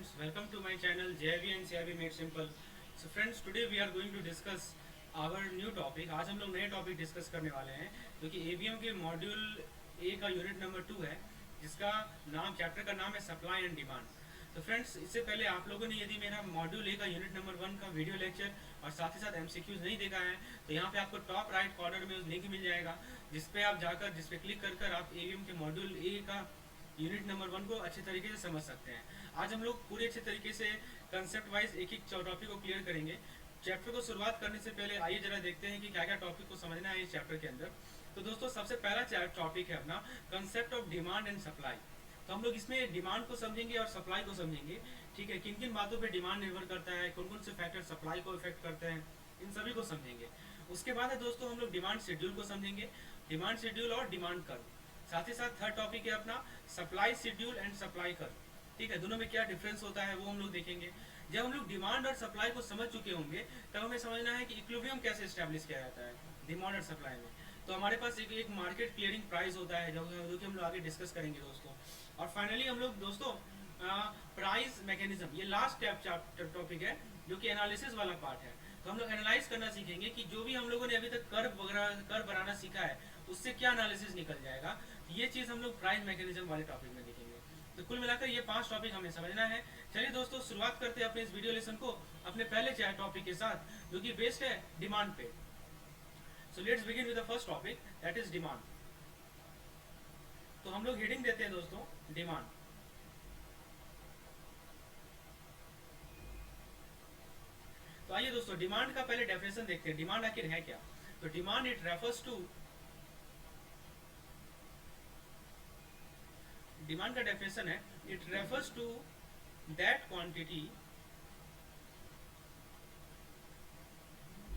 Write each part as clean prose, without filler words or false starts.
friends, welcome to my channel JIV and CIV Made Simple. So friends, today we are going to discuss our new topic. आज हम लोग नए topic discuss करने वाले हैं जो कि ABM के मॉड्यूल ए का यूनिट नंबर 2 है, जिसका चैप्टर का नाम है सप्लाई एंड डिमांड। तो फ्रेंड्स, इससे पहले आप लोगों ने यदि मेरा मॉड्यूल ए का यूनिट नंबर 1 का वीडियो लेक्चर और साथ ही साथ MCQs नहीं देखा है तो यहाँ पे आपको टॉप राइट कॉर्नर में उस लिंक मिल जाएगा, जिसपे आप जाकर जिसपे क्लिक कर आप ABM के मॉड्यूल ए का यूनिट नंबर 1 को अच्छे तरीके से समझ सकते हैं। आज हम लोग पूरे अच्छे तरीके से कंसेप्ट वाइज एक एक टॉपिक को क्लियर करेंगे। चैप्टर को शुरुआत करने से पहले आइए जरा देखते हैं कि क्या क्या टॉपिक को समझना है इस चैप्टर के अंदर। तो दोस्तों, सबसे पहला टॉपिक है अपना concept of demand and supply. तो हम लोग इसमें डिमांड को समझेंगे और सप्लाई को समझेंगे। ठीक है, किन किन बातों पे डिमांड निर्भर करता है, कौन कौन से फैक्टर सप्लाई को इफेक्ट करते हैं, इन सभी को समझेंगे। उसके बाद है दोस्तों, हम लोग डिमांड शेड्यूल को समझेंगे, डिमांड शेड्यूल और डिमांड कर्व। साथ ही साथ थर्ड टॉपिक है अपना supply schedule and supply curve. ठीक है, दोनों में क्या डिफरेंस होता है वो हम लोग देखेंगे। जब हम लोग डिमांड और सप्लाई को समझ चुके होंगे तब हमें समझना है कि इक्विलिब्रियम कैसे एस्टेब्लिश किया जाता है डिमांड और सप्लाई में। तो हमारे पास एक मार्केट क्लियरिंग प्राइस होता है जो कि हम लोग आगे डिस्कस करेंगे दोस्तों। और फाइनली हम लोग दोस्तों प्राइस मैकेनिज्म, ये लास्ट टॉपिक है जो कि एनालिसिस वाला पार्ट है। तो हम लोग एनालाइज करना सीखेंगे कि जो भी हम लोगों ने अभी तक कर्व बनाना सीखा है उससे क्या एनालिसिस निकल जाएगा। ये चीज हम लोग प्राइस मैकेनिज्म वाले टॉपिक में देखेंगे। तो कुल मिलाकर ये 5 टॉपिक हमें समझना है। चलिए दोस्तों, शुरुआत करते हैं अपने इस वीडियो लेसन को अपने पहले टॉपिक के साथ जो कि बेस्ड है डिमांड पे। So let's begin with the first topic, that is demand. तो हम लोग हेडिंग देते हैं दोस्तों डिमांड। तो आइए दोस्तों, डिमांड का पहले डेफिनेशन देखते हैं। डिमांड आखिर है क्या? तो demand it refers to, demand का डेफिनेशन है it refers to that quantity,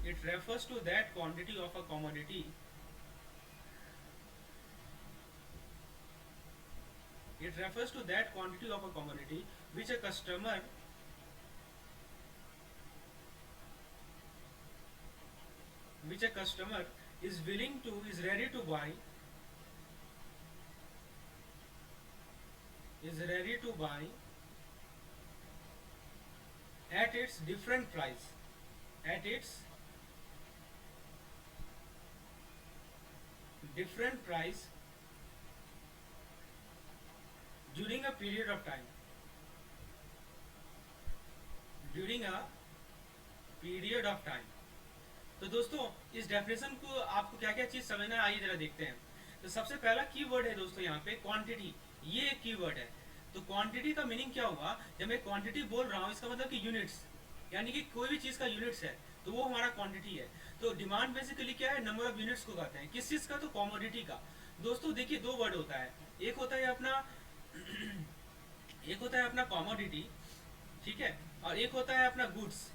it refers to that quantity of a commodity it refers to that quantity of a commodity which a customer is willing to is ready to buy at its different price, at its different price during a period of time, तो दोस्तों, इस definition को आपको क्या क्या चीज समझना है आइए जरा देखते हैं। तो सबसे पहला कीवर्ड है दोस्तों यहाँ पे क्वांटिटी, ये एक कीवर्ड है। तो क्वांटिटी का मीनिंग क्या हुआ? जब मैं क्वांटिटी बोल रहा हूँ इसका मतलब कि यूनिट्स, यानी कि कोई भी चीज का यूनिट्स है तो वो हमारा क्वांटिटी है। तो डिमांड बेसिकली क्या है? नंबर ऑफ यूनिट्स को कहते हैं। किस चीज का? तो कॉमोडिटी का। दोस्तों देखिए, 2 वर्ड होता है, एक होता है अपना एक होता है अपना कॉमोडिटी, ठीक है, और एक होता है अपना गुड्स।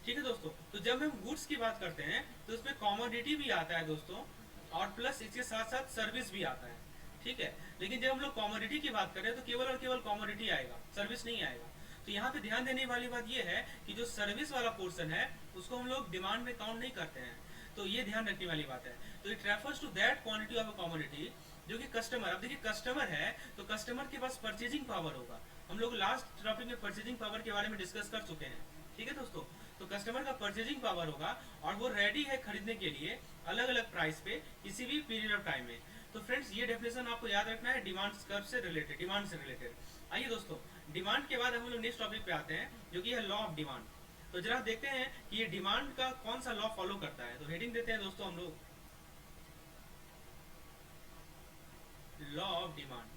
ठीक है दोस्तों, तो जब हम गुड्स की बात करते हैं तो उसमें कॉमोडिटी भी आता है दोस्तों, और प्लस इसके साथ साथ सर्विस भी आता है। ठीक है, लेकिन जब हम लोग कॉमोडिटी की बात करें तो केवल और केवल कॉमोडिटी आएगा, सर्विस नहीं आएगा। तो यहाँ पे ध्यान देने वाली बात यह है कि जो सर्विस वाला पोर्शन है उसको हम लोग डिमांड में काउंट नहीं करते हैं। तो ये ध्यान रखने वाली बात है। तो it refers to that quantity of a commodity जो कि कस्टमर, अब देखिए कस्टमर है तो कस्टमर के पास परचेजिंग पावर होगा। हम लोग लास्ट टॉपिक में परचेजिंग पावर के बारे में डिस्कस कर चुके हैं। ठीक है दोस्तों, तो कस्टमर का परचेजिंग पावर होगा और वो रेडी है खरीदने के लिए अलग अलग प्राइस पे किसी भी पीरियड ऑफ टाइम में। तो फ्रेंड्स, ये डेफिनेशन आपको याद रखना है डिमांड कर्व से रिलेटेड, डिमांड से रिलेटेड। आइए दोस्तों, डिमांड के बाद हम लोग नेक्स्ट टॉपिक पे आते हैं जो कि है लॉ ऑफ डिमांड। तो जरा देखते हैं कि ये डिमांड का कौन सा लॉ फॉलो करता है। तो हेडिंग देते हैं दोस्तों हम लोग लॉ ऑफ डिमांड।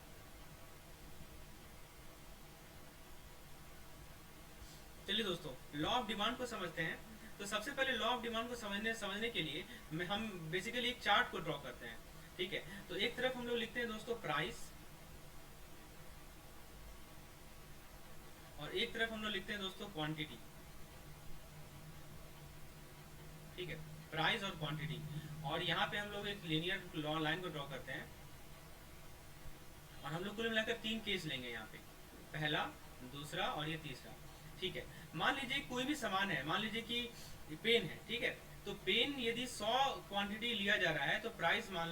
चलिए दोस्तों, लॉ ऑफ डिमांड को समझते हैं। तो सबसे पहले लॉ ऑफ डिमांड को समझने के लिए हम बेसिकली एक चार्ट को ड्रॉ करते हैं। ठीक है, तो एक तरफ हम लोग लिखते हैं दोस्तों प्राइस, और एक तरफ हम लोग लिखते हैं दोस्तों क्वांटिटी। ठीक है, प्राइस और क्वांटिटी, और यहाँ पे हम लोग एक लीनियर लाइन को ड्रॉ करते हैं और हम लोग कुल मिलाकर 3 केस लेंगे यहाँ पे, पहला, दूसरा और ये तीसरा। ठीक है, मान लीजिए कोई भी सामान है, मान लीजिए कि पेन है। ठीक है, तो पेन यदि 100 क्वांटिटी लिया जा रहा है तो प्राइस मान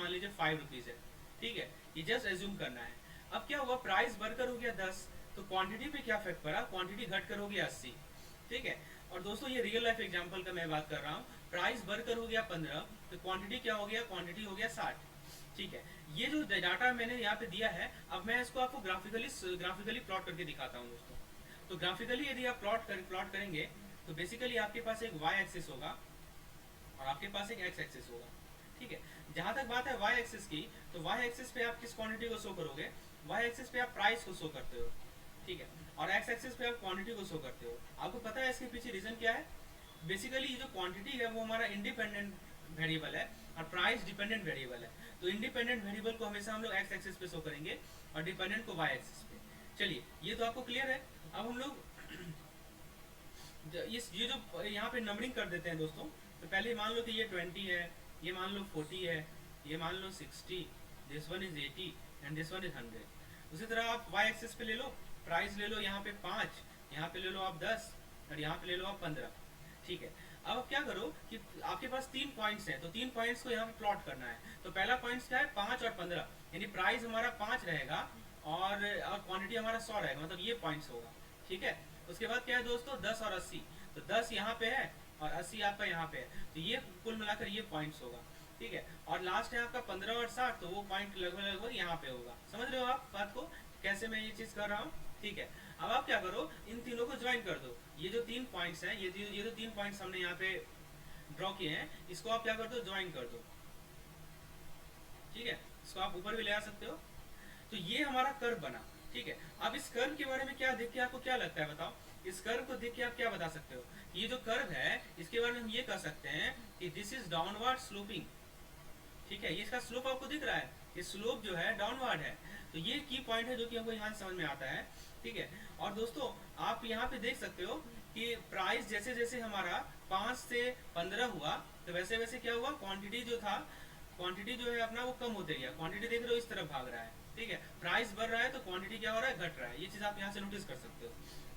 लीजिए 5 रुपीज है। ठीक है, ये जस्ट एज्यूम करना है। अब क्या हुआ, प्राइस बढ़कर हो गया 10, तो क्वांटिटी पे क्या इफेक्ट पड़ा, क्वांटिटी घटकर हो गया 80। ठीक है, और दोस्तों ये रियल लाइफ एग्जांपल का मैं बात कर रहा हूँ, प्राइस बढ़कर हो गया 15, तो क्वांटिटी क्या हो गया, क्वांटिटी हो गया 60। ठीक है, ये जो डाटा मैंने यहाँ पे दिया है, अब मैं इसको आपको ग्राफिकली प्लॉट करके दिखाता हूँ दोस्तों। तो ग्राफिकली यदि आप प्लॉट करेंगे, तो बेसिकली आपके पास एक वाई एक्सिस होगा और आपके पास एक एक्स एक्सिस होगा। ठीक है, जहां तक बात है वाई एक्सिस की, तो वाई एक्सिस पे आप किस क्वांटिटी को शो करोगे, वाई एक्सिस पे आप प्राइस को शो करते हो। ठीक है, और एक्स एक्सिस पे आप क्वांटिटी को शो करते हो। आपको पता है इसके पीछे रीजन क्या है, बेसिकली ये जो क्वांटिटी है वो हमारा इंडिपेंडेंट वेरिएबल है और प्राइस डिपेंडेंट वेरिएबल है। तो इंडिपेंडेंट वेरिएबल को हमेशा हम लोग एक्स एक्सिस पे शो करेंगे और डिपेंडेंट को वाई एक्सिस पे। चलिए, ये तो आपको क्लियर है। अब हम लोग ये जो यहाँ पे नंबरिंग कर देते हैं दोस्तों, तो पहले मान लो कि ये 20 है, ये मान लो 40 है, ये मान लो 60, this one is 80 and this one is 100। उसी तरह आप वाई एक्सिस पे ले लो, प्राइस ले लो यहाँ पे 5, यहाँ पे ले लो आप 10 और यहाँ पे ले लो आप 15। ठीक है, अब आप क्या करो कि आपके पास 3 पॉइंट्स हैं, तो 3 पॉइंट्स को यहाँ पे प्लॉट करना है। तो पहला पॉइंट क्या है, 5 और 15, यानी प्राइस हमारा 5 रहेगा और क्वांटिटी हमारा 100 रहेगा, मतलब ये पॉइंट्स होगा। ठीक है, उसके बाद क्या है दोस्तों, 10 और 80, तो 10 यहाँ पे है और 80 आपका यहाँ पे है, तो ये कुल मिलाकर ये पॉइंट्स होगा। ठीक है, और लास्ट है आपका 15 और 60, तो वो पॉइंट लगभग लगभग यहाँ पे होगा। समझ रहे हो आप बात को, कैसे मैं ये चीज कर रहा हूँ। ठीक है, अब आप क्या करो, इन तीनों को ज्वाइन कर दो। ये जो 3 पॉइंट्स हैं, ये जो 3 पॉइंट्स हमने यहाँ पे ड्रॉ किए हैं, इसको आप क्या कर दो, ज्वाइन कर दो। ठीक है, इसको आप ऊपर भी ले आ सकते हो। तो ये हमारा कर्व बना। ठीक है, अब इस कर्व के बारे में क्या देख के आपको क्या लगता है बताओ, इस कर्व को देख के आप क्या बता सकते हो, ये जो कर्व है इसके बारे में हम ये कह सकते हैं कि दिस इज डाउनवर्ड स्लोपिंग। ठीक है, ये इसका स्लोप आपको दिख रहा है, ये स्लोप जो है डाउनवर्ड है। तो ये की पॉइंट है जो कि हमको यहाँ समझ में आता है। ठीक है, और दोस्तों आप यहाँ पे देख सकते हो कि प्राइस जैसे जैसे हमारा 5 से 15 हुआ, तो वैसे वैसे क्या हुआ, क्वांटिटी जो था, क्वांटिटी जो है अपना वो कम होते गया। क्वांटिटी देख रहे हो इस तरफ भाग रहा है। ठीक है, प्राइस बढ़ रहा है तो क्वांटिटी क्या हो रहा है, घट रहा है। ये चीज आप यहाँ से नोटिस कर सकते हो।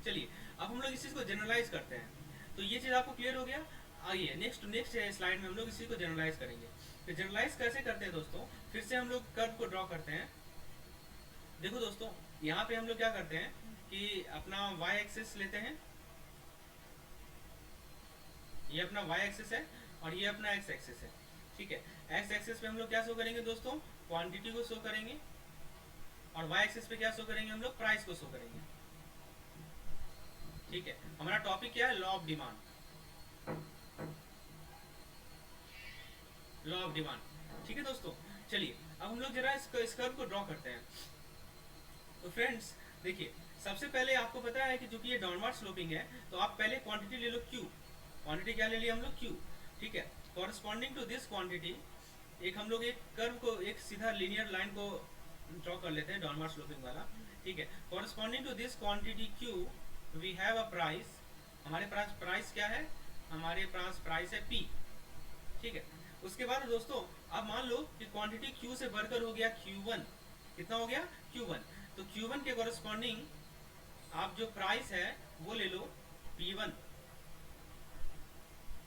चलिए, अब हम लोग इस चीज को जनरलाइज करते हैं। तो ये चीज आपको क्लियर हो गया। आइए नेक्स्ट स्लाइड में हम लोग इसी को जनरलाइज करेंगे। तो जनरलाइज कैसे करते हैं दोस्तों, फिर से हम लोग कर्व को ड्रॉ करते हैं। देखो दोस्तों, यहाँ पे हम लोग क्या करते हैं कि अपना वाई एक्सिस लेते हैं, ये अपना वाई एक्सिस है और ये अपना एक्स एक्सिस है। ठीक है, एक्स एक्सिस पे हम लोग क्या शो करेंगे दोस्तों, क्वांटिटी को शो करेंगे, और वाई एक्सिस पे क्या शो करेंगे हम लोग, प्राइस को शो करेंगे। ठीक है, हमारा टॉपिक क्या है, law of demand, law of demand. ठीक है दोस्तों, चलिए अब हम लोग जरा इस कर्व को ड्रॉ करते हैं। तो फ्रेंड्स देखिए, सबसे पहले आपको पता है कि जो कि ये डाउनवर्ड स्लोपिंग है, तो आप पहले क्वांटिटी ले लो Q। क्वांटिटी क्या ले लिया हम लोग, Q। ठीक है, कॉरस्पॉन्डिंग टू दिस क्वांटिटी एक हम लोग एक कर्व को, एक सीधा लीनियर लाइन को ड्रॉ कर लेते हैं, डाउनवर्ड स्लोपिंग वाला। ठीक है, corresponding to this quantity Q we have a price. हमारे पास प्राइस क्या है, हमारे पास प्राइस है P। ठीक है, उसके बाद दोस्तों अब मान लो कि क्वांटिटी Q से बढ़कर हो गया Q1। कितना हो गया, Q1। तो Q1 के कॉरस्पॉन्डिंग आप जो प्राइस है वो ले लो P1।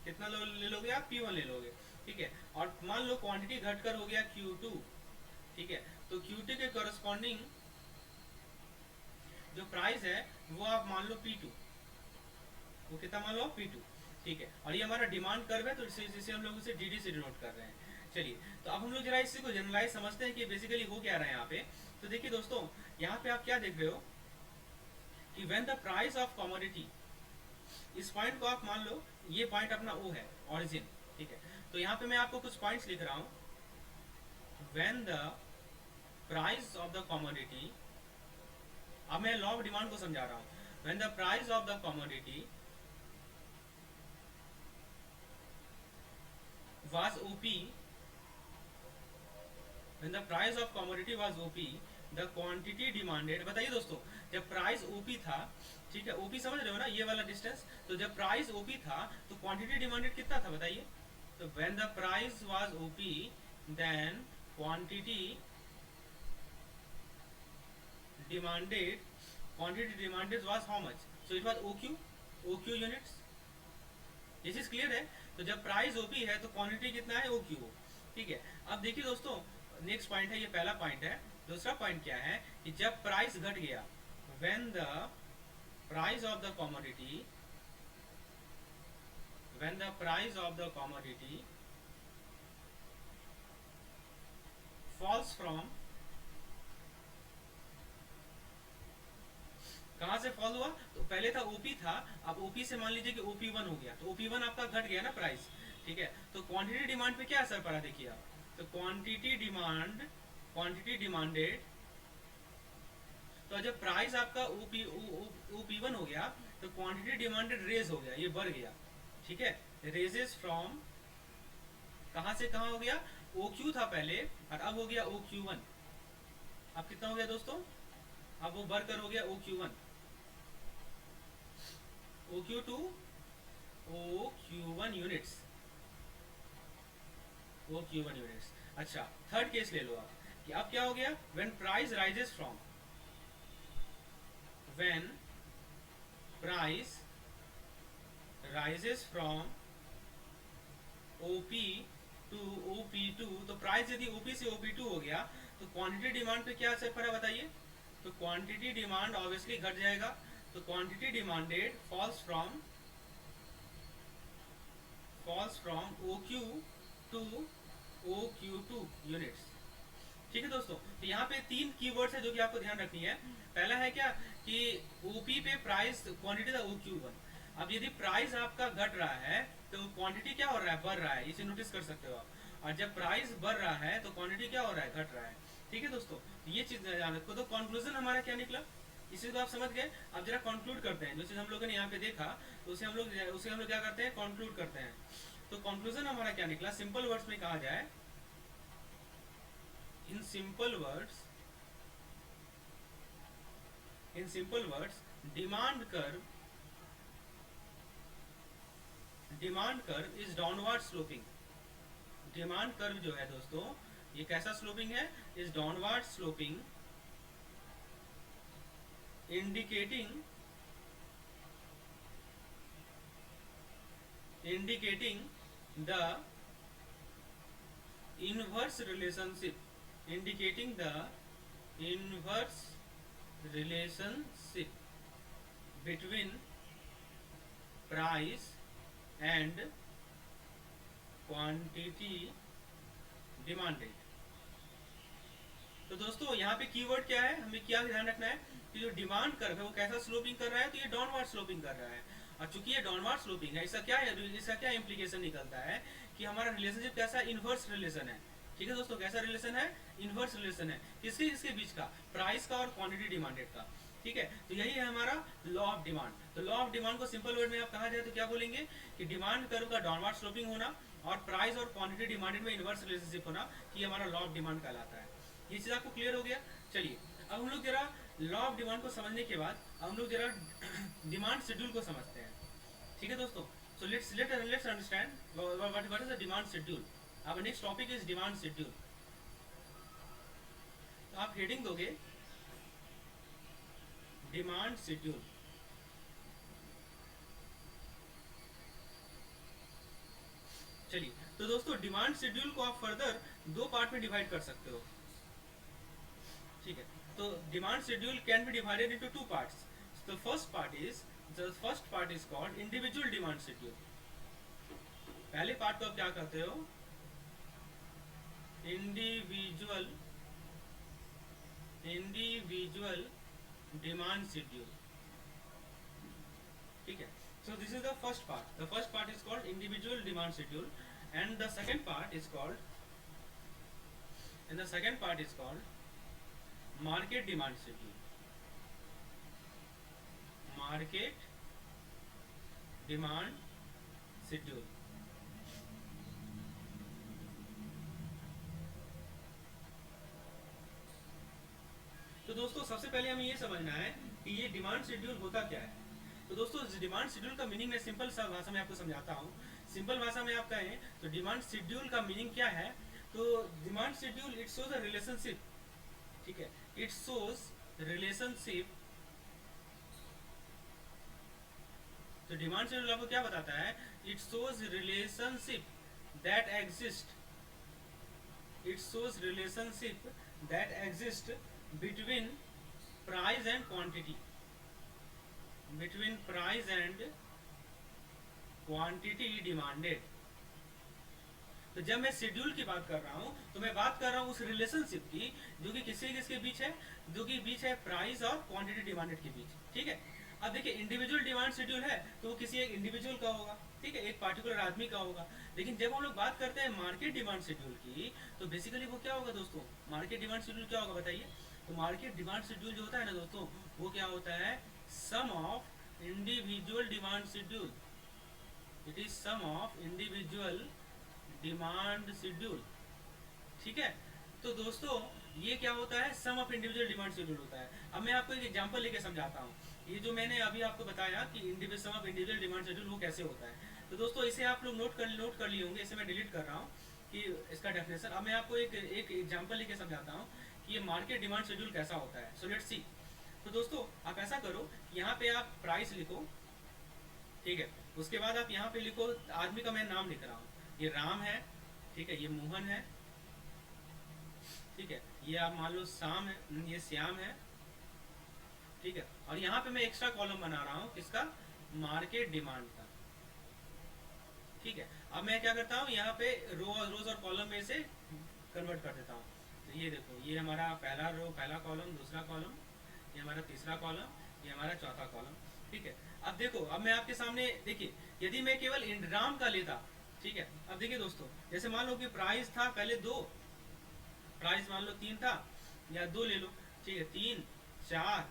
कितना ले लोगे आप, P1 ले लोगे। ठीक है, और मान लो क्वांटिटी घटकर हो गया Q2। ठीक है, तो Q2 के कॉरस्पॉन्डिंग जो प्राइस है वो आप मान लो P2। वो कितना मान लो, P2। ठीक है, और ये हमारा डिमांड कर्व है, तो इसे हम लोग इसे DD से डिनोट कर रहे हैं। चलिए, तो अब हम लोग जरा इसी को जनरलाइज समझते हैं कि बेसिकली हो क्या रहा है यहाँ पे। तो देखिए दोस्तों, यहाँ पे आप क्या देख रहे हो कि when the price of commodity, इस पॉइंट को आप मान लो ये पॉइंट अपना O है, ओरिजिन। ठीक है, तो यहाँ पे मैं आपको कुछ पॉइंट्स लिख रहा हूँ। When the price of the commodity, अब मैं लॉ ऑफ डिमांड को समझा रहा हूँ। When the price of the commodity was OP, when the price of commodity was OP, the quantity demanded, बताइए दोस्तों, जब प्राइस OP था, ठीक है, OP समझ रहे हो ना, ये वाला डिस्टेंस, तो जब प्राइस OP था तो क्वांटिटी डिमांडेड कितना था बताइए। तो when the price was OP then quantity demanded was how much, so it was OQ units। ये चीज क्लियर है। तो जब प्राइस ओपी है तो क्वांटिटी कितना है, OQ। ठीक है, अब देखिए दोस्तों, नेक्स्ट पॉइंट है, ये पहला पॉइंट है। दूसरा पॉइंट क्या है कि जब प्राइस घट गया, when the price of the commodity when the price of the commodity falls from, कहां से फॉल हुआ, तो पहले था ओपी था, अब ओपी से मान लीजिए कि ओपी वन हो गया, तो ओपी वन आपका घट गया ना प्राइस, ठीक है। तो क्वांटिटी डिमांड पे क्या असर पड़ा देखिए आप, तो क्वांटिटी डिमांडेड, तो जब प्राइस आपका ओपी वन हो गया तो क्वांटिटी डिमांडेड रेज हो गया, ये बढ़ गया, ठीक है। रेजेस फ्रॉम, कहां से कहां हो गया, ओ क्यू था पहले और अब हो गया ओ क्यू वन। अब कितना हो गया दोस्तों, अब वो बढ़कर हो गया O Q one, O Q two O Q one units, O Q one units. अच्छा, थर्ड केस ले लो आप कि अब क्या हो गया, when price rises from, when price rises from OP to OP2, तो प्राइस यदि OP से OP2 हो गया तो क्वांटिटी डिमांड पे क्या असर पड़ा बताइए, तो क्वांटिटी डिमांड ऑब्वियसली घट जाएगा, तो quantity demanded falls from OQ to OQ2 units, ठीक है दोस्तों। तो यहाँ पे तीन कीवर्ड्स है जो कि आपको ध्यान रखनी है। पहला है क्या कि ओपी पे प्राइस क्वांटिटी था OQ1, अब यदि प्राइस आपका घट रहा है तो क्वांटिटी क्या हो रहा है, बढ़ रहा है, इसे नोटिस कर सकते हो आप। और जब प्राइस बढ़ रहा है तो क्वांटिटी क्या हो रहा है, घट रहा है, ठीक है दोस्तों। ये चीज ध्यान रखो। तो कंक्लूजन हमारा क्या निकला, इसी को आप समझ गए। अब जरा कंक्लूड करते हैं, जो चीज हम लोगों ने यहाँ पे देखा तो उसे हम लोग क्या करते हैं, कंक्लूड करते हैं। तो कंक्लूजन हमारा क्या निकला, सिंपल वर्ड्स में कहा जाए, in simple words demand curve is downward sloping, demand curve जो है दोस्तों ये कैसा स्लोपिंग है, is downward sloping, indicating the inverse relationship between price and quantity demanded। तो दोस्तों यहाँ पे कीवर्ड क्या है, हमें क्या ध्यान रखना है कि जो डिमांड कर्व है वो कैसा स्लोपिंग कर रहा है, तो ये डाउनवर्ड स्लोपिंग कर रहा है। और चूंकि ये डाउनवर्ड स्लोपिंग है, इसका क्या इंप्लीकेशन निकलता है कि हमारा रिलेशनशिप कैसा, इनवर्स रिलेशन है, ठीक है दोस्तों। कैसा रिलेशन है, इनवर्स रिलेशन है, किसके बीच का, प्राइस का और क्वांटिटी डिमांडेड का, ठीक है। तो यही है हमारा लॉ ऑफ डिमांड। तो लॉ ऑफ डिमांड को सिंपल वर्ड में आप कहा जाए तो क्या बोलेंगे कि डिमांड कर्व का डाउनवर्ड स्लोपिंग होना और प्राइस और क्वांटिटी डिमांडेड में इनवर्स रिलेशनशिप होना, ये हमारा लॉ ऑफ डिमांड कहलाता है। ये चीज आपको क्लियर हो गया। चलिए अब हम लोग जरा लॉ ऑफ डिमांड को समझने के बाद हम लोग जरा डिमांड शेड्यूल को समझते हैं, ठीक है दोस्तों। So let's understand what is the demand schedule. Our next topic is demand schedule. तो आप हेडिंग दोगे डिमांड शेड्यूल। चलिए तो दोस्तों डिमांड शेड्यूल को आप फर्दर दो पार्ट में डिवाइड कर सकते हो, ठीक है। तो demand schedule can be divided into two parts. The first part is called individual demand schedule. पहले पार्ट को आप क्या कहते हो, इंडिविजुअल डिमांड शेड्यूल, ठीक है। So this is the first part. The first part is called individual demand schedule, and the second part is called market demand schedule. Market demand schedule. तो दोस्तों सबसे पहले हमें ये समझना है कि ये डिमांड शेड्यूल होता क्या है। तो दोस्तों डिमांड शेड्यूल का मीनिंग मैं सिंपल सा भाषा में आपको समझाता हूँ। सिंपल भाषा में आप कहें तो डिमांड शेड्यूल का मीनिंग क्या है, तो demand schedule it shows a relationship, ठीक है, इट शोज रिलेशनशिप। तो डिमांड शेड्यूल आपको क्या बताता है, it shows relationship that that exist between price and quantity, between price and quantity demanded। तो जब मैं शेड्यूल की बात कर रहा हूँ तो मैं बात कर रहा हूँ उस रिलेशनशिप की जो कि किसके किसके बीच है, जो कि बीच है प्राइस और क्वांटिटी डिमांडेड के बीच, ठीक है। अब देखिए इंडिविजुअल डिमांड शेड्यूल है तो वो किसी एक इंडिविजुअल का होगा, ठीक है, एक पार्टिकुलर आदमी का होगा। लेकिन जब हम लोग बात करते हैं मार्केट डिमांड शेड्यूल की तो बेसिकली वो क्या होगा दोस्तों, मार्केट डिमांड शेड्यूल क्या होगा बताइए। तो मार्केट डिमांड शेड्यूल जो होता है ना दोस्तों, वो क्या होता है, sum of individual demand schedule, it is sum of individual demand schedule, ठीक है। तो दोस्तों ये क्या होता है, sum of individual demand schedule होता है। अब मैं आपको एक एग्जांपल लेके समझाता हूँ। ये जो मैंने अभी आपको बताया कि individual sum of individual demand schedule वो कैसे होता है, तो दोस्तों इसे आप लोग नोट कर लिए होंगे, इसे मैं डिलीट कर रहा हूँ कि इसका डेफिनेशन। अब मैं आपको एक एग्जाम्पल लेके समझाता हूँ कि ये मार्केट डिमांड शेड्यूल कैसा होता है। So let's see. तो दोस्तों आप ऐसा करो, यहाँ पे आप प्राइस लिखो, ठीक है। उसके बाद आप यहाँ पे लिखो, आदमी का मैं नाम लिख रहा हूँ, ये राम है, ठीक है, ये मोहन है, ठीक है, ये आप मान लो शाम है, ये श्याम है, ठीक है। और यहाँ पे मैं एक्स्ट्रा कॉलम बना रहा हूँ किसका, मार्केट डिमांड का, ठीक है। अब मैं क्या करता हूँ, यहाँ पे रोज और कॉलम में से कन्वर्ट कर देता हूँ। तो ये देखो, ये हमारा पहला रो, पहला कॉलम, दूसरा कॉलम, ये हमारा तीसरा कॉलम, ये हमारा चौथा कॉलम, ठीक है। अब देखो, अब मैं आपके सामने देखिए, यदि मैं केवल राम का लेता, ठीक है। अब देखिए दोस्तों, जैसे मान लो कि प्राइस था पहले 2, प्राइस मान लो 3 था, या 2 ले लो, ठीक है, 3 4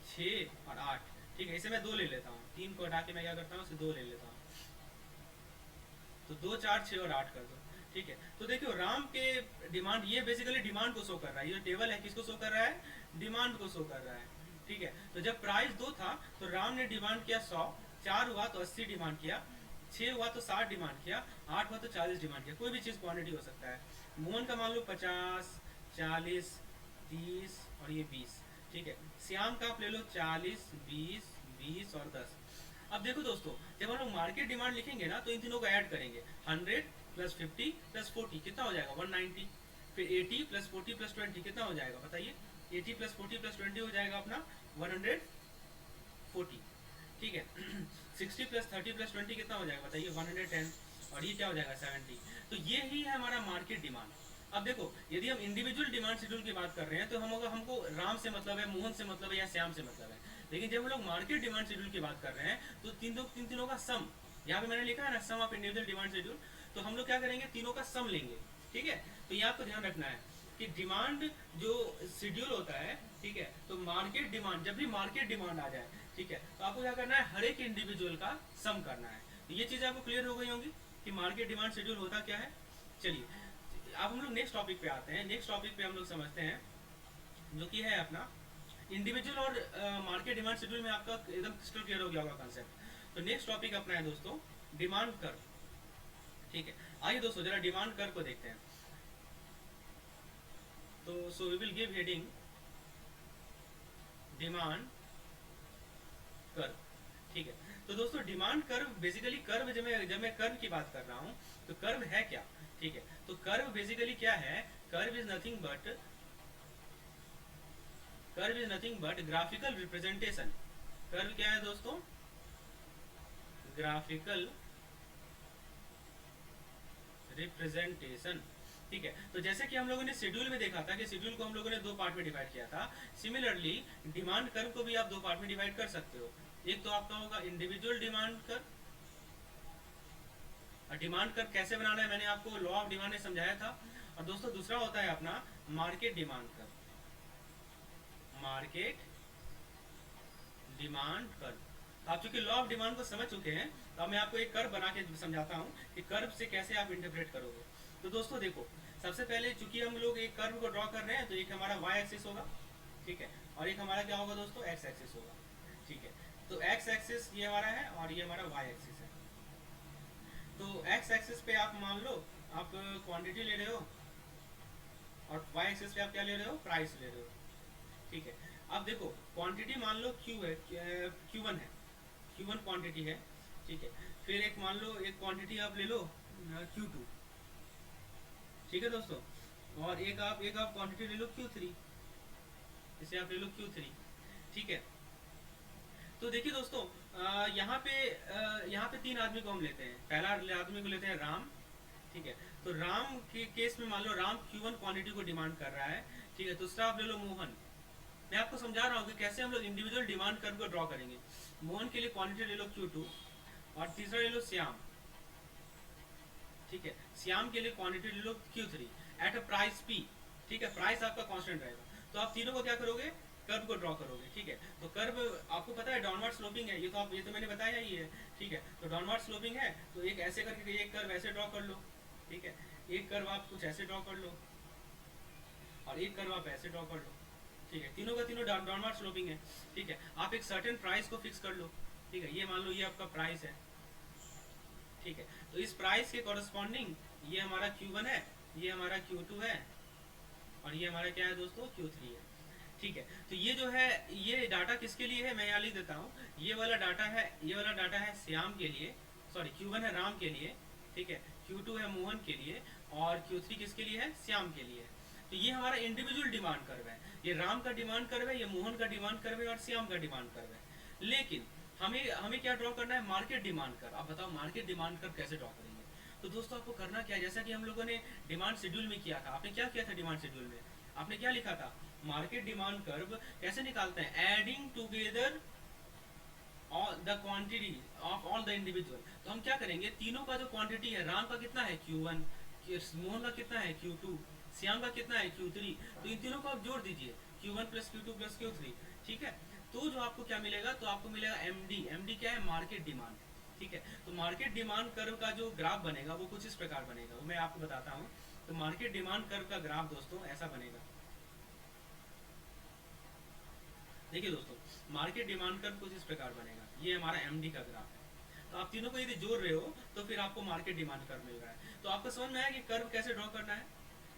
6 और 8, ठीक है। इसे मैं 2 ले लेता हूँ, 3 को हटा के मैं क्या करता हूँ, इसे 2 ले लेता हूँ। तो 2 4 6 और 8 कर दो, ठीक है। तो देखियो राम के डिमांड, ये बेसिकली डिमांड को शो कर रहा है, ये टेबल है किसको शो कर रहा है, डिमांड को शो कर रहा है, ठीक है। तो जब प्राइस 2 था तो राम ने डिमांड किया 100, 4 हुआ तो 80 डिमांड किया, 6 हुआ तो 60 डिमांड किया, 8 हुआ तो 40 डिमांड किया। कोई भी चीज़ क्वांटिटी हो सकता है। मोहन का मान लो 50 40 30 और ये 20, ठीक है। श्याम का आप ले लो 40 20 20 और 10। अब देखो दोस्तों, जब हम लोग मार्केट डिमांड लिखेंगे ना तो इन तीनों को ऐड करेंगे, 100 प्लस 50 प्लस 40 कितना हो जाएगा, 190। फिर 80 प्लस 40 प्लस 20 कितना हो जाएगा बताइए, 80 प्लस 40 प्लस 20 हो जाएगा अपना 140, ठीक है। 60 प्लस 30 प्लस 20 कितना हो जाएगा बताइए, 110। और ये क्या हो जाएगा, 70। तो ये ही है हमारा मार्केट डिमांड। अब देखो, यदि हम इंडिविजुअल डिमांड शेड्यूल की बात कर रहे हैं तो हमको राम से मतलब है, मोहन से मतलब है, या श्याम से मतलब है। लेकिन जब हम लोग मार्केट डिमांड शेड्यूल की बात कर रहे हैं तो तीनों का सम, यहाँ पे मैंने लिखा है ना, सम ऑफ इंडिविजुअल डिमांड शेड्यूल। तो हम लोग क्या करेंगे, तीनों का सम लेंगे, ठीक है। तो ये आपको ध्यान रखना है कि डिमांड जो शेड्यूल होता है, ठीक है, तो मार्केट डिमांड, जब भी मार्केट डिमांड आ जाए, ठीक है, तो आपको क्या करना है, हर एक इंडिविजुअल का सम करना है। तो ये चीज़ें आपको क्लियर हो गई होंगी कि मार्केट डिमांड शेड्यूल होता क्या है। चलिए अब हम लोग नेक्स्ट टॉपिक पे आते हैं। नेक्स्ट टॉपिक पे हम लोग समझते हैं जो कि है अपना इंडिविजुअल और मार्केट डिमांड शेड्यूल में आपका एकदम क्रिस्टल क्लियर हो गया होगा कंसेप्ट। तो नेक्स्ट टॉपिक अपना है दोस्तों डिमांड कर्व, ठीक है। आइए दोस्तों जरा डिमांड कर्व को देखते हैं। तो so we will give heading demand curve, ठीक है। तो दोस्तों डिमांड कर्व बेसिकली, कर्व जब मैं कर्व की बात कर रहा हूँ तो कर्व है क्या, ठीक है। तो कर्व बेसिकली क्या है, curve is nothing but graphical representation. Curve क्या है दोस्तों, ग्राफिकल रिप्रेजेंटेशन, ठीक है। तो जैसे कि हम लोगों ने शेड्यूल में देखा था कि शेड्यूल को हम लोगों ने 2 पार्ट में डिवाइड किया था, सिमिलरली डिमांड कर्व को भी आप 2 पार्ट में डिवाइड कर सकते हो। एक तो आपका होगा इंडिविजुअल डिमांड कर्व, और डिमांड कर्व कैसे बनाना है मैंने आपको लॉ ऑफ डिमांड में समझाया था। और दोस्तों दूसरा होता है अपना market demand curve, market demand curve. आप चूंकि लॉ ऑफ डिमांड को समझ चुके हैं तो अब मैं आपको एक कर्व बना के समझाता हूँ कि कर्व से कैसे आप इंटरप्रेट करोगे। तो दोस्तों देखो, सबसे पहले चूंकि हम लोग एक कर्व को ड्रॉ कर रहे हैं तो एक हमारा वाई एक्सिस होगा, ठीक है, और एक हमारा क्या होगा दोस्तों, एक्स एक्सिस होगा, ठीक है। तो एक्स एक्सिस ये हमारा है और ये हमारा वाई एक्सिस है। तो एक्स एक्सिस पे आप मान लो आप क्वांटिटी ले रहे हो और वाई एक्सिस पे आप क्या ले रहे हो, प्राइस ले रहे हो, ठीक है। अब देखो क्वांटिटी मान लो क्यू है, Q1 है, Q1 क्वांटिटी है, ठीक है। फिर एक मान लो एक क्वांटिटी आप ले लो Q2, ठीक है दोस्तों। और एक आप क्वांटिटी ले लो Q3, इसे आप ले लो Q3, ठीक है। तो देखिए दोस्तों, यहाँ पे तीन आदमी को हम लेते हैं। पहला आदमी को लेते हैं राम, ठीक है। तो राम के केस में मान लो राम Q1 क्वांटिटी को डिमांड कर रहा है, ठीक है। दूसरा आप ले लो मोहन। मैं आपको समझा रहा हूँ कि कैसे हम लोग इंडिविजुअल डिमांड कर्व को ड्रॉ करेंगे। मोहन के लिए क्वांटिटी ले लो Q2, और तीसरा ले लो श्याम, ठीक है। श्याम के लिए क्वांटिटी ले लो Q3 at a price P, ठीक है। प्राइस आपका कांस्टेंट रहेगा। तो आप तीनों को क्या करोगे, कर्व को ड्रॉ करोगे, ठीक है। तो कर्व आपको पता है डाउनवर्ड स्लोपिंग है, ये तो मैंने बताया ही है, ठीक है। तो डाउनवर्ड स्लोपिंग है, तो एक ऐसे करके एक कर्व ऐसे ड्रॉ कर लो, ठीक है। एक कर्व आप कुछ ऐसे ड्रॉ कर लो, और एक कर्व आप ऐसे ड्रॉ कर लो, ठीक है। तीनों का तीनों डाउनवर्ड स्लोपिंग है, ठीक है। आप एक सर्टेन प्राइस को फिक्स कर लो, ठीक है। ये मान लो ये आपका प्राइस है, ठीक है। तो इस प्राइस के कॉरस्पॉन्डिंग ये हमारा Q1 है, ये हमारा Q2 है, और ये हमारा क्या है दोस्तों, Q3 है, ठीक है। तो ये जो है, ये डाटा किसके लिए है मैं यहाँ लिख देता हूँ। ये वाला डाटा है श्याम के लिए, सॉरी Q1 है राम के लिए, ठीक है। Q2 है मोहन के लिए, और Q3 किसके लिए है, श्याम के लिए। तो ये हमारा इंडिविजुअल डिमांड कर्व है। ये राम का डिमांड कर्व है, ये मोहन का डिमांड कर्व है, और श्याम का डिमांड कर्व है। लेकिन हमें हमें क्या ड्रॉ करना है, मार्केट डिमांड कर्व। आप बताओ मार्केट डिमांड कर्व कैसे ड्रॉ करेंगे। तो दोस्तों आपको करना क्या है, जैसा कि हम लोगों ने डिमांड शेड्यूल में किया था। आपने क्या किया था डिमांड शेड्यूल में, आपने क्या लिखा था, मार्केट डिमांड कर्व कैसे निकालते हैं, adding together all the quantity of all the individual. तो हम क्या करेंगे, तीनों का जो क्वांटिटी है, राम का कितना है Q1, मोहन का कितना है Q2, श्याम का कितना है Q3, तो इन तीनों को आप जोड़ दीजिए, Q1 plus Q2 plus Q3, ठीक है। तो जो आपको क्या मिलेगा, तो आपको मिलेगा MD क्या है, मार्केट डिमांड, ठीक है। तो मार्केट डिमांड कर्व का जो ग्राफ बनेगा वो कुछ इस प्रकार बनेगा, वो मैं आपको बताता हूँ। तो मार्केट डिमांड कर्व का ग्राफ दोस्तों ऐसा बनेगा। देखिए दोस्तों, मार्केट डिमांड कर्व कुछ इस प्रकार बनेगा, ये हमारा MD का ग्राफ है। तो आप तीनों को यदि जोड़ रहे हो तो फिर आपको मार्केट डिमांड कर्व मिल रहा है। तो आपको समझ में आया कि कर्व कैसे ड्रॉ करना है,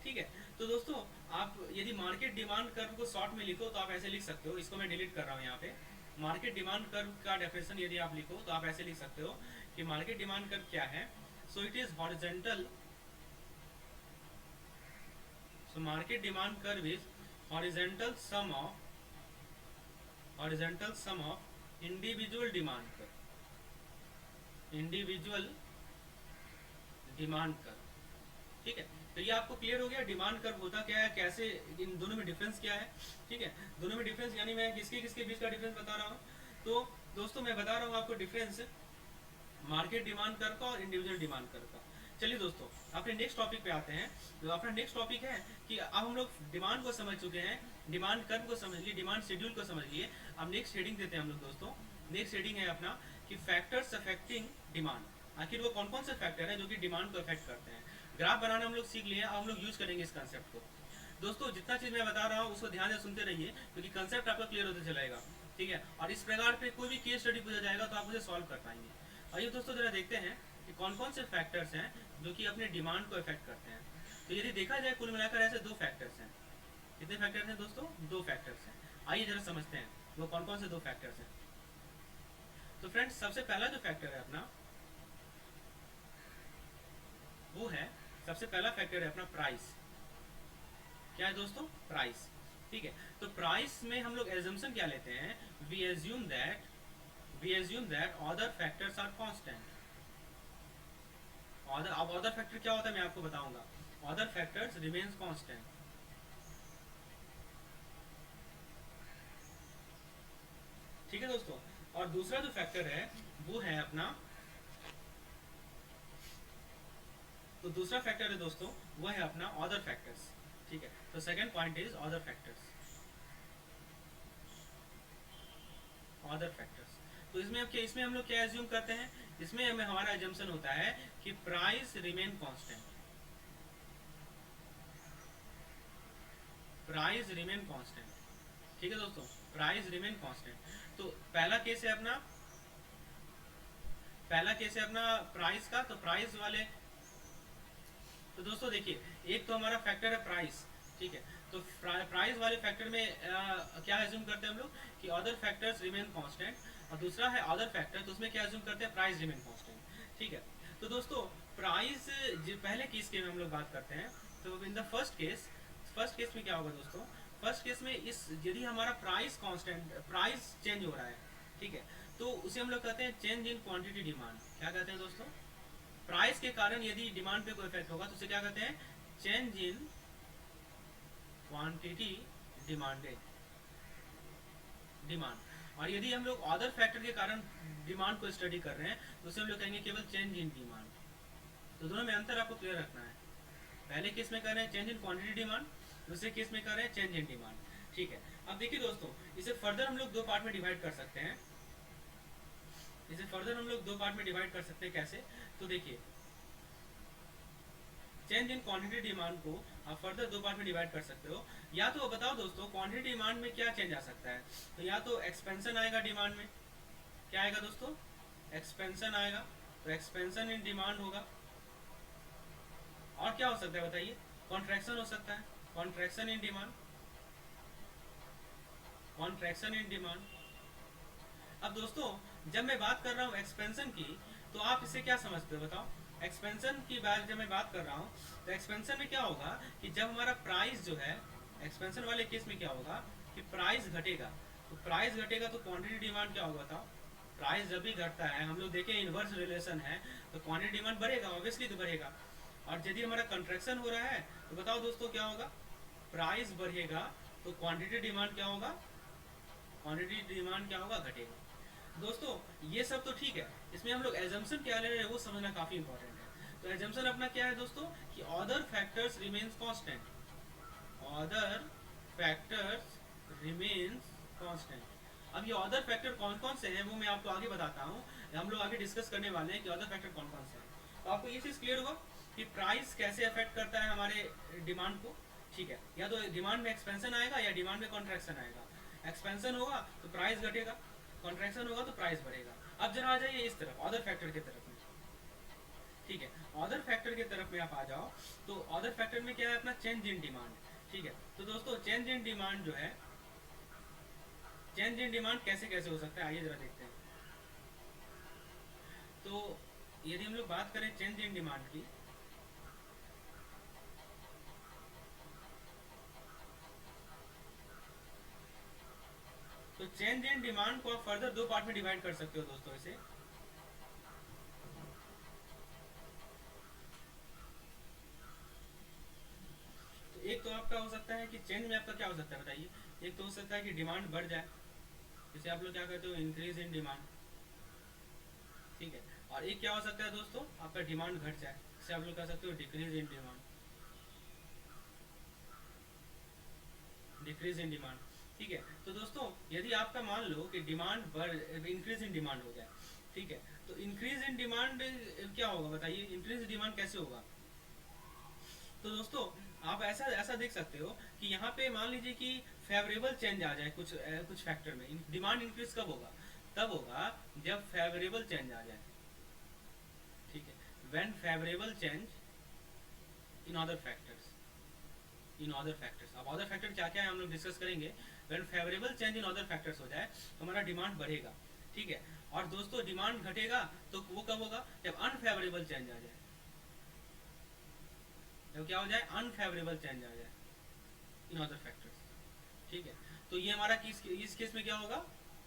ठीक है। तो दोस्तों आप यदि मार्केट डिमांड कर्व को शॉर्ट में लिखो तो आप ऐसे लिख सकते हो, इसको मैं डिलीट कर रहा हूँ यहाँ पे। मार्केट डिमांड कर्व का डेफिनेशन यदि आप लिखो तो आप ऐसे लिख सकते हो कि मार्केट डिमांड कर्व क्या है। So it is horizontal, so market demand curve is horizontal sum of individual demand curve, individual demand curve, ठीक है। तो ये आपको क्लियर हो गया डिमांड कर्व होता क्या है, कैसे इन दोनों में डिफरेंस क्या है, ठीक है। दोनों में डिफरेंस यानी मैं किसके किसके बीच का डिफरेंस बता रहा हूँ। तो दोस्तों मैं बता रहा हूँ आपको डिफरेंस मार्केट डिमांड कर्व का और इंडिविजुअल डिमांड कर्व का। चलिए दोस्तों अपने नेक्स्ट टॉपिक पे आते हैं। तो अपना नेक्स्ट टॉपिक है कि अब हम लोग डिमांड को समझ चुके हैं, डिमांड कर्व को समझ लिए, डिमांड शेड्यूल को समझ लिए। अब नेक्स्ट हेडिंग देते हैं हम लोग दोस्तों। नेक्स्ट हेडिंग है अपना कि फैक्टर्स अफेक्टिंग डिमांड। आखिर वो कौन कौन से फैक्टर है जो कि डिमांड को अफेक्ट करते हैं। ग्राफ बनाना हम लोग सीख लिए, अब हम लोग यूज करेंगे इस कंसेप्ट को। दोस्तों जितना चीज मैं बता रहा हूँ उसको ध्यान से सुनते रहिए, क्योंकि कंसेप्ट आपका क्लियर होता चलेगा, ठीक है। और इस प्रकार पे कोई भी केस स्टडी पूछा जाएगा तो आप उसे सॉल्व कर पाएंगे। आइए दोस्तों जरा देखते हैं कि कौन कौन से फैक्टर्स हैं जो कि अपने डिमांड को इफेक्ट करते हैं। तो यदि देखा जाए कुल मिलाकर ऐसे दो फैक्टर्स हैं। कितने फैक्टर्स हैं दोस्तों, दो फैक्टर्स हैं। आइए जरा समझते हैं वो कौन कौन से दो फैक्टर्स हैं। तो फ्रेंड्स सबसे पहला जो फैक्टर है अपना वो है, सबसे पहला फैक्टर है अपना प्राइस। क्या है दोस्तों, प्राइस, ठीक है। तो प्राइस में हम लोग एजम्पशन क्या लेते हैं, we assume that other factors are constant. अब अदर फैक्टर क्या होता है मैं आपको बताऊंगा। अदर फैक्टर्स रिमेन्स कांस्टेंट, ठीक है दोस्तों। और दूसरा जो फैक्टर है वो है अपना, तो दूसरा फैक्टर है दोस्तों वो है अपना अदर फैक्टर्स, ठीक है। तो second point is other factors, other factors. तो इसमें हम लोग क्या एज्यूम करते हैं, इसमें हमें हमारा एजम्पशन होता है कि price remain constant, price remain constant, ठीक है दोस्तों, प्राइस रिमेन कांस्टेंट। तो पहला केस है अपना प्राइस का। तो प्राइस वाले, तो दोस्तों देखिए एक तो हमारा फैक्टर है प्राइस, ठीक है। तो प्राइस वाले फैक्टर में क्या एज्यूम करते हैं हम लोग कि अदर फैक्टर्स रिमेन कांस्टेंट, और दूसरा है अदर फैक्टर, तो उसमें क्या एज्यूम करते हैं, प्राइस रिमेन कांस्टेंट, ठीक है। तो दोस्तों प्राइस पहले केस के हम लोग बात करते हैं। तो इन द फर्स्ट केस में क्या होगा दोस्तों, फर्स्ट केस में इस यदि हमारा प्राइस कांस्टेंट, प्राइस चेंज हो रहा है, ठीक है, तो उसे हम लोग कहते हैं चेंज इन क्वांटिटी डिमांड। क्या कहते हैं दोस्तों, प्राइस के कारण यदि डिमांड पे कोई इफेक्ट होगा तो उसे क्या कहते हैं, change in quantity demanded, demand. और यदि हम लोग अदर फैक्टर के कारण डिमांड को स्टडी कर रहे हैं तो उसे हम लोग कहेंगे केवल चेंज इन डिमांड। तो दोनों में अंतर आपको क्लियर रखना है। पहले केस में कर रहे हैं चेंज इन क्वांटिटी डिमांड, दूसरे केस में कर रहे हैं चेंज इन डिमांड, ठीक है। अब देखिए दोस्तों, इसे फर्दर हम लोग दो पार्ट में डिवाइड कर सकते हैं, इसे फर्दर हम लोग दो पार्ट में डिवाइड कर सकते हैं। कैसे, तो देखिए चेंज इन क्वांटिटी डिमांड को आप फर्दर दो पार्ट में डिवाइड कर सकते हो। या तो बताओ दोस्तों क्वांटिटी डिमांड में क्या चेंज आ सकता है, तो या तो एक्सपेंशन आएगा डिमांड में, क्या आएगा दोस्तों, एक्सपेंशन आएगा, तो एक्सपेंशन इन डिमांड होगा। और क्या हो सकता है बताइए, कॉन्ट्रैक्शन हो सकता है, contraction in demand, contraction in demand. अब दोस्तों जब मैं बात कर रहा हूँ एक्सपेंशन की, तो आप इसे क्या समझते हो बताओ, एक्सपेंशन की बात जब मैं बात कर रहा हूँ तो एक्सपेंशन में क्या होगा कि जब हमारा प्राइस जो है, एक्सपेंशन वाले केस में क्या होगा कि प्राइस घटेगा, तो प्राइस घटेगा तो क्वांटिटी डिमांड क्या होगा बताओ, प्राइस जब भी घटता है, हम लोग देखें इनवर्स रिलेशन है, तो क्वांटिटी डिमांड बढ़ेगा, ऑब्वियसली तो बढ़ेगा। और यदि हमारा कंट्रैक्शन हो रहा है तो बताओ दोस्तों क्या होगा, प्राइस बढ़ेगा तो क्वांटिटी डिमांड क्या होगा, क्वांटिटी डिमांड क्या होगा, घटेगा। दोस्तों ये सब तो ठीक है, इसमें हम लोग एजम्पशन क्या ले रहे हैं वो समझना काफी इंपॉर्टेंट है। तो एजम्पशन अपना क्या है दोस्तों कि other factors remains constant, other factors remains constant. अब ये अदर फैक्टर कौन कौन से हैं वो मैं आपको आगे बताता हूँ, हम लोग आगे डिस्कस करने वाले हैं कि अदर फैक्टर कौन कौन से हैं। तो आपको ये चीज़ क्लियर होगा कि प्राइस कैसे अफेक्ट करता है हमारे डिमांड को, ठीक है। या तो डिमांड में एक्सपेंशन आएगा या डिमांड में कॉन्ट्रैक्शन आएगा, एक्सपेंशन होगा तो प्राइस घटेगा, कॉन्ट्रैक्शन होगा तो प्राइस बढ़ेगा। अब जरा आ जाइए इस तरफ अदर फैक्टर की तरफ में, ठीक है, अदर फैक्टर की तरफ में आप आ जाओ, तो अदर फैक्टर में क्या है अपना चेंज इन डिमांड, ठीक है। तो दोस्तों चेंज इन डिमांड जो है, चेंज इन डिमांड कैसे कैसे हो सकता है आइए जरा देखते हैं। तो यदि हम लोग बात करें चेंज इन डिमांड की, तो चेंज इन डिमांड को आप फर्दर दो पार्ट में डिवाइड कर सकते हो दोस्तों इसे। तो एक तो आपका हो सकता है कि चेंज में आपका क्या हो सकता है बताइए, एक तो हो सकता है कि डिमांड बढ़ जाए, इसे आप लोग क्या कहते हो इंक्रीज इन डिमांड, ठीक है। और एक क्या हो सकता है दोस्तों आपका डिमांड घट जाए, इसे आप लोग कह सकते हो decrease in demand, decrease in demand, ठीक है। तो दोस्तों यदि आपका मान लो कि डिमांड बढ़, इंक्रीज इन डिमांड हो जाए, ठीक है, तो इंक्रीज इन डिमांड क्या होगा बताइए, इंक्रीज डिमांड कैसे होगा। तो दोस्तों आप ऐसा ऐसा देख सकते हो कि यहाँ पे मान लीजिए कि फेवरेबल चेंज आ जाए कुछ फैक्टर में, डिमांड इंक्रीज कब होगा, तब होगा जब फेवरेबल चेंज आ जाए, ठीक है, when favourable change in other factors, in other factors. अब अदर फैक्टर क्या क्या है हम लोग डिस्कस करेंगे। When favourable change in other factors हो जाए तो हमारा डिमांड बढ़ेगा, ठीक है। और दोस्तों डिमांड घटेगा तो वो कब होगा, जब अनफेवरेबल चेंज आ जाए, जब क्या हो जाए, अनफेवरेबल चेंज आ जाए इन अदर फैक्टर्स, ठीक है। तो ये हमारा इस केस में क्या होगा,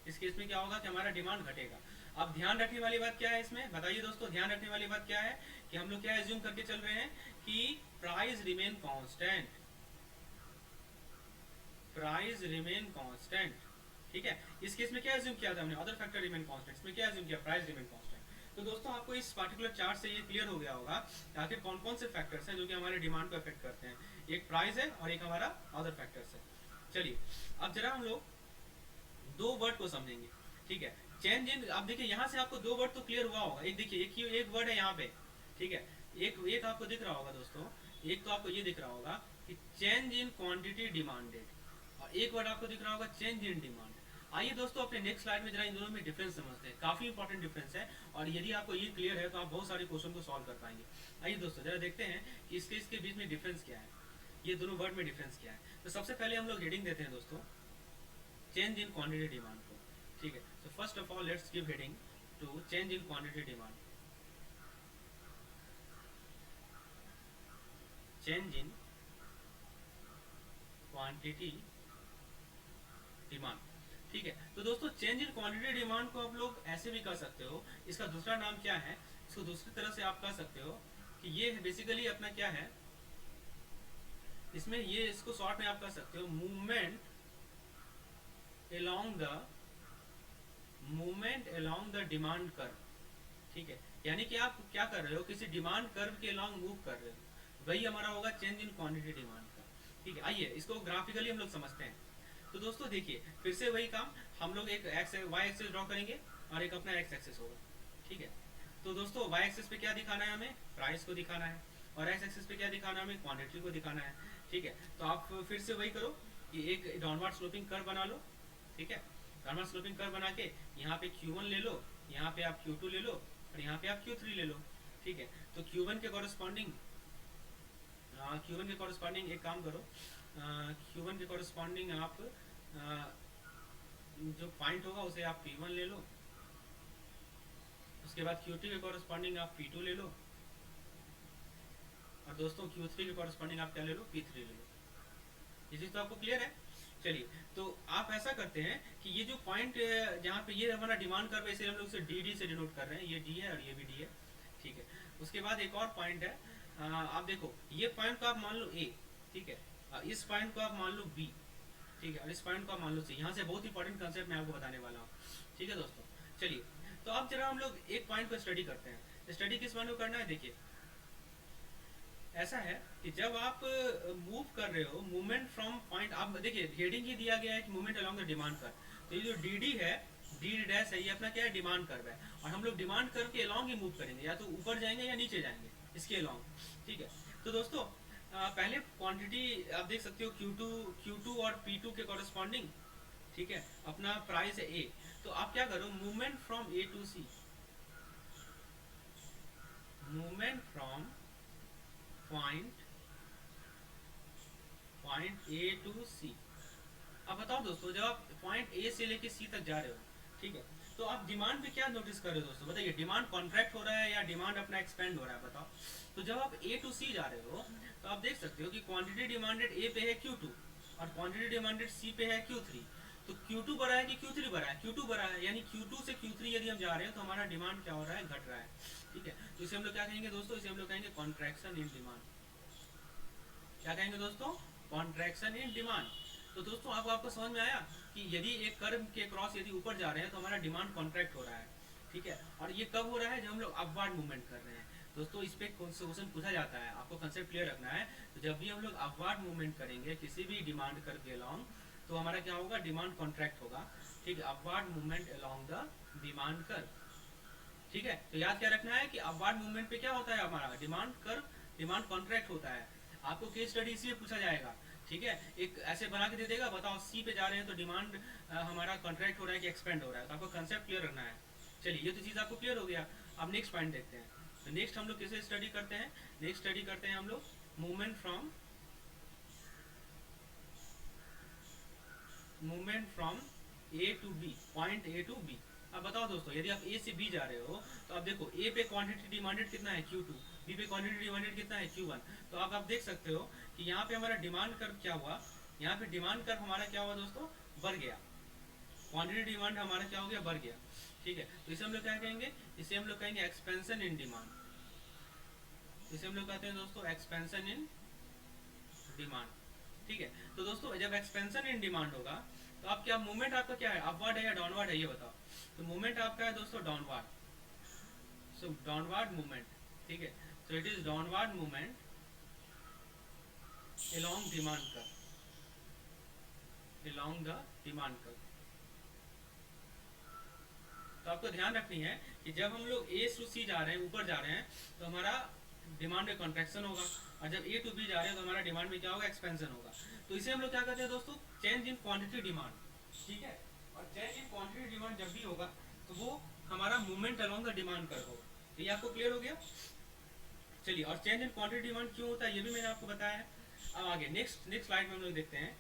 इस केस में क्या होगा कि हमारा डिमांड घटेगा। अब ध्यान रखने वाली बात क्या है इसमें बताइए दोस्तों, ध्यान रखने वाली बात क्या है कि हम लोग क्या एज्यूम करके चल रहे हैं कि price remain constant, price remain constant, ठीक है। इस केस में क्या एज्यूम किया था हमने, अदर फैक्टर रिमेन कांस्टेंट, इसमें क्या एज्यूम किया, प्राइस रिमेन कांस्टेंट। तो दोस्तों आपको इस पार्टिकुलर चार्ट से ये क्लियर हो गया होगा आखिर कौन कौन से फैक्टर्स हैं जो कि हमारे डिमांड को अफेक्ट करते हैं, एक प्राइस है और एक हमारा अदर फैक्टर्स है। चलिए अब जरा हम लोग दो वर्ड को समझेंगे, ठीक है। चेंज इन, अब देखिए यहाँ से आपको दो वर्ड तो क्लियर हुआ होगा, एक देखिए एक वर्ड है यहाँ पे, ठीक है, एक आपको दिख रहा होगा दोस्तों, एक तो आपको ये दिख रहा होगा कि चेंज इन क्वांटिटी डिमांडेड, और एक वर्ड आपको दिख रहा होगा चेंज इन डिमांड। आइए दोस्तों अपने नेक्स्ट स्लाइड में जरा इन दोनों में डिफरेंस समझते हैं, काफी इंपॉर्टेंट डिफरेंस है, और यदि आपको ये क्लियर है तो आप बहुत सारे क्वेश्चन को सॉल्व कर पाएंगे। आइए दोस्तों जरा देखते हैं कि इसके बीच में डिफरेंस क्या है, ये दोनों वर्ड में डिफरेंस क्या है। तो सबसे पहले हम लोग हेडिंग देते हैं दोस्तों चेंज इन क्वांटिटी डिमांड को, ठीक है। तो first of all let's give heading to change in quantity demand, change in quantity demand. ठीक है, तो दोस्तों चेंज इन क्वांटिटी डिमांड को आप लोग ऐसे भी कर सकते हो, इसका दूसरा नाम क्या है, इसको दूसरी तरह से आप कह सकते हो कि ये बेसिकली अपना क्या है, इसमें ये इसको शॉर्ट में आप कह सकते हो movement along the demand curve. ठीक है, यानी कि आप क्या कर रहे हो, किसी डिमांड कर्व के अलोंग मूव कर रहे हो, वही हमारा होगा चेंज इन क्वांटिटी डिमांड का। ठीक है, आइए इसको ग्राफिकली हम लोग समझते हैं। तो दोस्तों देखिए फिर से वही काम, हम लोग एक वाई एक्सिस ड्रॉ करेंगे और एक अपना एक्स एक्सिस होगा। ठीक है, तो दोस्तों वाई एक्सिस पे क्या दिखाना है, हमें प्राइस को दिखाना है, और एक्स एक्सिस पे क्या दिखाना है, हमें क्वांटिटी को दिखाना है। ठीक है, तो आप फिर से वही करो कि एक डाउनवर्ड स्लोपिंग कर्व बना लो। ठीक है, डाउनवर्ड स्लोपिंग कर्व बना के यहाँ पे Q1 ले लो, यहाँ पे आप Q2 ले लो, और यहाँ पे आप Q3 ले लो। ठीक है, तो Q1 के कॉरेस्पॉन्डिंग एक काम करो, Q1 के कॉरेस्पॉन्डिंग आप जो पॉइंट होगा उसे आप P1 ले लो, उसके बाद Q2 के कॉरेस्पॉन्डिंग आप P2 ले लो, और दोस्तों Q3 के कॉरेस्पॉन्डिंग आप क्या ले लो, P3 ले लो। ये चीज़ तो आपको क्लियर है। चलिए, तो आप ऐसा करते हैं कि ये जो पॉइंट जहाँ पे ये हमारा डिमांड कर्व है, इसे हम लोग इसे डी से डिनोट कर रहे हैं, ये डी है और ये भी डी है। ठीक है, उसके बाद एक और पॉइंट है, आप देखो ये पॉइंट को आप मान लो ए, ठीक है, इस पॉइंट को आप मान लो बी, ठीक है, और इस पॉइंट को आप मान लो सी। यहाँ से बहुत इंपॉर्टेंट कंसेप्ट मैं आपको बताने वाला हूँ। ठीक है दोस्तों, चलिए तो अब जरा हम लोग एक पॉइंट को स्टडी करते हैं। स्टडी किस पॉइंट को करना है, देखिए ऐसा है कि जब आप मूव कर रहे हो, मूवमेंट फ्रॉम पॉइंट, आप देखिए हेडिंग ही दिया गया है कि movement along the demand curve, तो ये जो डी है, डी डैश है, ये अपना क्या है, डिमांड कर्व है, और हम लोग डिमांड कर्व के अलोंग ही मूव करेंगे, या तो ऊपर जाएंगे या नीचे जाएंगे इसके अलोंग। ठीक है, तो दोस्तों पहले क्वांटिटी आप देख सकते हो Q2 और P2 के कॉरेस्पॉन्डिंग। ठीक है, अपना प्राइस है A, तो आप क्या करो, movement from A to C, movement from point A to C। अब बताओ दोस्तों, जब आप पॉइंट A से लेके C तक जा रहे हो, ठीक है, तो आप डिमांड पे क्या नोटिस कर रहे हो दोस्तों, बताइए, डिमांड कॉन्ट्रैक्ट हो रहा है या डिमांड अपना एक्सपेंड हो रहा है, बताओ। तो जब आप A टू C जा रहे हो, तो आप देख सकते हो कि क्वांटिटी डिमांडेड A पे है Q2 और क्वांटिटी डिमांडेड C पे है Q3। तो Q2 बढ़ा है कि Q3 बढ़ा है, Q2 बढ़ा है, यानी Q2 से Q3 यदि हम जा रहे हैं तो हमारा डिमांड क्या हो रहा है, घट रहा है। ठीक है, तो इसे हम लोग क्या कहेंगे दोस्तों, इसे हम लोग कहेंगे कॉन्ट्रैक्शन इन डिमांड। क्या कहेंगे दोस्तों, कॉन्ट्रैक्शन इन डिमांड। तो दोस्तों अब आपको समझ में आया कि यदि एक कर्व के क्रॉस यदि ऊपर जा रहे हैं तो हमारा डिमांड कॉन्ट्रैक्ट हो रहा है। ठीक है, और ये कब हो रहा है, जब हम लोग अपवर्ड मूवमेंट कर रहे हैं। दोस्तों इस पे क्वेश्चन पूछा जाता है, आपको कंसेप्ट क्लियर रखना है। तो जब भी हम लोग अपवर्ड मूवमेंट करेंगे किसी भी डिमांड कर्व के अलोंग, तो हमारा क्या होगा, डिमांड कॉन्ट्रैक्ट होगा। ठीक है, upward movement along the demand curve. ठीक है, तो याद क्या रखना है कि अपवर्ड मूवमेंट पे क्या होता है, हमारा डिमांड कर्व, डिमांड कॉन्ट्रैक्ट होता है। आपको केस स्टडी इसलिए पूछा जाएगा। ठीक है, एक ऐसे बना के दे देगा, बताओ सी पे जा रहे हैं तो डिमांड हमारा कॉन्ट्रैक्ट हो रहा है कि एक्सपेंड हो रहा है, तो आपको कंसेप्ट क्लियर रखना है। चलिए, ये तो चीज़ आपको क्लियर हो गया। अब नेक्स्ट पॉइंट देखते हैं। तो नेक्स्ट हम लोग किसे स्टडी करते हैं, नेक्स्ट स्टडी करते हैं हम लोग movement from A to B, point A to B. अब बताओ दोस्तों, यदि आप ए से बी जा रहे हो, तो आप देखो ए पे क्वांटिटी डिमांडेड कितना है, Q2, बी पे क्वांटिटी डिमांडेड कितना है, Q1। तो अब आप देख सकते हो कि यहाँ पे हमारा डिमांड कर्व क्या हुआ, यहाँ पे डिमांड कर्व हमारा क्या हुआ दोस्तों, बढ़ गया, क्वांटिटी डिमांड हमारा क्या हो गया, बढ़ गया। ठीक है, तो इसे हम लोग क्या कहेंगे, इसे हम लोग कहेंगे एक्सपेंशन इन डिमांड। इसे हम लोग कहते हैं दोस्तों एक्सपेंशन इन डिमांड। ठीक है, तो दोस्तों जब एक्सपेंशन इन डिमांड होगा, तो आप क्या, मूवमेंट आपका क्या है, अपवर्ड है या डाउनवर्ड है, ये बताओ। तो मूवमेंट आपका है दोस्तों डाउनवर्ड, सो डाउनवर्ड मूवमेंट। ठीक है, so it is downward movement along demand curve, along the demand curve। तो आपको ध्यान रखनी है कि जब हम लोग A टू C जा रहे हैं, ऊपर जा रहे हैं, तो हमारा डिमांड में कॉन्ट्रैक्शन होगा, और जब A टू B जा रहे हैं तो हमारा डिमांड में क्या होगा, एक्सपेंशन होगा। तो इसे हम लोग क्या कहते हैं दोस्तों, चेंज इन क्वांटिटी डिमांड। ठीक है, और चेंज इन क्वांटिटी डिमांड जब भी होगा तो वो हमारा movement along the demand curve होगा। तो ये आपको क्लियर हो गया। चलिए, और चेंज इन क्वांटिटी डिमांड क्यों होता है ये भी मैंने आपको बताया है। अब आगे नेक्स्ट स्लाइड में हम लोग देखते हैं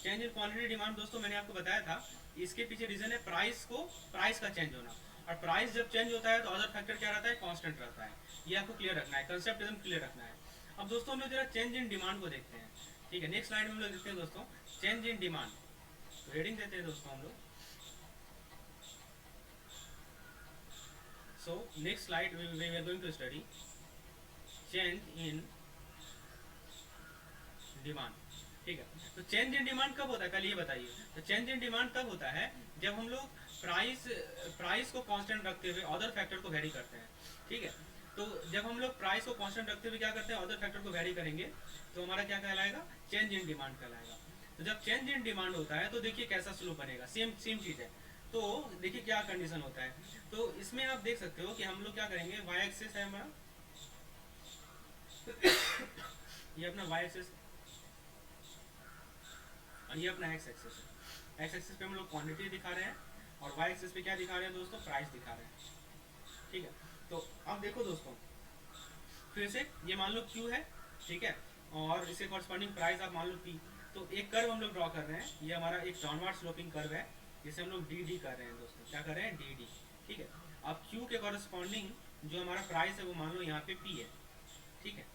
चेंज इन क्वांटिटी डिमांड। दोस्तों मैंने आपको बताया था इसके पीछे रीजन है प्राइस का चेंज होना, और प्राइस जब चेंज होता है तो अदर फैक्टर क्या रहता है, कांस्टेंट रहता है। ये आपको क्लियर रखना है, कंसेप्ट एकदम क्लियर रखना है। अब दोस्तों हम लोग जरा चेंज इन डिमांड को देखते हैं। ठीक है, नेक्स्ट स्लाइड में हम लोग देखते हैं दोस्तों चेंज इन डिमांड। रीडिंग देते हैं दोस्तों हम लोग। So next slide we are going to study change in demand. ठीक है, तो चेंज इन डिमांड कब होता है, पहले ये बताइए। तो चेंज इन डिमांड तब होता है जब हम लोग प्राइस को कांस्टेंट रखते हुए अदर फैक्टर को वेरी करते हैं। ठीक है, तो जब हम लोग प्राइस को कांस्टेंट रखते हुए क्या करते हैं, अदर फैक्टर को वेरी करेंगे, तो हमारा क्या कहलाएगा, चेंज इन डिमांड कहलाएगा। तो जब चेंज इन डिमांड होता है तो देखिए कैसा स्लोप बनेगा, सेम सेम चीज़ है। तो देखिए क्या कंडीशन होता है, तो इसमें आप देख सकते हो कि हम लोग क्या करेंगे, वाई एक्सिस है हमारा ये अपना वाई एक्सिस और ये अपना एक्स एक्सिस है। एक्स एक्सिस पे हम लोग क्वांटिटी दिखा रहे हैं और वाई एक्सिस पे क्या दिखा रहे हैं दोस्तों, प्राइस दिखा रहे हैं। ठीक है, तो अब देखो दोस्तों, फिर से ये मान लो Q है, ठीक है, और इसके कॉरस्पॉन्डिंग प्राइस आप मान लो P। तो एक कर्व हम लोग ड्रॉ कर रहे हैं, ये हमारा एक डाउनवर्ड स्लोपिंग कर्व है, जिसे हम लोग डी कर रहे हैं दोस्तों, क्या कर रहे हैं, डी। ठीक है, अब Q के कॉरस्पॉन्डिंग जो हमारा प्राइस है वो मान लो यहाँ पे P है। ठीक है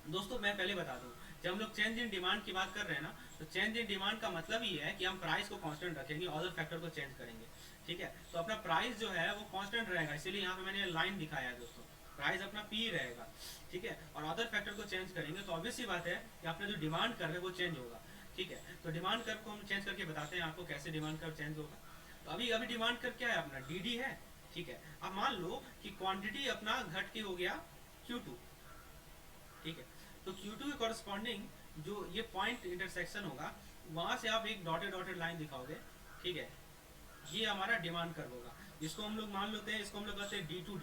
दोस्तों, मैं पहले बता दूं, जब हम लोग चेंज इन डिमांड की बात कर रहे हैं ना, तो चेंज इन डिमांड का मतलब ही है कि हम प्राइस को कांस्टेंट रखेंगे, अदर फैक्टर को चेंज करेंगे। ठीक है, तो अपना प्राइस जो है वो कांस्टेंट रहेगा, इसीलिए यहाँ पे मैंने लाइन दिखाया है दोस्तों, प्राइस अपना P रहेगा। ठीक है, और अदर फैक्टर को चेंज करेंगे तो ऑब्वियस सी बात है कि अपना जो डिमांड कर्व है वो चेंज होगा। ठीक है, तो डिमांड कर्व को हम चेंज करके बताते हैं आपको कैसे डिमांड कर्व चेंज होगा। तो अभी अभी डिमांड कर्व क्या है अपना, डी है। ठीक है, अब मान लो कि क्वांटिटी अपना घट के हो गया Q2। ठीक है, तो Q2 के कॉरस्पॉन्डिंग जो ये पॉइंट इंटरसेक्शन होगा, वहां से आप एक डॉटेड डॉटेड लाइन दिखाओगे। ठीक है, ये हमारा डिमांड कर्व होगा, इसको हम लोग मान लेते हैं, इसको हम लोग कहते हैं D2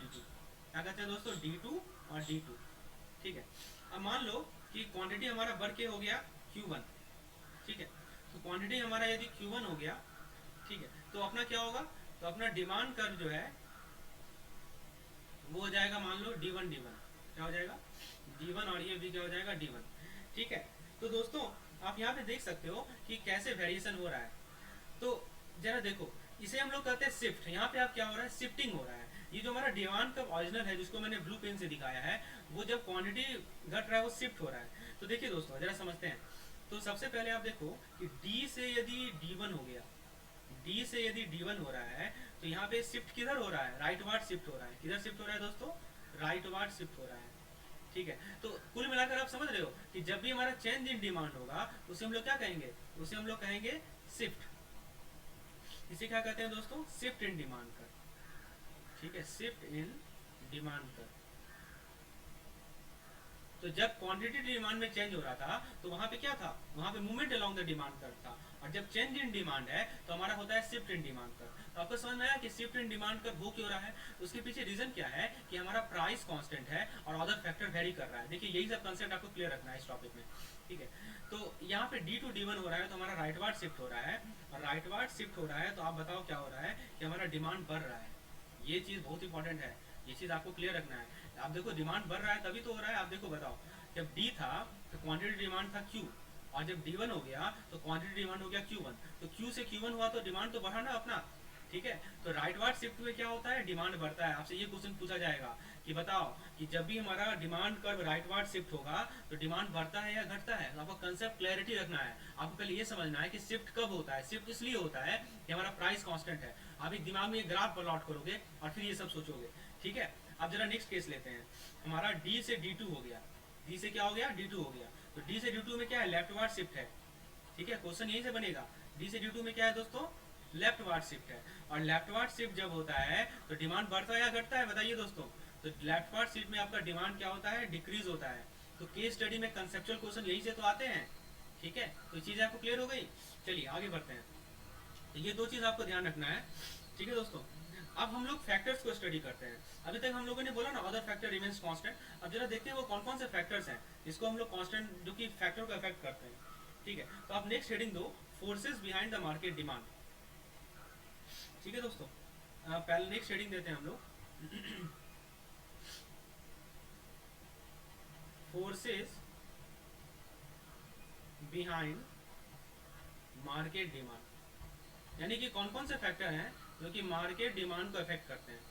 क्या कहते हैं दोस्तों, D2 और D2। ठीक है, अब मान लो कि क्वांटिटी हमारा बढ़ के हो गया Q1। ठीक है, तो क्वांटिटी हमारा यदि Q1 हो गया, ठीक है, तो अपना क्या होगा, तो अपना डिमांड कर्व जो है वो हो जाएगा मान लो D1 क्या हो जाएगा, D1, और ये भी क्या हो जाएगा, D1। ठीक है, तो दोस्तों आप यहाँ पे देख सकते हो कि कैसे वेरिएशन हो रहा है। तो जरा देखो, इसे हम लोग कहते हैं शिफ्ट। यहाँ पे आप क्या हो रहा है, शिफ्टिंग हो रहा है। ये जो हमारा डिमांड का ओरिजिनल है, जिसको मैंने ब्लू पेन से दिखाया है, वो जब क्वांटिटी घट रहा है वो शिफ्ट हो रहा है। तो देखिए दोस्तों जरा समझते हैं। तो सबसे पहले आप देखो कि D से यदि D1 हो गया, D से यदि D1 हो रहा है, तो यहाँ पे शिफ्ट किधर हो रहा है, राइटवार्ड शिफ्ट हो रहा है। किधर शिफ्ट हो रहा है दोस्तों, राइटवार्ड शिफ्ट हो रहा है। ठीक है, तो कुल मिलाकर आप समझ रहे हो कि जब भी हमारा चेंज इन डिमांड होगा उसे हम लोग क्या कहेंगे, उसे हम लोग कहेंगे शिफ्ट। इसे क्या कहते हैं दोस्तों, शिफ्ट इन डिमांड कर। ठीक है, शिफ्ट इन डिमांड कर। तो जब क्वांटिटी डिमांड में चेंज हो रहा था तो वहां पे क्या था, वहां पे मूवमेंट अलोंग द डिमांड कर था। और जब चेंज इन डिमांड है तो हमारा होता है शिफ्ट इन डिमांड कर। तो आपको समझ में आया कि शिफ्ट इन डिमांड कर हो क्यों रहा है, उसके पीछे रीजन क्या है कि हमारा प्राइस कांस्टेंट है और अदर फैक्टर वेरी कर रहा है। देखिए यही सब कंसेप्ट आपको क्लियर रखना है इस टॉपिक में। ठीक है, तो यहाँ पे D2 D1 हो रहा है तो हमारा राइटवार्ड शिफ्ट हो रहा है, और राइटवार्ड शिफ्ट हो रहा है तो आप बताओ क्या हो रहा है कि हमारा डिमांड बढ़ रहा है। ये चीज़ बहुत इंपॉर्टेंट है, ये चीज़ आपको क्लियर रखना है। आप देखो डिमांड बढ़ रहा है तभी तो हो रहा है। आप देखो बताओ, जब D था तो क्वांटिटी डिमांड था Q, और जब D1 हो गया तो क्वांटिटी डिमांड हो गया Q1। तो Q से Q1 हुआ तो डिमांड तो बढ़ा ना अपना। ठीक है, तो राइटवार्ड शिफ्ट में क्या होता है, डिमांड बढ़ता है। आपसे ये क्वेश्चन पूछा जाएगा कि बताओ कि जब भी हमारा डिमांड कर्व राइटवार्ड शिफ्ट होगा तो डिमांड बढ़ता है या घटता है। तो आपको कंसेप्ट क्लैरिटी रखना है। आपको पहले ये समझना है कि शिफ्ट कब होता है। शिफ्ट इसलिए होता है कि हमारा प्राइस कांस्टेंट है। आप एक दिमाग में एक ग्राफ प्लॉट करोगे और फिर ये सब सोचोगे। ठीक है, अब जरा नेक्स्ट केस लेते हैं। हमारा D से D2 हो गया, D से क्या हो गया, D2 हो गया। तो D से D2 में क्या है, लेफ्टवार्ड शिफ्ट है। ठीक है, क्वेश्चन यहीं से बनेगा। D से D2 में क्या है दोस्तों, लेफ्टवार्ड शिफ्ट है। और लेफ्टवार्ड शिफ्ट जब होता है तो डिमांड बढ़ता है या घटता है, बताइए दोस्तों। तो लेफ्टवार्ड शिफ्ट में आपका डिमांड क्या होता है, डिक्रीज होता है। तो केस स्टडी में कंसेप्चुअल क्वेश्चन यही से तो आते हैं। ठीक है, तो चीज़ आपको क्लियर हो गई। चलिए आगे बढ़ते हैं। तो ये दो चीज़ आपको ध्यान रखना है। ठीक है दोस्तों, अब हम लोग फैक्टर्स को स्टडी करते हैं। अभी तक हम लोगों ने बोला ना अदर फैक्टर रिमेन्स कांस्टेंट। अब जरा देखते हैं वो कौन कौन से फैक्टर्स हैं जिसको हम लोग कांस्टेंट, जो कि फैक्टर को अफेक्ट करते हैं। ठीक है, तो आप नेक्स्ट हेडिंग दो, forces behind the market demand. ठीक है दोस्तों, पहले नेक्स्ट हेडिंग देते हैं हम लोग, फोर्सेस बिहाइंड मार्केट डिमांड। यानी कि कौन कौन से फैक्टर हैं जो कि मार्केट डिमांड को अफेक्ट करते हैं।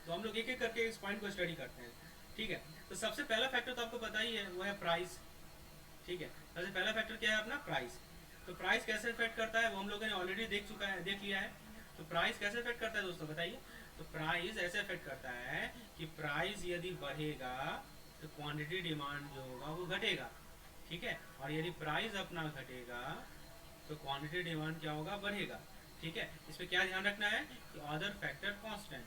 तो हम लोग एक एक करके इस पॉइंट को स्टडी करते हैं। ठीक है, तो सबसे पहला फैक्टर तो आपको पता ही है, वो है प्राइस। ठीक है, सबसे पहला फैक्टर क्या है अपना प्राइस। तो प्राइस कैसे इफेक्ट करता है वो हम लोगों ने ऑलरेडी देख लिया है। तो प्राइस कैसे इफेक्ट करता है दोस्तों बताइए। तो प्राइस ऐसे इफेक्ट करता है कि प्राइस यदि बढ़ेगा तो क्वांटिटी डिमांड जो होगा वो घटेगा, ठीक है। और यदि प्राइस अपना घटेगा तो क्वांटिटी डिमांड क्या होगा, बढ़ेगा, ठीक है। इस पर क्या ध्यान रखना है कि other factor constant,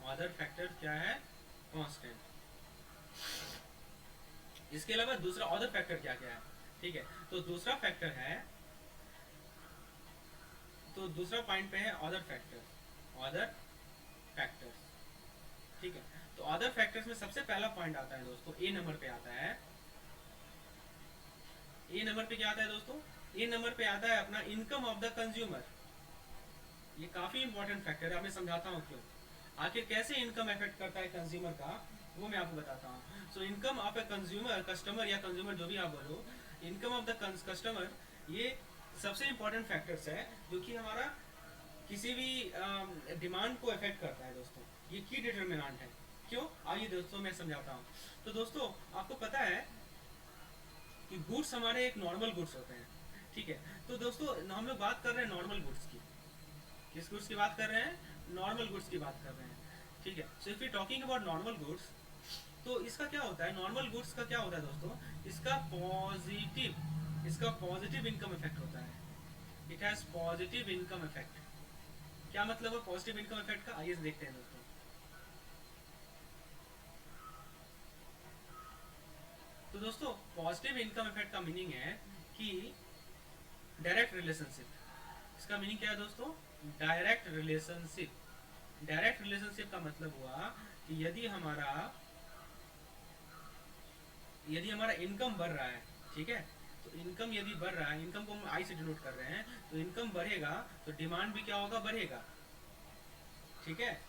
other factor क्या है, कांस्टेंट। इसके अलावा दूसरा अदर फैक्टर क्या क्या है, ठीक है। तो दूसरा फैक्टर है, तो दूसरा पॉइंट पे है अदर फैक्टर, अदर फैक्टर्स, ठीक है। तो अदर फैक्टर्स में सबसे पहला पॉइंट आता है दोस्तों, ए नंबर पे आता है। ए नंबर पे क्या आता है दोस्तों, ए नंबर पे आता है अपना इनकम ऑफ द कंज्यूमर। ये काफी इंपॉर्टेंट फैक्टर है, मैं समझाता हूँ क्यों। आखिर कैसे इनकम इफेक्ट करता है कंज्यूमर का, वो मैं आपको बताता हूँ। So income of a consumer, customer या कंज्यूमर जो भी आप बोलो, इनकम ऑफ द कस्टमर, ये सबसे इंपॉर्टेंट फैक्टर्स है जो कि हमारा किसी भी डिमांड को इफेक्ट करता है दोस्तों। ये की डिटर्मिनेंट है। क्यों, आइए दोस्तों मैं समझाता हूँ। तो दोस्तों आपको पता है कि गुड्स हमारे एक नॉर्मल गुड्स होते हैं, ठीक है। तो दोस्तों हम लोग बात कर रहे हैं नॉर्मल गुड्स की। किस गुड्स की बात कर रहे हैं, नॉर्मल गुड्स की बात कर रहे हैं, ठीक है। So if you talking about normal goods, तो इसका क्या होता है, नॉर्मल गुड्स का क्या होता है दोस्तों, इसका पॉजिटिव इनकम इफेक्ट होता है। It has positive income effect. क्या मतलब है पॉजिटिव इनकम इफेक्ट का, आइए देखते हैं दोस्तों। तो दोस्तों पॉजिटिव इनकम इफेक्ट का मीनिंग है कि डायरेक्ट रिलेशनशिप। इसका मीनिंग क्या है दोस्तों, डायरेक्ट रिलेशनशिप। डायरेक्ट रिलेशनशिप का मतलब हुआ कि यदि हमारा इनकम बढ़ रहा है, ठीक है। तो इनकम यदि बढ़ रहा है, इनकम को हम आई से डिनोट कर रहे हैं, तो इनकम बढ़ेगा तो डिमांड भी क्या होगा, बढ़ेगा, ठीक है।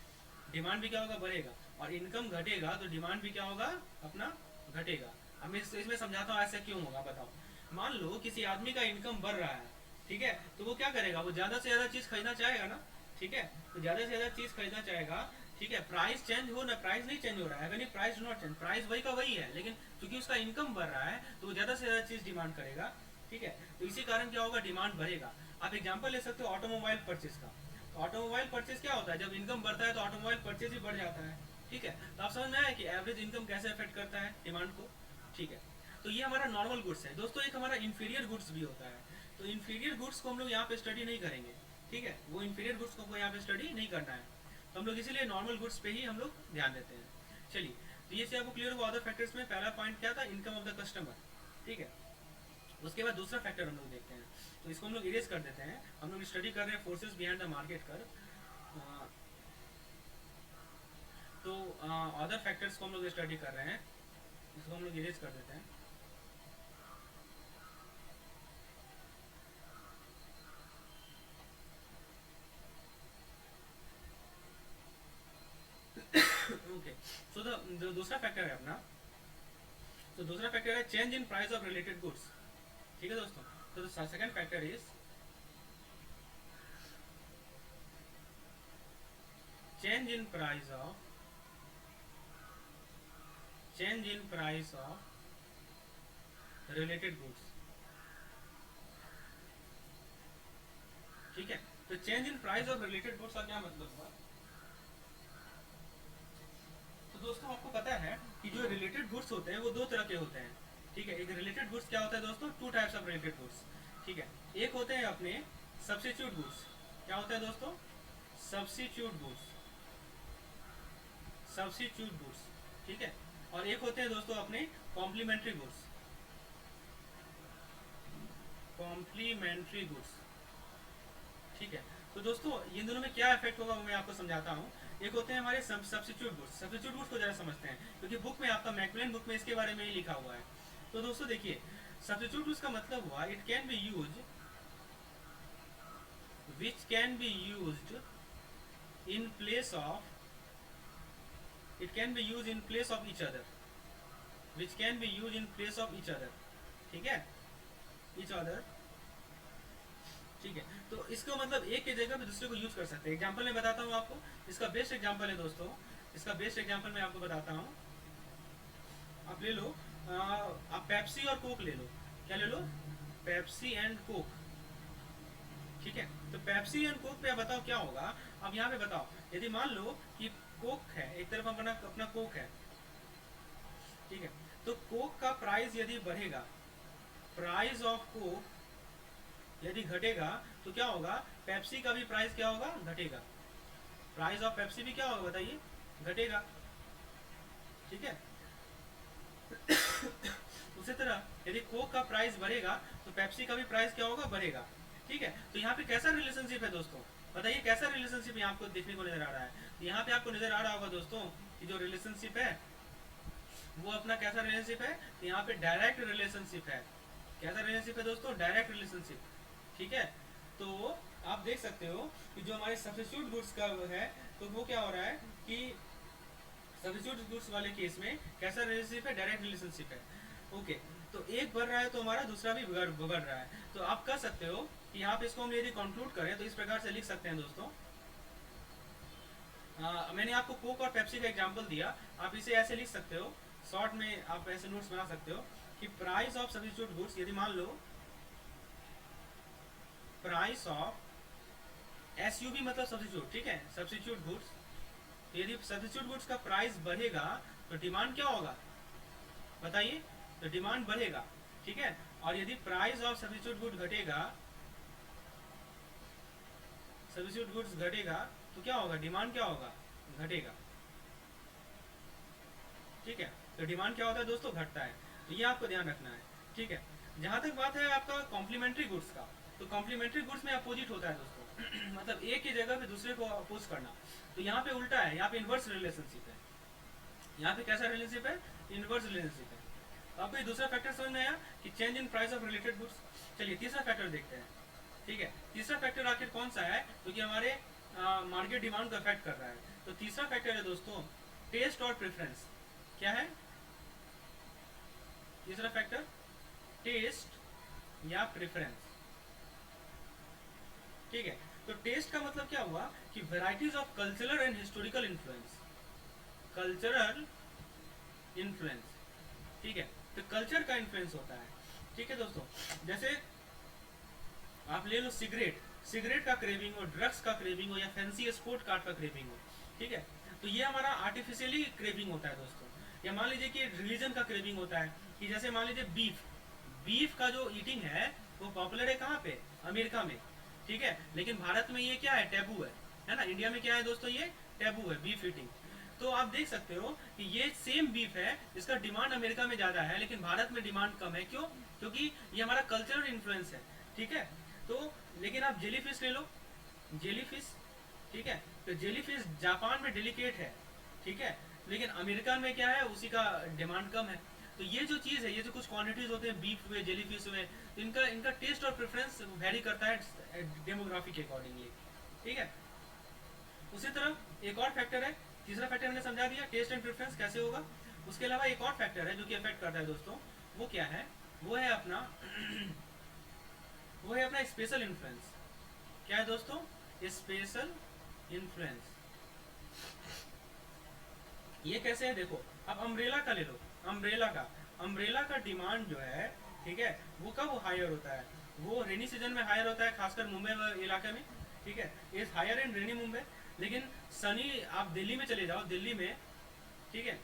डिमांड भी क्या होगा, बढ़ेगा। और इनकम घटेगा तो डिमांड भी क्या होगा, अपना घटेगा। अब इसमें समझाता हूँ ऐसा क्यों होगा, बताओ। मान लो किसी आदमी का इनकम बढ़ रहा है, ठीक है। तो वो क्या करेगा, वो ज्यादा से ज्यादा चीज खरीदना चाहेगा ना, ठीक है। तो ज्यादा से ज्यादा चीज खरीदना चाहेगा, ठीक है। प्राइस चेंज हो ना, प्राइस नहीं चेंज हो रहा है, अगर प्राइस नॉट चेंज, प्राइस वही का वही है, लेकिन क्योंकि उसका इनकम बढ़ रहा है तो वो ज्यादा से ज्यादा चीज डिमांड करेगा, ठीक है। तो इसी कारण क्या होगा, डिमांड बढ़ेगा। आप एग्जाम्पल ले सकते हो ऑटोमोबाइल परचेज का। तो ऑटोमोबाइल परचेज क्या होता है, जब इनकम बढ़ता है तो ऑटोमोबाइल परचेज भी बढ़ जाता है, ठीक है। तो आप समझ में आया कि एवरेज इनकम कैसे अफेक्ट करता है डिमांड को, ठीक है। तो ये हमारा नॉर्मल गुड्स है दोस्तों। एक हमारा इंफीरियर गुड्स भी होता है। तो इंफीरियर गुड्स को हम लोग यहाँ पे स्टडी नहीं करेंगे, ठीक है। वो इंफीरियर गुड्स को यहाँ पे स्टडी नहीं करना है, तो हम लोग इसीलिए नॉर्मल गुड्स पे ही हम लोग ध्यान देते हैं। चलिए, तो ये से आपको क्लियर हुआ। अदर फैक्टर्स में पहला पॉइंट क्या था, इनकम ऑफ द कस्टमर, ठीक है। उसके बाद दूसरा फैक्टर हम लोग देखते हैं, तो इसको हम लोग इरेज कर देते हैं। हम लोग स्टडी कर रहे हैं फोर्सेस बिहाइंड द मार्केट कर। तो अदर फैक्टर्स को हम लोग स्टडी कर रहे हैं, इसको हम लोग इरेज कर देते हैं। ओके, सो जो दूसरा फैक्टर है अपना, तो दूसरा फैक्टर है change in price of related goods, ठीक है दोस्तों। तो second factor is change in price of related goods, ठीक है। तो change in price of related goods का क्या मतलब हुआ। तो दोस्तों आपको पता है कि जो रिलेटेड गुड्स होते हैं वो दो तरह के होते हैं, ठीक है। एक रिलेटेड गुड्स क्या होता है दोस्तों, two types of related goods, ठीक है। एक होते हैं अपने सब्स्टिट्यूट गुड्स। क्या होता है दोस्तों, सब्स्टिट्यूट गुड्स, सब्स्टिट्यूट गुड्स, ठीक है। और एक होते हैं दोस्तों अपने कॉम्प्लीमेंट्री गुड्स, कॉम्प्लीमेंट्री गुड्स, ठीक है। तो दोस्तों इन दोनों में क्या इफेक्ट होगा वो मैं आपको समझाता हूँ। एक होते हैं हमारे सब्स्टिट्यूट गुड्स। सब्स्टिट्यूट गुड्स को जरा समझते हैं, क्योंकि बुक में आपका मैकमिलन बुक में इसके बारे में ही लिखा हुआ है। तो दोस्तों देखिए, सब्स्टिट्यूट गुड्स का मतलब हुआ it can be used, which can be used in place of, it can be used in place of each other, which can be used in place of each other, ठीक है, each other, ठीक है। तो इसको मतलब एक की जगह पे दूसरे को यूज कर सकते हैं। एग्जांपल मैं बताता हूँ आपको, इसका बेस्ट एग्जांपल है दोस्तों, इसका बेस्ट एग्जांपल मैं आपको बताता हूँ। आप ले लो आप पेप्सी और कोक ले लो। क्या ले लो? Pepsi and Coke. ठीक है, तो पेप्सी एंड कोक पे आप बताओ क्या होगा। अब यहाँ पे बताओ, यदि मान लो कि कोक है, एक तरफ अपना अपना कोक है, ठीक है, तो कोक का प्राइस यदि बढ़ेगा, प्राइस ऑफ कोक यदि घटेगा, तो क्या होगा? पेप्सी का भी प्राइस क्या होगा? घटेगा। प्राइस ऑफ पेप्सी भी क्या होगा बताइए? घटेगा। ठीक है, उसी तरह यदि कोक का प्राइस बढ़ेगा तो पेप्सी का भी प्राइस क्या होगा? बढ़ेगा। ठीक है, तो यहाँ पे कैसा रिलेशनशिप है दोस्तों? बताइए कैसा रिलेशनशिप यहाँ आपको देखने को नजर आ रहा है? तो यहाँ पे आपको नजर आ रहा होगा दोस्तों कि जो रिलेशनशिप है वो अपना कैसा रिलेशनशिप है? तो यहाँ पे डायरेक्ट रिलेशनशिप है। कैसा रिलेशनशिप है दोस्तों? Direct relationship. ठीक है, तो आप देख सकते हो कि जो हमारे सब्स्टिट्यूट गुड्स का है, तो वो क्या हो रहा है कि सब्स्टिट्यूट गुड्स वाले केस में कैसा रिलेशनशिप है? डायरेक्ट रिलेशनशिप है। ओके, तो एक बढ़ रहा है तो हमारा दूसरा भी बढ़ रहा है। तो आप कह सकते हो कि यहाँ पे इसको हम यदि कंक्लूड करें तो इस प्रकार से लिख सकते हैं दोस्तों। मैंने आपको कोक और पेप्सी का एग्जांपल दिया, आप इसे ऐसे लिख सकते हो, शॉर्ट में आप ऐसे नोट्स बना सकते हो कि प्राइस ऑफ सब्स्टिट्यूट गुड्स, यदि मान लो प्राइस ऑफ एसयूबी मतलब सब्स्टिट्यूट, ठीक है, सब्स्टिट्यूट गुड्स, यदि सब्स्टिट्यूट गुड्स का प्राइस बढ़ेगा तो डिमांड क्या होगा? बताइए, तो डिमांड बढ़ेगा। ठीक है, और यदि प्राइस ऑफ सब्स्टिट्यूट गुड घटेगा, सब्स्टिट्यूट गुड्स घटेगा, तो क्या होगा? डिमांड क्या होगा? घटेगा। ठीक है, तो डिमांड क्या होता है दोस्तों? घटता है। तो ये आपको ध्यान रखना है। ठीक है, जहां तक बात है आपका कॉम्प्लीमेंट्री गुड्स का, तो कॉम्प्लीमेंट्री गुड्स में अपोजिट होता है दोस्तों मतलब एक ही जगह पे दूसरे को अपोज करना। तो यहाँ पे उल्टा है, यहाँ पे इन्वर्स रिलेशनशिप है। यहाँ पे कैसा रिलेशनशिप है? इन्वर्स रिलेशनशिप है। तो आपको ये दूसरा फैक्टर समझ में आया कि change in price of related goods. चलिए तीसरा फैक्टर देखते हैं। ठीक है, तीसरा फैक्टर आखिर कौन सा है? क्योंकि हमारे मार्केट डिमांड को अफेक्ट कर रहा है। तो तीसरा फैक्टर है दोस्तों टेस्ट और प्रेफरेंस। क्या है तीसरा फैक्टर? टेस्ट या प्रेफरेंस। ठीक है, तो टेस्ट का मतलब क्या हुआ कि varieties of cultural and historical influence. Cultural influence, ठीक है, तो कल्चर का इन्फ्लुएंस होता है। ठीक है दोस्तों, जैसे आप ले लो सिगरेट, सिगरेट का क्रेविंग हो, ड्रग्स का क्रेविंग हो, या फैंसी स्पोर्ट कार का क्रेविंग हो, ठीक है, तो ये हमारा आर्टिफिशियली क्रेविंग होता है दोस्तों। या मान लीजिए कि रिलीजन का क्रेविंग होता है, कि जैसे मान लीजिए बीफ, बीफ का जो ईटिंग है वो पॉपुलर है कहाँ पे? अमेरिका में। ठीक है, लेकिन भारत में ये क्या है? टैबू है ना। इंडिया में क्या है दोस्तों? ये टैबू है, बीफ ईटिंग। तो आप देख सकते हो कि ये सेम बीफ है, इसका डिमांड अमेरिका में ज्यादा है लेकिन भारत में डिमांड कम है। क्यों? क्योंकि ये हमारा कल्चरल इन्फ्लुएंस है। ठीक है, तो लेकिन आप जेलीफिश ले लो, जेलीफिश, ठीक है, तो जेलीफिश जापान में डेलिकेट है, ठीक है, लेकिन अमेरिका में क्या है? उसी का डिमांड कम है। तो ये जो चीज़ है, ये जो कुछ क्वांटिटीज होते हैं बीफ हुए, जेलीफिश हुए, तो इनका इनका टेस्ट और प्रेफरेंस वेरी करता है डेमोग्राफी के अकॉर्डिंगली। ठीक है, उसी तरह एक और फैक्टर है, तीसरा फैक्टर मैंने समझा दिया टेस्ट एंड प्रेफरेंस कैसे होगा। उसके अलावा एक और फैक्टर है जो कि अफेक्ट करता है दोस्तों, वो क्या है? वो है अपना वो है अपना स्पेशल इन्फ्लुएंस। क्या है दोस्तों? Special influence. ये कैसे है देखो, अब अम्ब्रेला का ले लो, अम्ब्रेला का डिमांड जो है, ठीक है, वो कब हायर होता है? वो रेनी सीजन में हायर होता है, खासकर मुंबई इलाके में। ठीक है, इज हायर इन रेनी मुंबई। लेकिन सनी आप दिल्ली में चले जाओ, दिल्ली में, ठीक है,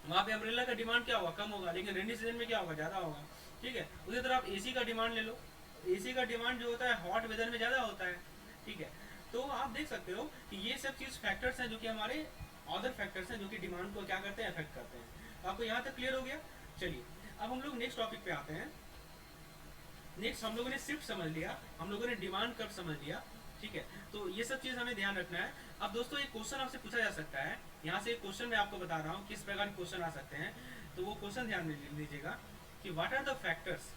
वहाँ पे अम्ब्रेला का डिमांड क्या होगा? कम होगा। लेकिन रेनी सीजन में क्या होगा? ज़्यादा होगा। ठीक है, उसी तरह आप एसी का डिमांड ले लो, एसी का डिमांड जो होता है हॉट वेदर में ज़्यादा होता है। ठीक है, तो आप देख सकते हो कि ये सब चीज़ फैक्टर्स हैं जो कि हमारे अदर फैक्टर्स हैं जो कि डिमांड को क्या करते हैं? अफेक्ट करते हैं। तो आपको यहाँ तक क्लियर हो गया? चलिए अब हम लोग नेक्स्ट टॉपिक पे आते हैं। नेक्स्ट हम लोगों ने शिफ्ट समझ लिया, हम लोगों ने डिमांड कर्व समझ लिया। ठीक है, तो ये सब चीज़ हमें ध्यान रखना है। अब दोस्तों एक क्वेश्चन आपसे पूछा जा सकता है, यहाँ से एक क्वेश्चन मैं आपको बता रहा हूँ किस प्रकार के क्वेश्चन आ सकते हैं। तो वो क्वेश्चन ध्यान में लीजिएगा कि व्हाट आर द फैक्टर्स।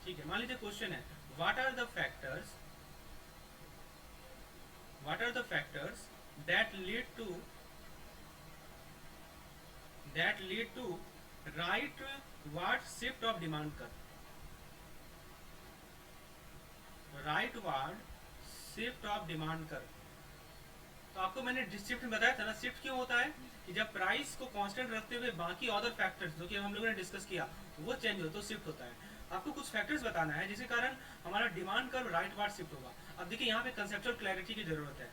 ठीक है, मान लीजिए क्वेश्चन है what are the factors, what are the factors that lead to rightward shift of demand curve, rightward shift of demand curve. तो तो आपको मैंने शिफ्ट में बताया था ना, शिफ्ट क्यों होता है कि जब प्राइस को कांस्टेंट रखते हुए बाकी अदर फैक्टर्स जो कि हम लोगों ने डिस्कस किया वो चेंज हो तो शिफ्ट होता है। आपको कुछ फैक्टर्स बताना है जिसके कारण हमारा demand curve rightward shift होगा। अब देखिए यहाँ पे कंसेप्चुअल क्लैरिटी की जरूरत है,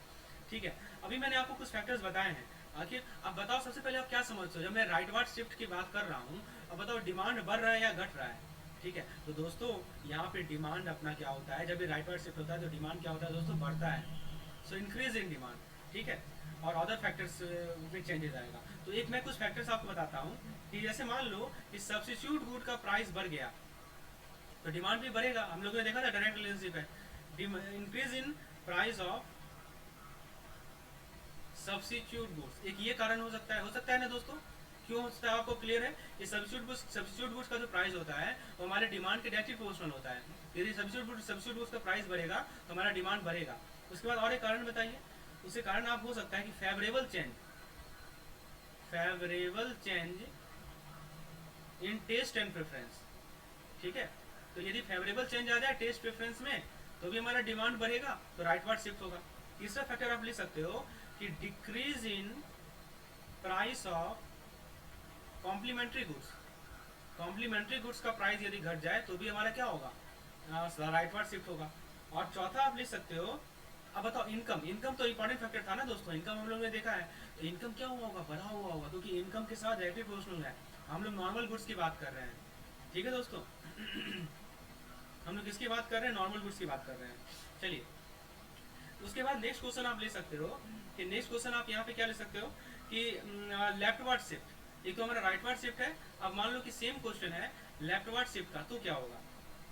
ठीक है। अभी मैंने आपको कुछ फैक्टर्स बताए हैं, आखिर अब बताओ सबसे पहले आप क्या समझते हो जब मैं राइट वार्ड शिफ्ट की बात कर रहा हूँ। अब बताओ डिमांड बढ़ रहा है या घट रहा है, ठीक है। तो दोस्तों यहाँ पे डिमांड अपना क्या होता है, जब ये राइट वार्ड शिफ्ट होता है तो डिमांड क्या होता है दोस्तों, बढ़ता है। सो इंक्रीज इन डिमांड, ठीक है। और अदर फैक्टर्स में चेंजेस आएगा। तो एक मैं कुछ फैक्टर्स आपको बताता हूँ कि जैसे मान लो कि सब्सिट्यूट गुड का प्राइस बढ़ गया तो डिमांड भी बढ़ेगा। हम लोगों ने देखा था डायरेक्ट रिलेशनशिप है, increase in price of substitute goods. एक ये कारण हो सकता है ना दोस्तों। क्यों हो सकता है आपको क्लियर है कि सब्सिट्यूट गुड्स का जो प्राइस होता है वो हमारे डिमांड के डायरेक्टली प्रोपोर्शनल होता है। यदि सब्सिट्यूट गुड्स का प्राइस बढ़ेगा तो हमारा डिमांड बढ़ेगा। उसके बाद और एक कारण बताइए, उसके कारण आप हो सकता है कि favourable change in taste and preference, ठीक है। तो यदि फेवरेबल चेंज आ जाए टेस्ट प्रेफरेंस में तो भी हमारा डिमांड बढ़ेगा, तो राइट वार्ड शिफ्ट होगा। तीसरा फैक्टर आप लिख सकते हो कि decrease in price of complementary goods. Complementary goods का प्राइस यदि घट जाए तो भी हमारा क्या होगा, राइट वार्ड शिफ्ट होगा। और चौथा आप लिख सकते हो, अब बताओ इनकम तो इंपॉर्टेंट फैक्टर था ना दोस्तों। इनकम हम लोग ने देखा है, तो इनकम क्या हुआ होगा, बढ़ा हुआ होगा, क्योंकि इनकम के साथ डायरेक्टली प्रोपोर्शनल है। हम लोग नॉर्मल गुड्स की बात कर रहे हैं, ठीक है दोस्तों। हम लोग किसकी बात कर रहे हैं, नॉर्मल गुड्स की बात कर रहे हैं। चलिए उसके बाद नेक्स्ट क्वेश्चन आप ले सकते हो कि नेक्स्ट क्वेश्चन आप यहाँ पे क्या ले सकते हो कि लेफ्ट वार्ड शिफ्ट। एक तो हमारा राइट वार्ड शिफ्ट है, अब मान लो कि सेम क्वेश्चन है लेफ्ट वार्ड शिफ्ट का, तो क्या होगा,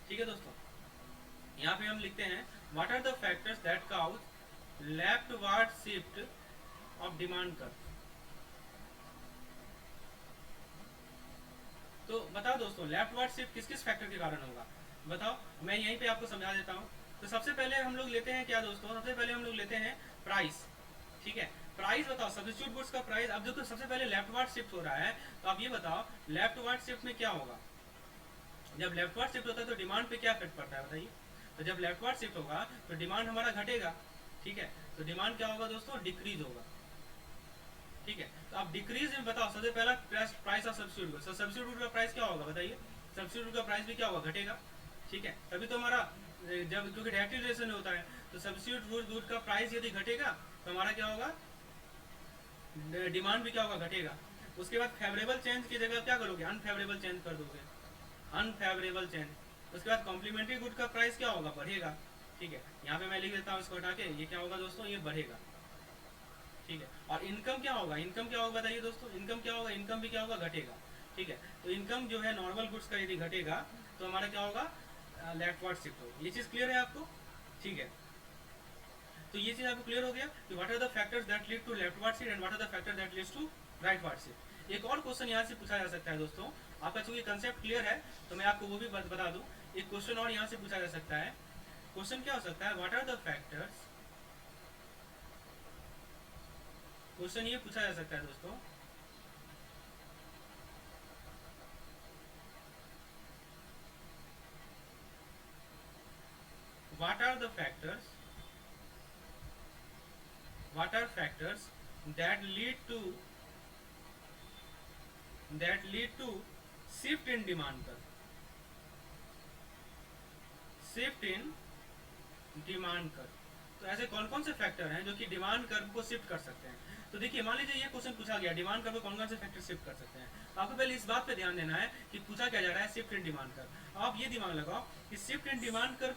ठीक है दोस्तों। यहाँ पे हम लिखते हैं what are the factors that cause leftward shift of demand curve. तो बताओ दोस्तों लेफ्ट वार्ड शिफ्ट किस किस फैक्टर के कारण होगा, बताओ। मैं यहीं पे आपको समझा देता हूँ। तो सबसे पहले हम लोग लेते हैं क्या दोस्तों, सबसे पहले हम लोग लेते हैं प्राइस, ठीक है। प्राइस बताओ सब्स्टिट्यूट गुड्स का प्राइस। अब देखो सबसे पहले लेफ्ट वार्ड शिफ्ट हो रहा है, तो आप ये बताओ लेफ्ट वार्ड शिफ्ट में क्या होगा। जब लेफ्ट वार्ड शिफ्ट होता है तो डिमांड पे क्या इफेक्ट पड़ता है बताइए। तो जब लेफ्ट वार्ड शिफ्ट होगा तो डिमांड हमारा घटेगा, ठीक है। तो डिमांड क्या होगा दोस्तों, डिक्रीज होगा, ठीक है। तो आप डिक्रीज में बताओ सबसे पहला price of substitute goods. Substitute good का प्राइस क्या होगा बताइए, सब्स्टिट्यूट का प्राइस भी क्या होगा, घटेगा, ठीक है। तभी तो हमारा जब क्योंकि डायरेक्ट रिलेशन होता है तो सब्स्टिट्यूट गुड का प्राइस यदि घटेगा तो हमारा क्या होगा, डिमांड भी क्या होगा, घटेगा। उसके बाद फेवरेबल चेंज की जगह क्या करोगे, अनफेवरेबल चेंज कर दोगे, अनफेवरेबल चेंज। उसके बाद कॉम्प्लीमेंट्री गुड का प्राइस क्या होगा, बढ़ेगा, ठीक है। यहाँ पे मैं लिख देता हूँ इसको हटा के, ये क्या होगा दोस्तों, ये बढ़ेगा, ठीक है। और इनकम क्या होगा, इनकम क्या होगा बताइए दोस्तों, इनकम क्या होगा, इनकम भी क्या होगा, घटेगा, ठीक है। तो इनकम जो है नॉर्मल गुड्स का यदि घटेगा तो हमारा क्या होगा, लेफ्ट वार्ड शिफ्ट होगा। ये चीज़ क्लियर है आपको, ठीक है। तो ये चीज़ आपको क्लियर हो गया कि what are the factors that lead to leftward shift and what are the factors that leads to rightward shift. एक और क्वेश्चन यहाँ से पूछा जा सकता है दोस्तों, आपका चूंकि कंसेप्ट क्लियर है तो मैं आपको वो भी बता दूं। एक क्वेश्चन और यहाँ से पूछा जा सकता है। क्वेश्चन क्या हो सकता है, what are the factors, question ये पूछा जा सकता है दोस्तों, what are the factors that lead to shift in demand curve, shift in demand curve. तो ऐसे कौन कौन से फैक्टर हैं जो कि डिमांड कर्व को शिफ्ट कर सकते हैं। तो देखिए मान लीजिए ये क्वेश्चन पूछा गया डिमांड कर्व को कौन कौन से फैक्टर शिफ्ट कर सकते हैं। तो आपको पहले इस बात पे ध्यान देना है कि पूछा क्या जा रहा है, शिफ्ट इन डिमांड कर्व। आप ये दिमाग लगाओ कि शिफ्ट इन डिमांड कर्व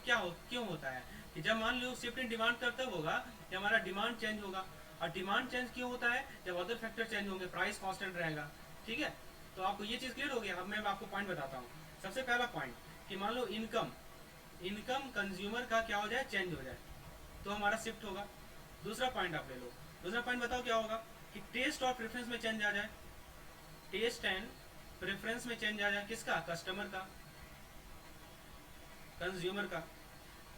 क्यों होता है, कि जब मान लो शिफ्ट इन डिमांड कर्व तब होगा कि हमारा डिमांड चेंज होगा। और डिमांड चेंज क्यों होता है, जब अदर फैक्टर चेंज होंगे, प्राइस कॉन्स्टेंट रहेगा, ठीक है। तो आपको ये चीज़ क्लियर हो गया। अब मैं आपको पॉइंट बताता हूँ। सबसे पहला पॉइंट कि मान लो इनकम कंज्यूमर का क्या हो जाए, चेंज हो जाए, तो हमारा शिफ्ट होगा। दूसरा पॉइंट आप ले लो, दूसरा पॉइंट बताओ क्या होगा, कि टेस्ट और प्रेफरेंस में चेंज आ जाए, टेस्ट एंड प्रेफरेंस में चेंज आ जाए, किसका, कस्टमर का, कंज्यूमर का।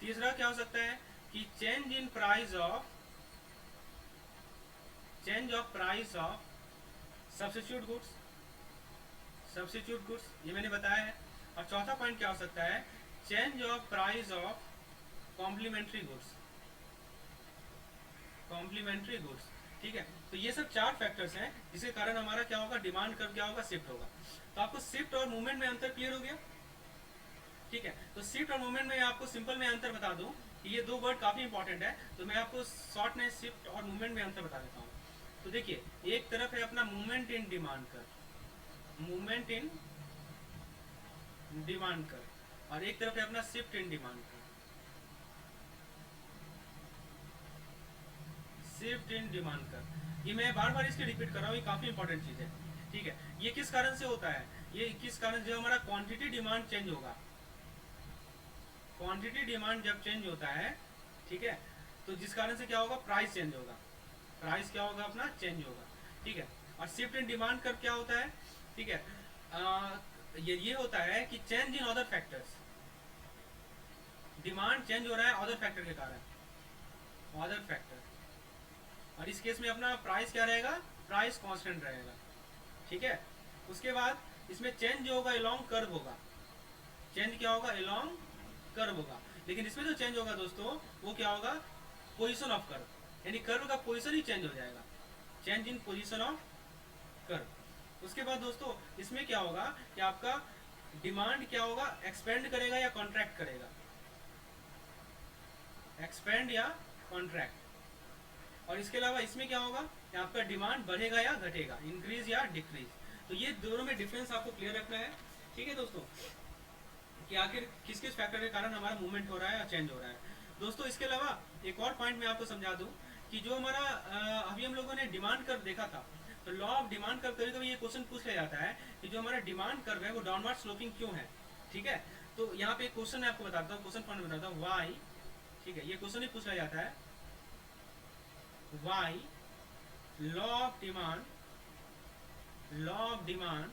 तीसरा क्या हो सकता है कि change in price of substitute goods, ये मैंने बताया है। और चौथा पॉइंट क्या हो सकता है, change of price of complementary goods, complementary goods. ठीक है, तो ये सब 4 फैक्टर्स हैं जिसके कारण हमारा क्या होगा, डिमांड कर्व क्या होगा, शिफ्ट होगा। तो आपको शिफ्ट और मूवमेंट में अंतर क्लियर हो गया। ठीक है, तो शिफ्ट और मूवमेंट में आपको सिंपल में अंतर बता दूं कि ये 2 वर्ड काफी इंपॉर्टेंट है, तो मैं आपको शॉर्ट में शिफ्ट और मूवमेंट में अंतर बता देता हूँ। तो देखिए, एक तरफ है अपना movement in demand curve, movement in demand curve, और एक तरफ है अपना shift in demand curve, shift in demand curve. ये मैं बार बार इसके रिपीट कर रहा हूँ, ये काफी इंपॉर्टेंट चीज है। ठीक है, ये किस कारण से होता है, ये किस कारण, जो हमारा क्वांटिटी डिमांड चेंज होगा, क्वांटिटी डिमांड जब चेंज होता है, ठीक है, तो जिस कारण से क्या होगा, प्राइस चेंज होगा, प्राइस क्या होगा अपना, चेंज होगा। ठीक है, और शिफ्ट इन डिमांड कर्व क्या होता है, ठीक है, ये होता है कि change in other factors, demand change हो रहा है अदर फैक्टर के कारण, अदर फैक्टर, और इस केस में अपना प्राइस क्या रहेगा, प्राइस कांस्टेंट रहेगा। ठीक है, उसके बाद इसमें चेंज जो होगा अलोंग कर्व होगा, चेंज क्या होगा, अलोंग कर्व होगा। लेकिन इसमें जो चेंज होगा दोस्तों, वो क्या होगा, पोजीशन ऑफ कर्व, यानी कर्व का पोजीशन ही चेंज हो जाएगा, change in position of curve. उसके बाद दोस्तों इसमें क्या होगा कि आपका डिमांड क्या होगा, एक्सपेंड करेगा या कॉन्ट्रैक्ट करेगा, एक्सपेंड या कॉन्ट्रैक्ट। और इसके अलावा इसमें क्या होगा कि आपका डिमांड बढ़ेगा या घटेगा, इंक्रीज या डिक्रीज। तो ये दोनों में डिफरेंस आपको क्लियर रखना है। ठीक है दोस्तों, कि आखिर किस किस फैक्टर के कारण हमारा मूवमेंट हो रहा है या चेंज हो रहा है। दोस्तों इसके अलावा एक और पॉइंट मैं आपको समझा दूं कि जो हमारा अभी हम लोगों ने डिमांड कर्व देखा था, तो लॉ ऑफ डिमांड कर्व, कभी कभी ये क्वेश्चन पूछ लिया जाता है कि जो हमारा डिमांड कर्व है वो डाउनवर्ड स्लोपिंग क्यों है। ठीक है, तो यहाँ पे एक क्वेश्चन आपको बताता हूँ, क्वेश्चन पॉइंट बताता हूँ, वाई, ठीक है, ये क्वेश्चन ही पूछा जाता है, why law of demand, law of demand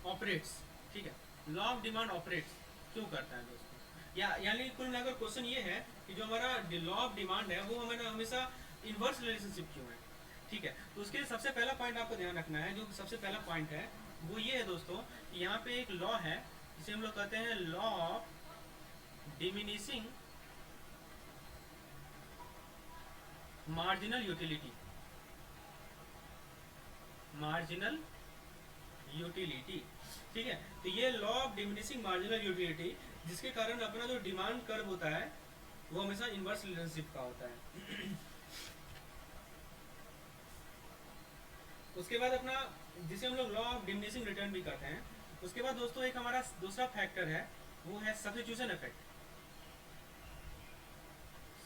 operates. ठीक है, लॉ ऑफ डिमांड ऑपरेट्स क्यों करता है दोस्तों, या यानी कुल मिलाकर क्वेश्चन ये है कि जो हमारा लॉ ऑफ डिमांड है वो हमें हमेशा इनवर्स रिलेशनशिप क्यों है। ठीक है, तो उसके लिए सबसे पहला पॉइंट आपको ध्यान रखना है, जो सबसे पहला पॉइंट है वो ये है दोस्तों कि यहाँ पे एक लॉ है जिसे हम लोग कहते हैं law of diminishing marginal utility, marginal utility. ठीक है, तो ये law of diminishing marginal utility, जिसके कारण अपना जो डिमांड कर्व होता है वो हमेशा इनवर्स रिलेशनशिप का होता है। उसके बाद अपना, जिसे हम लोग लॉ ऑफ डिमिनिशिंग रिटर्न भी कहते हैं। उसके बाद दोस्तों एक हमारा दूसरा फैक्टर है, वो है सब्स्टिट्यूशन इफेक्ट,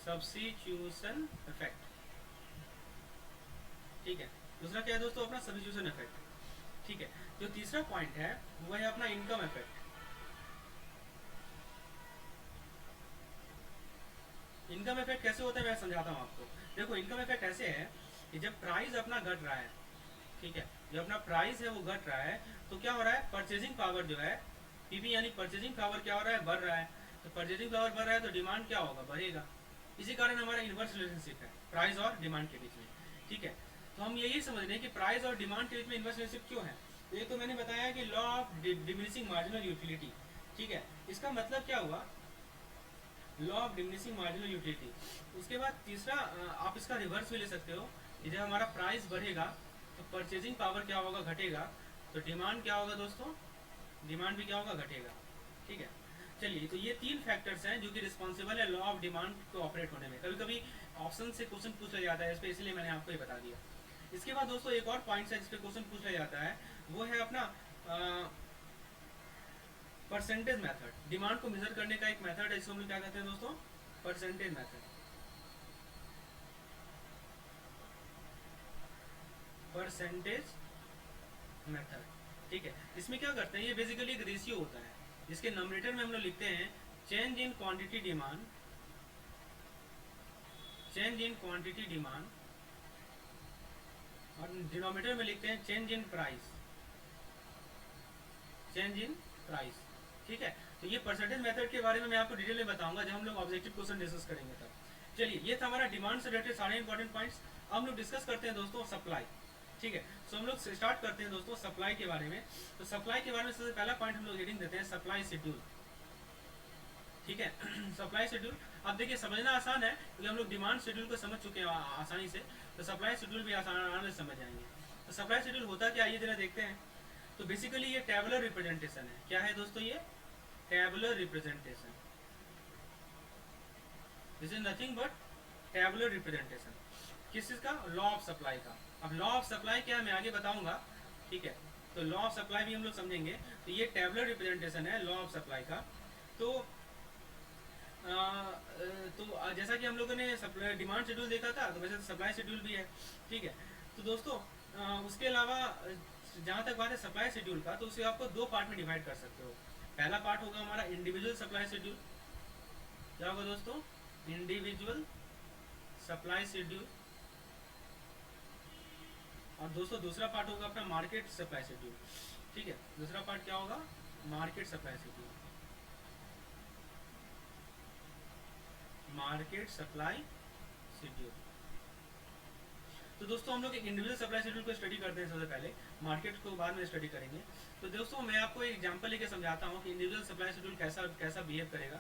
सब्स्टिट्यूशन इफेक्ट। ठीक है, दूसरा क्या है दोस्तों, अपना सब्स्टिट्यूशन इफेक्ट। ठीक है, जो तीसरा पॉइंट है वो है अपना इनकम इफेक्ट। इनकम इफेक्ट कैसे होता है मैं समझाता हूँ आपको। देखो इनकम इफेक्ट ऐसे है कि जब प्राइस अपना घट रहा है, ठीक है, जब अपना प्राइस है वो घट रहा है, तो क्या हो रहा है, परचेजिंग पावर जो है, पीवी यानी परचेजिंग पावर क्या हो रहा है, बढ़ रहा है। तो परचेजिंग पावर बढ़ रहा है तो डिमांड क्या होगा, बढ़ेगा। इसी कारण हमारा इनवर्स रिलेशनशिप है प्राइस और डिमांड के बीच में। ठीक है, तो हम यही समझ रहे हैं कि प्राइस और डिमांड के बीच में इनवर्स रिलेशनशिप क्यों है। ये तो मैंने बताया कि law of diminishing marginal utility. ठीक है, इसका मतलब क्या हुआ, law of diminishing marginal utility. उसके बाद तीसरा आप इसका रिवर्स भी ले सकते हो कि जब हमारा प्राइस बढ़ेगा तो परचेजिंग पावर क्या होगा, घटेगा, तो डिमांड क्या होगा दोस्तों, डिमांड भी क्या होगा, घटेगा। ठीक है, चलिए, तो ये 3 फैक्टर्स हैं जो कि रिस्पॉन्सिबल है लॉ ऑफ डिमांड को ऑपरेट होने में। कभी कभी ऑप्शन से क्वेश्चन पूछा जाता है इस पर, इसलिए मैंने आपको ये बता दिया। इसके बाद दोस्तों एक और पॉइंट है जिस पे क्वेश्चन पूछा जाता है, वो है अपना परसेंटेज मेथड। डिमांड को मेजर करने का एक मेथड है, इसको हम लोग क्या कहते हैं दोस्तों, परसेंटेज मेथड, परसेंटेज मेथड। ठीक है, इसमें क्या करते हैं, ये बेसिकली एक रेशियो होता है जिसके नंबरेटर में हम लोग लिखते हैं change in quantity demand, change in quantity demand, और डिनोमिनेटर में लिखते हैं change in price, change in price. ठीक है, तो ये परसेंटेज मेथड के बारे में मैं आपको डिटेल में बताऊंगा जब हम लोग ऑब्जेक्टिव क्वेश्चन डिस्कस करेंगे तब। चलिए, ये था हमारा डिमांड से रिलेटेड सारे इंपॉर्टेंट पॉइंट्स। अब हम लोग डिस्कस करते हैं दोस्तों सप्लाई। ठीक है, सो हम लोग स्टार्ट करते हैं दोस्तों सप्लाई के बारे में। तो सप्लाई के बारे में सबसे पहला पॉइंट हम लोग हेडिंग देते हैं सप्लाई शेड्यूल। ठीक है। सप्लाई शेड्यूल, अब देखिए समझना आसान है क्योंकि हम लोग डिमांड शेड्यूल को समझ चुके हैं आसानी से, तो सप्लाई शेड्यूल भी आसानी से समझ जाएंगे। तो सप्लाई शेड्यूल होता क्या, ये जरा देखते हैं। तो बेसिकली ये टेबुलर रिप्रेजेंटेशन है। क्या है दोस्तों ये? Tabular representation. This is nothing but tabular representation. किस चीज़ का? लॉ ऑफ सप्लाई का। अब लॉ ऑफ सप्लाई क्या है मैं आगे बताऊंगा, ठीक है। तो लॉ ऑफ सप्लाई भी हम लोग समझेंगे। तो ये टेबुलर रिप्रेजेंटेशन है लॉ ऑफ सप्लाई का। तो जैसा कि हम लोगों ने डिमांड शेड्यूल देखा था, तो वैसे सप्लाई शेड्यूल भी है, ठीक है। तो दोस्तों उसके अलावा जहाँ तक बात है सप्लाई शेड्यूल का, तो उसे आपको दो पार्ट में डिवाइड कर सकते हो। पहला पार्ट होगा हमारा इंडिविजुअल सप्लाई शेड्यूल। क्या होगा दोस्तों? Individual supply schedule. और दोस्तों दूसरा पार्ट होगा अपना मार्केट सप्लाई शेड्यूल, ठीक है। दूसरा पार्ट क्या होगा? Market supply schedule. Market supply schedule. तो दोस्तों हम लोग एक इंडिविजुअल सप्लाई शेड्यूल को स्टडी करते हैं सबसे पहले, मार्केट को बाद में स्टडी करेंगे। तो दोस्तों मैं आपको एक एग्जांपल लेके समझाता हूँ कि इंडिविजुअल सप्लाई शेड्यूल कैसा कैसा बिहेव करेगा।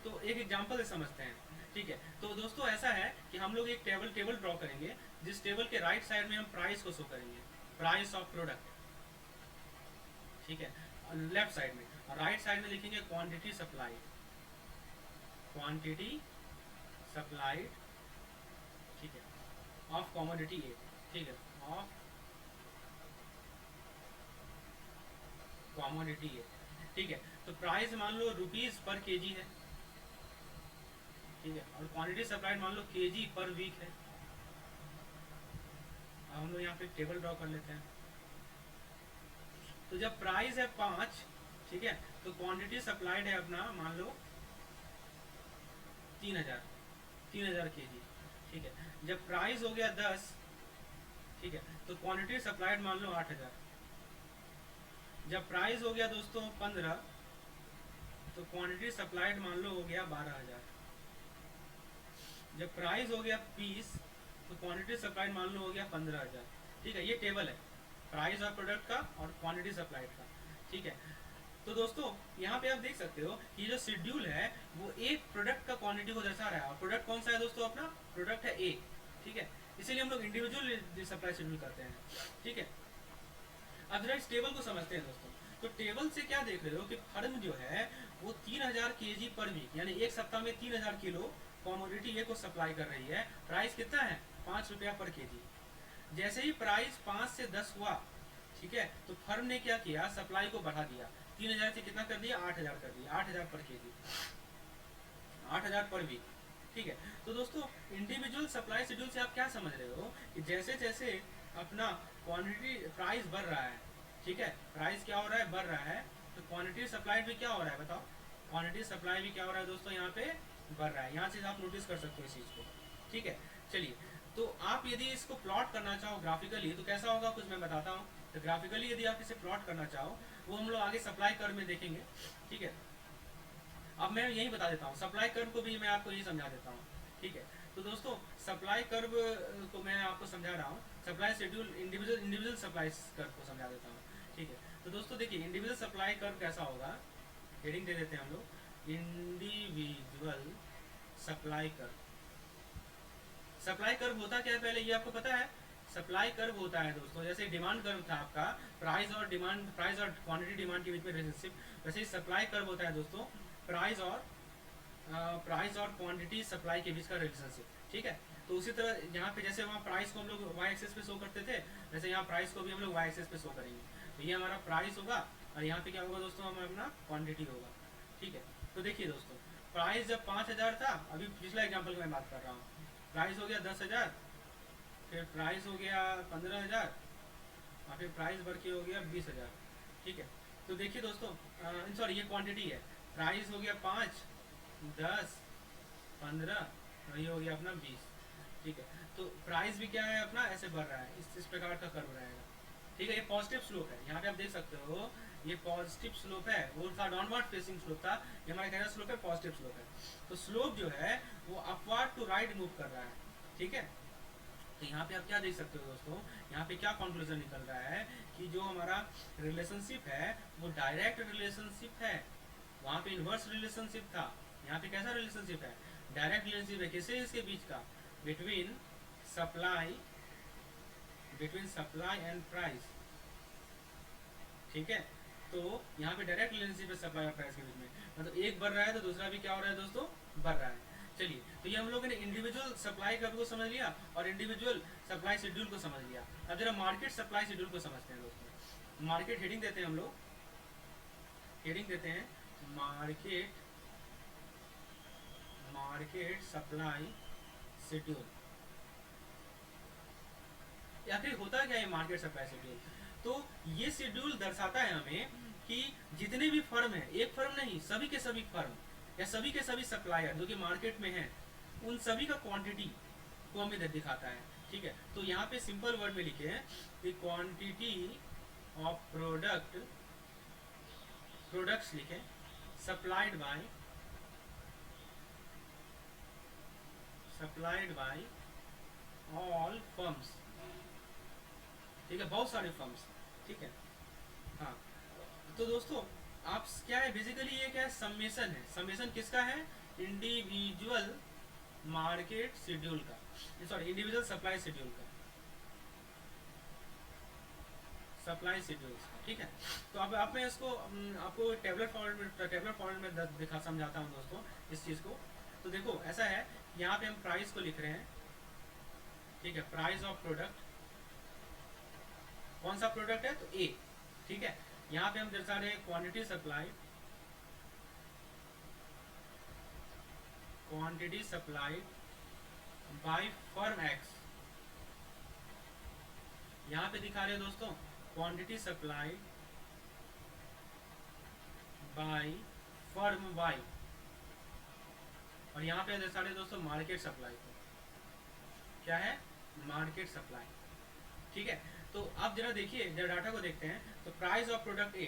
तो एक एग्जांपल से समझते हैं, ठीक है। तो दोस्तों ऐसा है कि हम लोग एक टेबल ड्रॉ करेंगे, जिस टेबल के राइट साइड में हम प्राइस को शो करेंगे, प्राइस ऑफ प्रोडक्ट, ठीक है। लेफ्ट साइड में, और राइट साइड में लिखेंगे क्वांटिटी सप्लाई, क्वांटिटी सप्लाइड, ठीक है, ऑफ कमोडिटी ए, ठीक है, ऑफ कमोडिटी ए, ठीक है। तो प्राइस मान लो रुपीज पर केजी है, ठीक है, और क्वांटिटी सप्लाइड मान लो केजी पर वीक है। अब हम लोग यहाँ पे टेबल ड्रॉ कर लेते हैं। तो जब प्राइस है 5, ठीक है, तो क्वांटिटी सप्लाइड है अपना मान लो 3000 केजी, ठीक है। जब प्राइस हो गया 10, ठीक है, तो क्वांटिटी सप्लाइड मान लो 8000। जब प्राइस हो गया दोस्तों 15, तो क्वांटिटी सप्लाइड मान लो हो गया 12000। जब प्राइस हो गया 20, तो क्वांटिटी सप्लाइड मान लो हो गया 15000। ठीक है, ये टेबल है प्राइस ऑफ प्रोडक्ट का और क्वांटिटी सप्लाइड का, ठीक है। तो दोस्तों यहाँ पे आप देख सकते हो कि जो शेड्यूल है वो एक प्रोडक्ट का क्वांटिटी को दर्शा रहा है, और प्रोडक्ट कौन सा है दोस्तों? अपना प्रोडक्ट है ए, ठीक है। इसीलिए हम लोग इंडिविजुअल सप्लाई शेड्यूल करते हैं, ठीक है। अब जरा इस टेबल को समझते हैं दोस्तों। तो टेबल से क्या देख रहे हो कि फर्म जो है वो 3000 केजी पर वीक, यानी एक सप्ताह में 3000 किलो कॉमोडिटी ए को सप्लाई कर रही है। प्राइस कितना है? 5 रुपया पर केजी। जैसे ही प्राइस 5 से 10 हुआ, ठीक है, तो फर्म ने क्या किया? सप्लाई को बढ़ा दिया, 3000 से कितना कर दिया? 8000 कर दिया, 8000 पर केजी, 8000 पर वीक, ठीक है। तो दोस्तों इंडिविजुअल सप्लाई शेड्यूल से आप क्या समझ रहे हो कि जैसे जैसे अपना क्वांटिटी प्राइस बढ़ रहा है, ठीक है, प्राइस क्या हो रहा है? बढ़ रहा है, तो क्वांटिटी सप्लाई भी क्या हो रहा है? बताओ, क्वांटिटी सप्लाई भी क्या हो रहा है दोस्तों? यहाँ पे बढ़ रहा है। यहाँ से आप नोटिस कर सकते हो इस चीज़ को, ठीक है। चलिए, तो आप यदि इसको प्लॉट करना चाहो ग्राफिकली तो कैसा होगा कुछ मैं बताता हूँ। तो ग्राफिकली यदि आप इसे प्लॉट करना चाहो वो हम लोग आगे सप्लाई कर्व में देखेंगे, ठीक है। अब मैं यही बता देता हूँ, सप्लाई कर्व को भी मैं आपको यही समझा देता हूँ, ठीक है। तो दोस्तों सप्लाई कर्व को मैं आपको समझा रहा हूँ, supply schedule individual supply curve को समझा देता हूँ, ठीक है। तो दोस्तों देखिए इंडिविजुअल सप्लाई कर्व कैसा होगा, हेडिंग दे देते हैं हम लोग, individual supply curve. Supply curve होता क्या है पहले ये आपको पता है? सप्लाई कर्व होता है दोस्तों, जैसे डिमांड कर्व था आपका, प्राइस और डिमांड, प्राइस और क्वांटिटी डिमांड के बीच में रिलेशनशिप, वैसे ही सप्लाई कर्व होता है दोस्तों, प्राइस और क्वांटिटी सप्लाई के बीच का रिलेशनशिप, ठीक है। तो उसी तरह यहाँ पे जैसे वहाँ प्राइस को हम लोग वाई एक्सेस पे शो करते थे, वैसे यहाँ प्राइस को भी हम लोग वाई एक्सेस पे शो करेंगे। तो ये हमारा प्राइस होगा और यहाँ पे क्या होगा दोस्तों? हमारा अपना क्वांटिटी होगा, ठीक है। तो देखिए दोस्तों, प्राइस जब 5000 था, अभी पिछला एग्जाम्पल की मैं बात कर रहा हूँ, प्राइस हो गया 10,000, फिर प्राइस हो गया 15,000, और फिर प्राइस बढ़ के हो गया 20,000, ठीक है। तो देखिए दोस्तों, सॉरी ये क्वांटिटी है, प्राइस हो गया 5, 10, 15, और ये हो गया अपना 20, ठीक है। तो प्राइस भी क्या है अपना ऐसे बढ़ रहा है, इस प्रकार का कर्व रहेगा, ठीक है। ये पॉजिटिव स्लोप है, यहाँ पे आप देख सकते हो ये पॉजिटिव स्लोप है, वो था डाउनवर्ड फेसिंग स्लोप था, ये हमारा कैसा स्लोप है? पॉजिटिव स्लोप है। तो स्लोप जो है वो अपवर्ड टू राइट मूव कर रहा है, ठीक है। तो यहाँ पे आप क्या देख सकते हो दोस्तों, यहाँ पे क्या कंक्लूजन निकल रहा है कि जो हमारा रिलेशनशिप है वो डायरेक्ट रिलेशनशिप है, वहाँ पे इन्वर्स रिलेशनशिप था, यहाँ पे कैसा रिलेशनशिप है, डायरेक्ट रिलेशनशिप है। किससे, इसके बीच का, between supply, between supply and price, ठीक है। तो यहाँ पे डायरेक्ट रिलेशनशिप है सप्लाई और प्राइस के बीच में, मतलब एक बढ़ रहा है तो दूसरा भी क्या हो रहा है दोस्तों, बढ़ रहा है। चलिए, तो ये हम लोगों ने इंडिविजुअल सप्लाई कर्व को समझ लिया और इंडिविजुअल सप्लाई शेड्यूल को समझ लिया। अब जरा मार्केट सप्लाई शेड्यूल को समझते हैं दोस्तों। मार्केट हेडिंग देते हैं हम लोग, हेडिंग देते हैं मार्केट, मार्केट सप्लाई शेड्यूल। आखिर होता क्या है मार्केट सप्लाई शेड्यूल, तो ये शेड्यूल दर्शाता है हमें कि जितने भी फर्म है, एक फर्म नहीं, सभी के सभी फर्म या सभी के सभी सप्लायर जो कि मार्केट में हैं, उन सभी का क्वांटिटी को हमें दिखाता है, ठीक है। तो यहाँ पे सिंपल वर्ड में लिखे हैं कि क्वांटिटी ऑफ प्रोडक्ट, प्रोडक्ट्स लिखे supplied by, supplied by all firms, ठीक है, बहुत सारे फर्म्स, ठीक है। हाँ, तो दोस्तों आप क्या है, बेसिकली ये क्या है, समेशन है। समेशन किसका है, इंडिविजुअल मार्केट शेड्यूल का, सॉरी इंडिविजुअल सप्लाई शेड्यूल का, सप्लाई शेड्यूल्स का, ठीक है। तो अब मैं इसको आपको टेबलर फॉर्मेट में दिखा समझाता हूँ दोस्तों इस चीज़ को। तो देखो ऐसा है, यहाँ पे हम प्राइस को लिख रहे हैं, ठीक है, प्राइस ऑफ प्रोडक्ट, कौन सा प्रोडक्ट है, तो ए, ठीक है। यहाँ पे हम दर्शा रहे हैं quantity supply, quantity supply by firm X, यहाँ पे दिखा रहे हैं दोस्तों quantity supply by firm Y, और यहाँ पे दर्शा रहे हैं दोस्तों मार्केट सप्लाई को, क्या है, मार्केट सप्लाई, ठीक है। तो आप जरा देखिए, जरा डाटा को देखते हैं, तो प्राइस ऑफ प्रोडक्ट ए,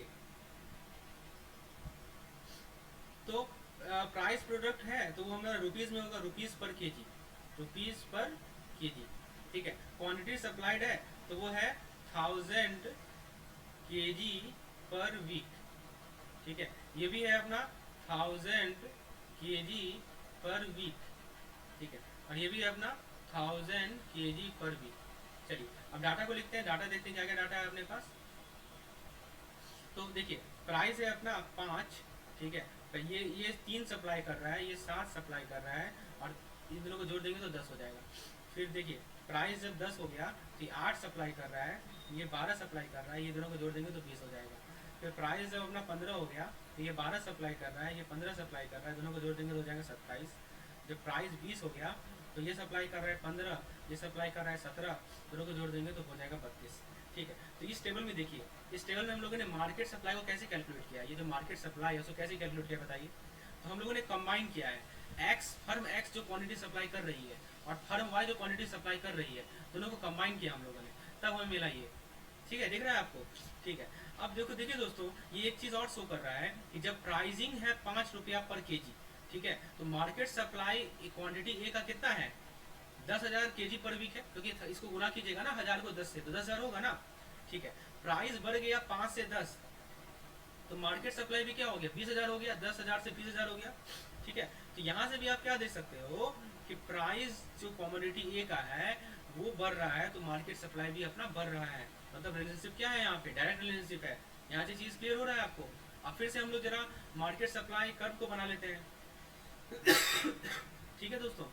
तो प्राइस प्रोडक्ट है तो वो हमारा रुपीज में होगा, rupees per KG, rupees per KG, ठीक है। क्वांटिटी सप्लाइड है तो वो है 1000 केजी पर वीक, ठीक है। ये भी है अपना 1000 केजी पर वीक, ठीक है, और ये भी है अपना 1000 केजी पर वीक। चलिए अब डाटा को लिखते हैं, डाटा देखते हैं क्या क्या डाटा है अपने पास। तो देखिए प्राइस है अपना 5, ठीक है, तो ये 3 सप्लाई कर रहा है, ये 7 सप्लाई कर रहा है, और इन दोनों को जोड़ देंगे तो 10 हो जाएगा। फिर देखिए प्राइस जब 10 हो गया तो ये 8 सप्लाई कर रहा है, ये 12 सप्लाई कर रहा है, ये दोनों को जोड़ देंगे तो 20 हो जाएगा। फिर प्राइस जब अपना 15 हो गया तो ये 12 सप्लाई कर रहा है, ये 15 सप्लाई कर रहा है, दोनों को जोड़ देंगे तो हो जाएगा 27। जब प्राइस 20 हो गया तो ये सप्लाई कर रहा है 15, ये सप्लाई कर रहा है 17, दोनों को जोड़ देंगे तो हो जाएगा 32, ठीक है। तो इस टेबल में देखिए, इस टेबल में हम लोगों ने मार्केट सप्लाई को कैसे कैलकुलेट किया, ये जो मार्केट सप्लाई है उसको कैसे कैलकुलेट किया बताइए। तो हम लोगों ने कंबाइन किया है, एक्स फर्म एक्स जो क्वांटिटी सप्लाई कर रही है और फर्म वाई जो क्वांटिटी सप्लाई कर रही है, दोनों को कंबाइन किया हम लोगों ने, तब हमें मिला ये, ठीक है, दिख रहा है आपको, ठीक है। अब देखो, देखिए दोस्तों, ये एक चीज और शो कर रहा है कि जब प्राइसिंग है 5 रुपया पर केजी, ठीक है, तो मार्केट सप्लाई क्वांटिटी ए का कितना है, 10,000 केजी पर वीक है, क्योंकि इसको गुना कीजिएगा ना 1000 को 10 से तो 10,000 होगा ना, ठीक है। प्राइस बढ़ गया 5 से 10, तो मार्केट सप्लाई भी क्या हो गया, 20,000 हो गया, 10,000 से 20,000 हो गया, ठीक है। तो यहाँ से भी आप क्या देख सकते हो कि प्राइस जो कमोडिटी ए का है वो बढ़ रहा है, तो मार्केट सप्लाई भी अपना बढ़ रहा है, मतलब रिलेशनशिप क्या है यहाँ पे, डायरेक्ट रिलेशनशिप है। यहाँ से चीज क्लियर हो रहा है आपको। अब फिर से हम लोग जरा मार्केट सप्लाई कर्व को बना लेते हैं ठीक है दोस्तों,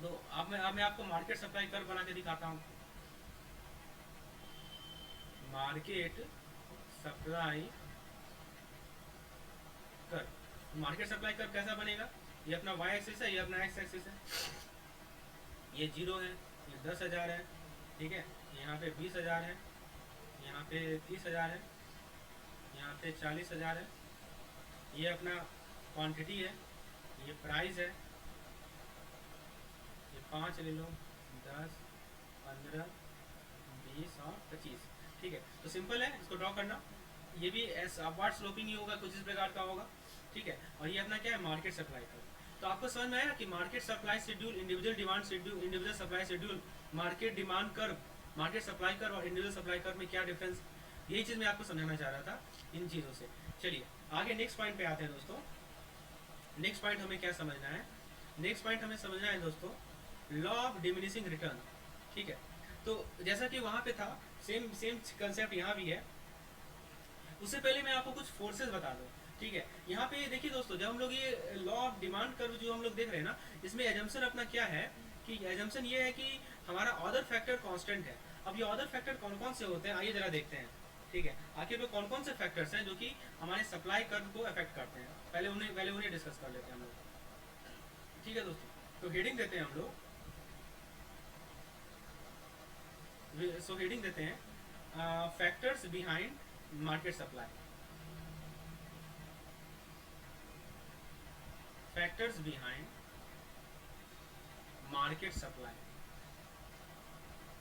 तो अब मैं आपको मार्केट सप्लाई कर्व बना के दिखाता हूँ। Market supply curve, market supply curve कैसा बनेगा, ये अपना y एक्सिस है, ये अपना x एक्सिस है, ये 0 है, ये 10,000 है, ठीक है, यहाँ पे 20,000 है, यहाँ पे 30,000 है, यहाँ पे 40,000 है, ये अपना क्वांटिटी है, ये प्राइस है, ये 5 ले लो, 10, 15, 20 और 25, ठीक है। तो सिंपल है इसको ड्रॉ करना, ये भी अपवर्ड स्लोपिंग ही होगा, कुछ इस प्रकार का होगा, ठीक है। और ये अपना क्या है, मार्केट सप्लाई का। तो आपको समझ में आया कि market supply schedule, individual demand schedule, individual supply schedule market demand curve, market supply curve और इंडिविजुअल सप्लाई कर्व में क्या डिफरेंस, यही चीज़ मैं आपको समझाना चाह रहा था इन चीज़ों से। चलिए आगे नेक्स्ट पॉइंट पे आते हैं दोस्तों। नेक्स्ट पॉइंट हमें क्या समझना है, नेक्स्ट पॉइंट हमें समझना है दोस्तों लॉ ऑफ डिमिनिशिंग रिटर्न। ठीक है, तो जैसा कि वहाँ पे था सेम सेम कंसेप्ट यहाँ भी है। उससे पहले मैं आपको कुछ फोर्सेस बता दूँ। ठीक है, यहाँ पे देखिए दोस्तों, जब हम लोग ये लॉ ऑफ डिमांड कर्व जो हम लोग देख रहे हैं ना, इसमें एजम्पशन अपना क्या है कि एजम्पशन ये है कि हमारा ऑर्डर फैक्टर कांस्टेंट है। अब ये ऑर्डर फैक्टर कौन कौन से होते हैं आइए जरा देखते हैं। ठीक है, आखिर में कौन कौन से फैक्टर्स हैं जो कि हमारे सप्लाई कर्व को अफेक्ट करते हैं, पहले उन्हें डिस्कस कर लेते हैं हम लोग। ठीक है दोस्तों, तो हेडिंग देते हैं हम लोग, सो हेडिंग देते हैं factors behind market supply, factors behind market supply.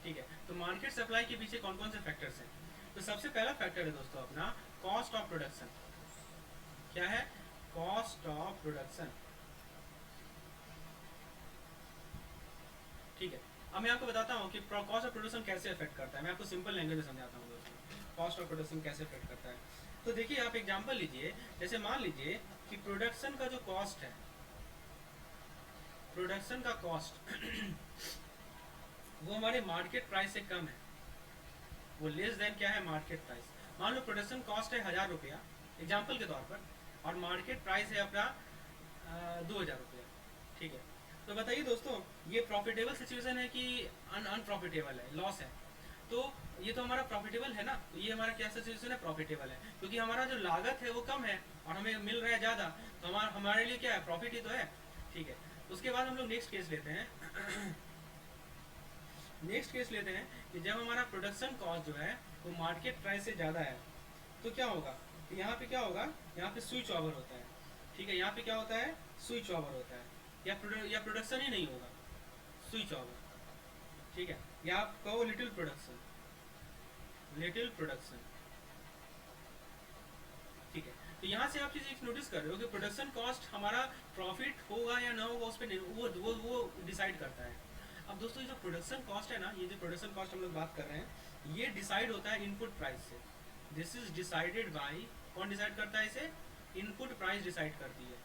ठीक है, तो मार्केट सप्लाई के पीछे कौन कौन से फैक्टर्स हैं। तो सबसे पहला फैक्टर है दोस्तों अपना कॉस्ट ऑफ प्रोडक्शन। क्या है, कॉस्ट ऑफ प्रोडक्शन। ठीक है, अब मैं आपको बताता हूँ कि कॉस्ट ऑफ प्रोडक्शन कैसे अफेक्ट करता है। मैं आपको सिंपल लैंग्वेज में समझाता हूँ दोस्तों कॉस्ट ऑफ प्रोडक्शन कैसे अफेक्ट करता है। तो देखिए आप एग्जांपल लीजिए, जैसे मान लीजिए कि प्रोडक्शन का जो कॉस्ट है, प्रोडक्शन का कॉस्ट वो हमारे मार्केट प्राइस से कम है, वो लेस देन क्या है, मार्केट प्राइस। मान लो प्रोडक्शन कॉस्ट है 1000 रुपया एग्जाम्पल के तौर पर, और मार्केट प्राइस है अपना 2000 रुपया। ठीक है, तो बताइए दोस्तों ये प्रॉफिटेबल सिचुएशन है कि अनप्रॉफिटेबल है, लॉस है। तो ये तो हमारा प्रॉफिटेबल है ना, तो ये हमारा क्या सिचुएशन है, प्रॉफिटेबल है, क्योंकि हमारा जो लागत है वो कम है और हमें मिल रहा है ज़्यादा, तो हमारे लिए क्या है, प्रॉफिट ही तो है। ठीक है, उसके बाद हम लोग नेक्स्ट केस लेते हैं नेक्स्ट केस लेते हैं कि जब हमारा प्रोडक्शन कॉस्ट जो है वो मार्केट प्राइस से ज़्यादा है, तो क्या होगा, तो यहाँ पे क्या होगा, यहाँ पे स्विच ओवर होता है। ठीक है, यहाँ पे क्या होता है, स्विच ओवर होता है, या प्रोडक्शन ही नहीं होगा, स्विच ओवर। ठीक है, या आप कहो लिटिल प्रोडक्शन, लिटिल प्रोडक्शन। ठीक है, तो यहाँ से आप चीज़ नोटिस कर रहे हो कि प्रोडक्शन कॉस्ट हमारा प्रॉफिट होगा या ना होगा उस पर वो डिसाइड करता है। अब दोस्तों ये जो प्रोडक्शन कॉस्ट है ना, ये जो प्रोडक्शन कॉस्ट हम लोग बात कर रहे हैं, ये डिसाइड होता है इनपुट प्राइस से। दिस इज डिसाइडेड बाई, कौन डिसाइड करता है इसे, इनपुट प्राइस डिसाइड करती है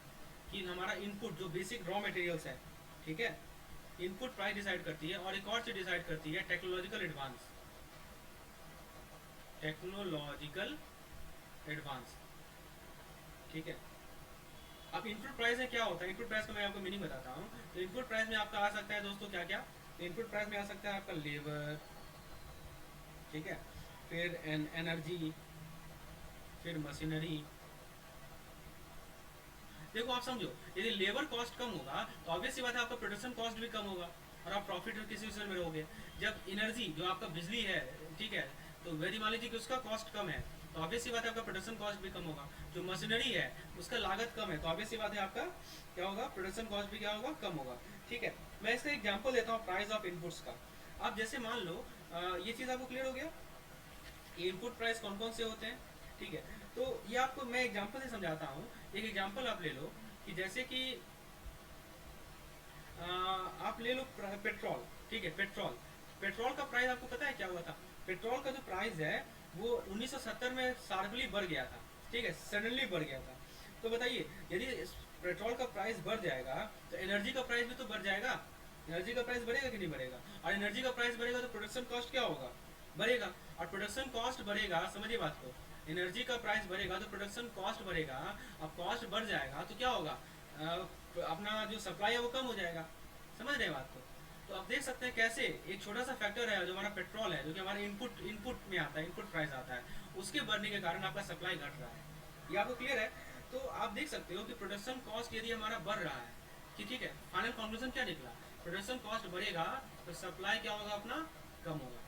कि हमारा इनपुट जो बेसिक रॉ मटेरियल्स है, ठीक है, इनपुट प्राइस डिसाइड करती है। और एक और चीज डिसाइड करती है टेक्नोलॉजिकल एडवांस, टेक्नोलॉजिकल एडवांस। ठीक है, अब इनपुट प्राइस में क्या होता है, इनपुट प्राइस का मैं आपको मीनिंग बताता हूँ। तो इनपुट प्राइस में आपका आ सकता है दोस्तों क्या क्या, तो इनपुट प्राइस में आ सकता है आपका लेबर, ठीक है, फिर एनर्जी, फिर मशीनरी। देखो आप समझो, यदि लेबर कॉस्ट कम होगा तो ऑब्वियस सी बात है आपका प्रोडक्शन कॉस्ट भी कम होगा और आप प्रॉफिट की सिचुएशन में रहोगे। जब एनर्जी जो आपका बिजली है, ठीक है, तो यदि मान लीजिए कि उसका कॉस्ट कम है तो ऑब्वियस सी बात है आपका प्रोडक्शन कॉस्ट भी कम होगा। जो मशीनरी है उसका लागत कम है तो ऑब्वियस सी बात है आपका क्या होगा, प्रोडक्शन कॉस्ट भी क्या होगा, कम होगा। ठीक है, मैं इसका एग्जाम्पल देता हूँ प्राइस ऑफ इनपुट्स का। आप जैसे मान लो ये चीज़ आपको क्लियर हो गया, इनपुट प्राइस कौन कौन से होते हैं। ठीक है, तो ये आपको मैं एग्जांपल से समझाता हूँ। एक एग्जांपल आप ले लो कि जैसे कि आप ले लो पेट्रोल। ठीक है, पेट्रोल, पेट्रोल का प्राइस आपको पता है क्या हुआ था, पेट्रोल का जो प्राइस है वो 1970 में शार्पली बढ़ गया था। ठीक है, सडनली बढ़ गया था। तो बताइए यदि पेट्रोल का प्राइस बढ़ जाएगा तो एनर्जी का प्राइस भी तो बढ़ जाएगा, एनर्जी का प्राइस बढ़ेगा कि नहीं बढ़ेगा, और एनर्जी का प्राइस बढ़ेगा तो प्रोडक्शन कॉस्ट क्या होगा, बढ़ेगा। और प्रोडक्शन कॉस्ट बढ़ेगा, समझिए बात को, एनर्जी का प्राइस बढ़ेगा तो प्रोडक्शन कॉस्ट बढ़ेगा। अब कॉस्ट बढ़ जाएगा तो क्या होगा, अपना जो सप्लाई है वो कम हो जाएगा। समझ रहे हैं बात को। तो आप देख सकते हैं कैसे एक छोटा सा फैक्टर है जो हमारा पेट्रोल है, जो कि हमारे इनपुट में आता है, इनपुट प्राइस आता है, उसके बढ़ने के कारण आपका सप्लाई घट रहा है। ये आपको क्लियर है। तो आप देख सकते हो कि प्रोडक्शन कॉस्ट यदि हमारा बढ़ रहा है कि ठीक है, फाइनल कंक्लूजन क्या निकला, प्रोडक्शन कॉस्ट बढ़ेगा तो सप्लाई क्या होगा, अपना कम होगा।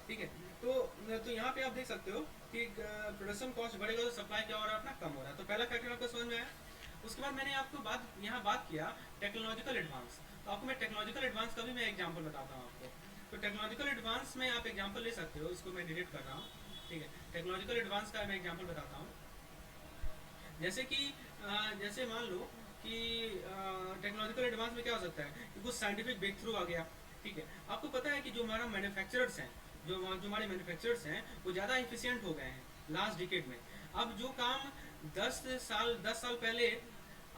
ठीक है, तो यहाँ पे आप देख सकते हो कि प्रोडक्शन कॉस्ट बढ़ेगा तो सप्लाई क्या हो रहा है, अपना कम हो रहा है। तो पहला फैक्टर आपको समझ में आया। उसके बाद मैंने आपको यहाँ बात किया टेक्नोलॉजिकल एडवांस। तो आपको मैं टेक्नोलॉजिकल एडवांस का भी मैं एग्जांपल बताता हूँ आपको। तो टेक्नोलॉजिकल एडवांस में आप एग्जांपल ले सकते हो, इसको मैं डिलीट कर रहा हूँ। ठीक है, टेक्नोलॉजिकल एडवांस का मैं एग्जांपल बताता हूँ। जैसे कि जैसे मान लो कि टेक्नोलॉजिकल एडवांस में क्या हो सकता है कि कुछ साइंटिफिक ब्रेक थ्रू आ गया। ठीक है, आपको पता है कि जो हमारा मैन्युफैक्चरर्स हैं, जो हमारे मैन्युफैक्चरर्स हैं वो ज़्यादा इफिशियंट हो गए हैं लास्ट डिकेड में। अब जो काम 10 साल पहले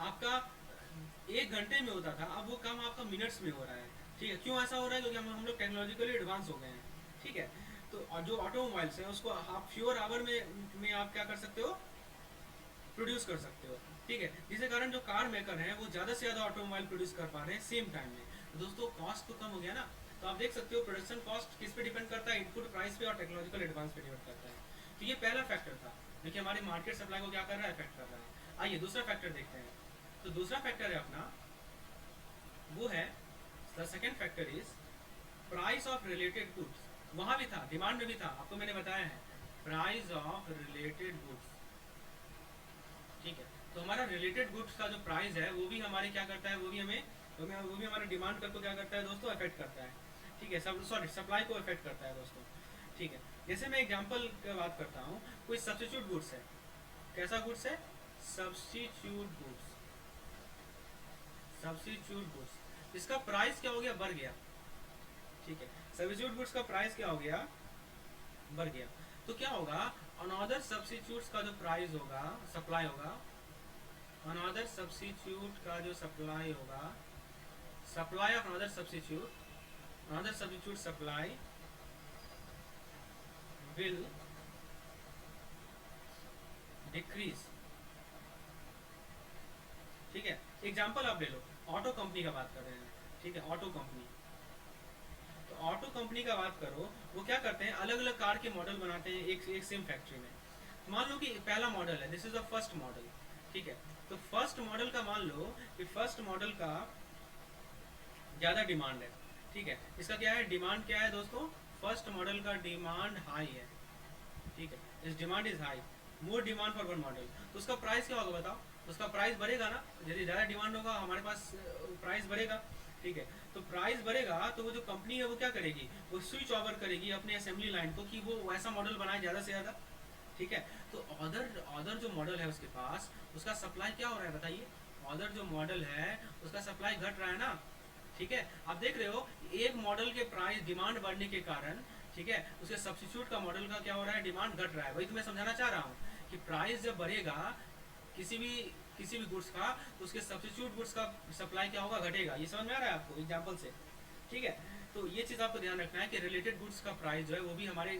आपका 1 घंटे में होता था, अब वो काम आपका मिनट्स में हो रहा है। ठीक है, क्यों ऐसा हो रहा है? क्योंकि हम लोग टेक्नोलॉजिकली एडवांस हो गए हैं। ठीक है, तो जो ऑटोमोबाइल्स हैं उसको आप फ्यूअर आवर में आप क्या कर सकते हो, प्रोड्यूस कर सकते हो। ठीक है, जिसके कारण जो कार मेकर हैं वो ज़्यादा से ज़्यादा ऑटोमोबाइल प्रोड्यूस कर पा रहे हैं सेम टाइम में। तो दोस्तों कॉस्ट तो कम हो गया ना। तो आप देख सकते हो प्रोडक्शन कॉस्ट किस पे डिपेंड करता है, इनपुट प्राइस पे और टेक्नोलॉजिकल एडवांस पे डिपेंड करता है। तो ये पहला फैक्टर था जो कि हमारे मार्केट सप्लाई को क्या कर रहा है, इफेक्ट कर रहा है। आइए दूसरा फैक्टर देखते हैं। तो दूसरा फैक्टर है अपना, वो है the second factor is price of related goods. वहां भी था, डिमांड में भी था, आपको मैंने बताया है प्राइस ऑफ रिलेटेड गुड्स। ठीक है, तो हमारा रिलेटेड गुड्स का जो प्राइस है वो भी हमारे क्या करता है, वो भी हमारे डिमांड को क्या करता है दोस्तों, अफेक्ट करता है। ठीक है, सॉरी सप्लाई को अफेक्ट करता है दोस्तों। ठीक है, जैसे मैं एग्जांपल की बात करता हूँ, कोई सब्स्टिट्यूट गुड्स है। कैसा गुड्स है? Substitute goods. सब्स्टिट्यूट गुड्स, इसका प्राइस क्या हो गया, बढ़ गया। ठीक है, सब्स्टिट्यूट गुड्स का प्राइस क्या हो गया, बढ़ गया। तो क्या होगा, अनदर सब्स्टिट्यूट्स का जो प्राइस होगा, सप्लाई होगा, अनदर सब्स्टिट्यूट का जो सप्लाई होगा, supply of another substitute supply will decrease. ठीक है, एग्जांपल आप ले लो, ऑटो कंपनी का बात कर रहे हैं। ठीक है, ऑटो कंपनी, तो ऑटो कंपनी का बात करो, वो क्या करते हैं, अलग अलग कार के मॉडल बनाते हैं एक सेम फैक्ट्री में। मान लो कि पहला मॉडल है, this is the first model. ठीक है, तो फर्स्ट मॉडल का मान लो कि फर्स्ट मॉडल का ज़्यादा डिमांड है। ठीक है, इसका क्या है, डिमांड क्या है दोस्तों, फर्स्ट मॉडल का डिमांड हाई है। ठीक है, इस demand is high, more demand for one model. तो उसका प्राइस क्या होगा बताओ, उसका प्राइस बढ़ेगा ना, यदि ज़्यादा डिमांड होगा हमारे पास प्राइस बढ़ेगा। ठीक है, तो प्राइस बढ़ेगा तो वो जो कंपनी है वो क्या करेगी, वो स्विच ओवर करेगी अपने असेंबली लाइन को कि वो वैसा मॉडल बनाए ज़्यादा से ज़्यादा। ठीक है, तो अदर जो मॉडल है उसके पास, उसका सप्लाई क्या हो रहा है बताइए, अदर जो मॉडल है उसका सप्लाई घट रहा है ना। ठीक है, आप देख रहे हो एक मॉडल के प्राइस डिमांड बढ़ने के कारण, ठीक है, उसके सब्स्टिट्यूट का मॉडल का क्या हो रहा है, डिमांड घट रहा है। वही तो मैं समझाना चाह रहा हूँ कि प्राइस जब बढ़ेगा किसी भी गुड्स का, तो उसके सब्स्टिट्यूट गुड्स का सप्लाई क्या होगा, घटेगा। ये समझ में आ रहा है आपको एग्जाम्पल से? ठीक है, तो ये चीज़ आपको ध्यान रखना है कि रिलेटेड गुड्स का प्राइस जो है वो भी हमारे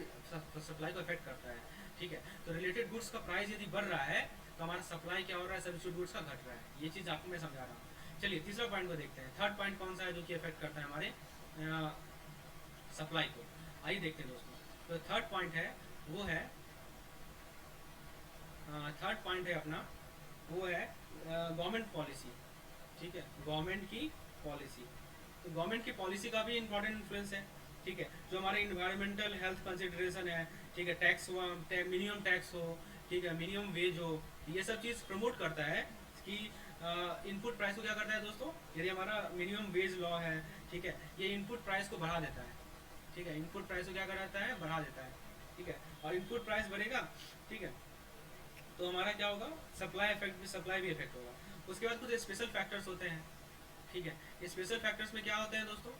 सप्लाई को अफेक्ट करता है। ठीक है, तो रिलेटेड गुड्स का प्राइस यदि बढ़ रहा है तो हमारा सप्लाई क्या हो रहा है, सब्स्टिट्यूट गुड्स का घट रहा है। ये चीज़ आपको मैं समझा रहा हूँ। चलिए तीसरा पॉइंट को देखते हैं। थर्ड पॉइंट कौन सा है जो कि अफेक्ट करता है हमारे सप्लाई को? आइए देखते हैं दोस्तों। तो थर्ड पॉइंट है वो है, थर्ड पॉइंट है अपना, वो है गवर्नमेंट पॉलिसी। ठीक है, गवर्नमेंट की पॉलिसी। तो गवर्नमेंट की पॉलिसी का भी इंपॉर्टेंट इन्फ्लुएंस है। ठीक है, जो हमारे इन्वायरमेंटल हेल्थ कंसिडरेशन है, ठीक है, टैक्स हुआ, मिनिमम टैक्स हो, ठीक है, मिनिमम वेज हो, ये सब चीज़ प्रमोट करता है कि इनपुट प्राइस को क्या करता है दोस्तों, यदि हमारा मिनिमम वेज लॉ है, ठीक है, ये इनपुट प्राइस को बढ़ा देता है। ठीक है, इनपुट प्राइस को क्या कराता है, बढ़ा देता है। ठीक है, और इनपुट प्राइस बढ़ेगा, ठीक है, तो हमारा क्या होगा, सप्लाई भी इफेक्ट होगा। उसके बाद कुछ स्पेशल फैक्टर्स होते हैं। ठीक है, स्पेशल फैक्टर्स में क्या होते हैं दोस्तों,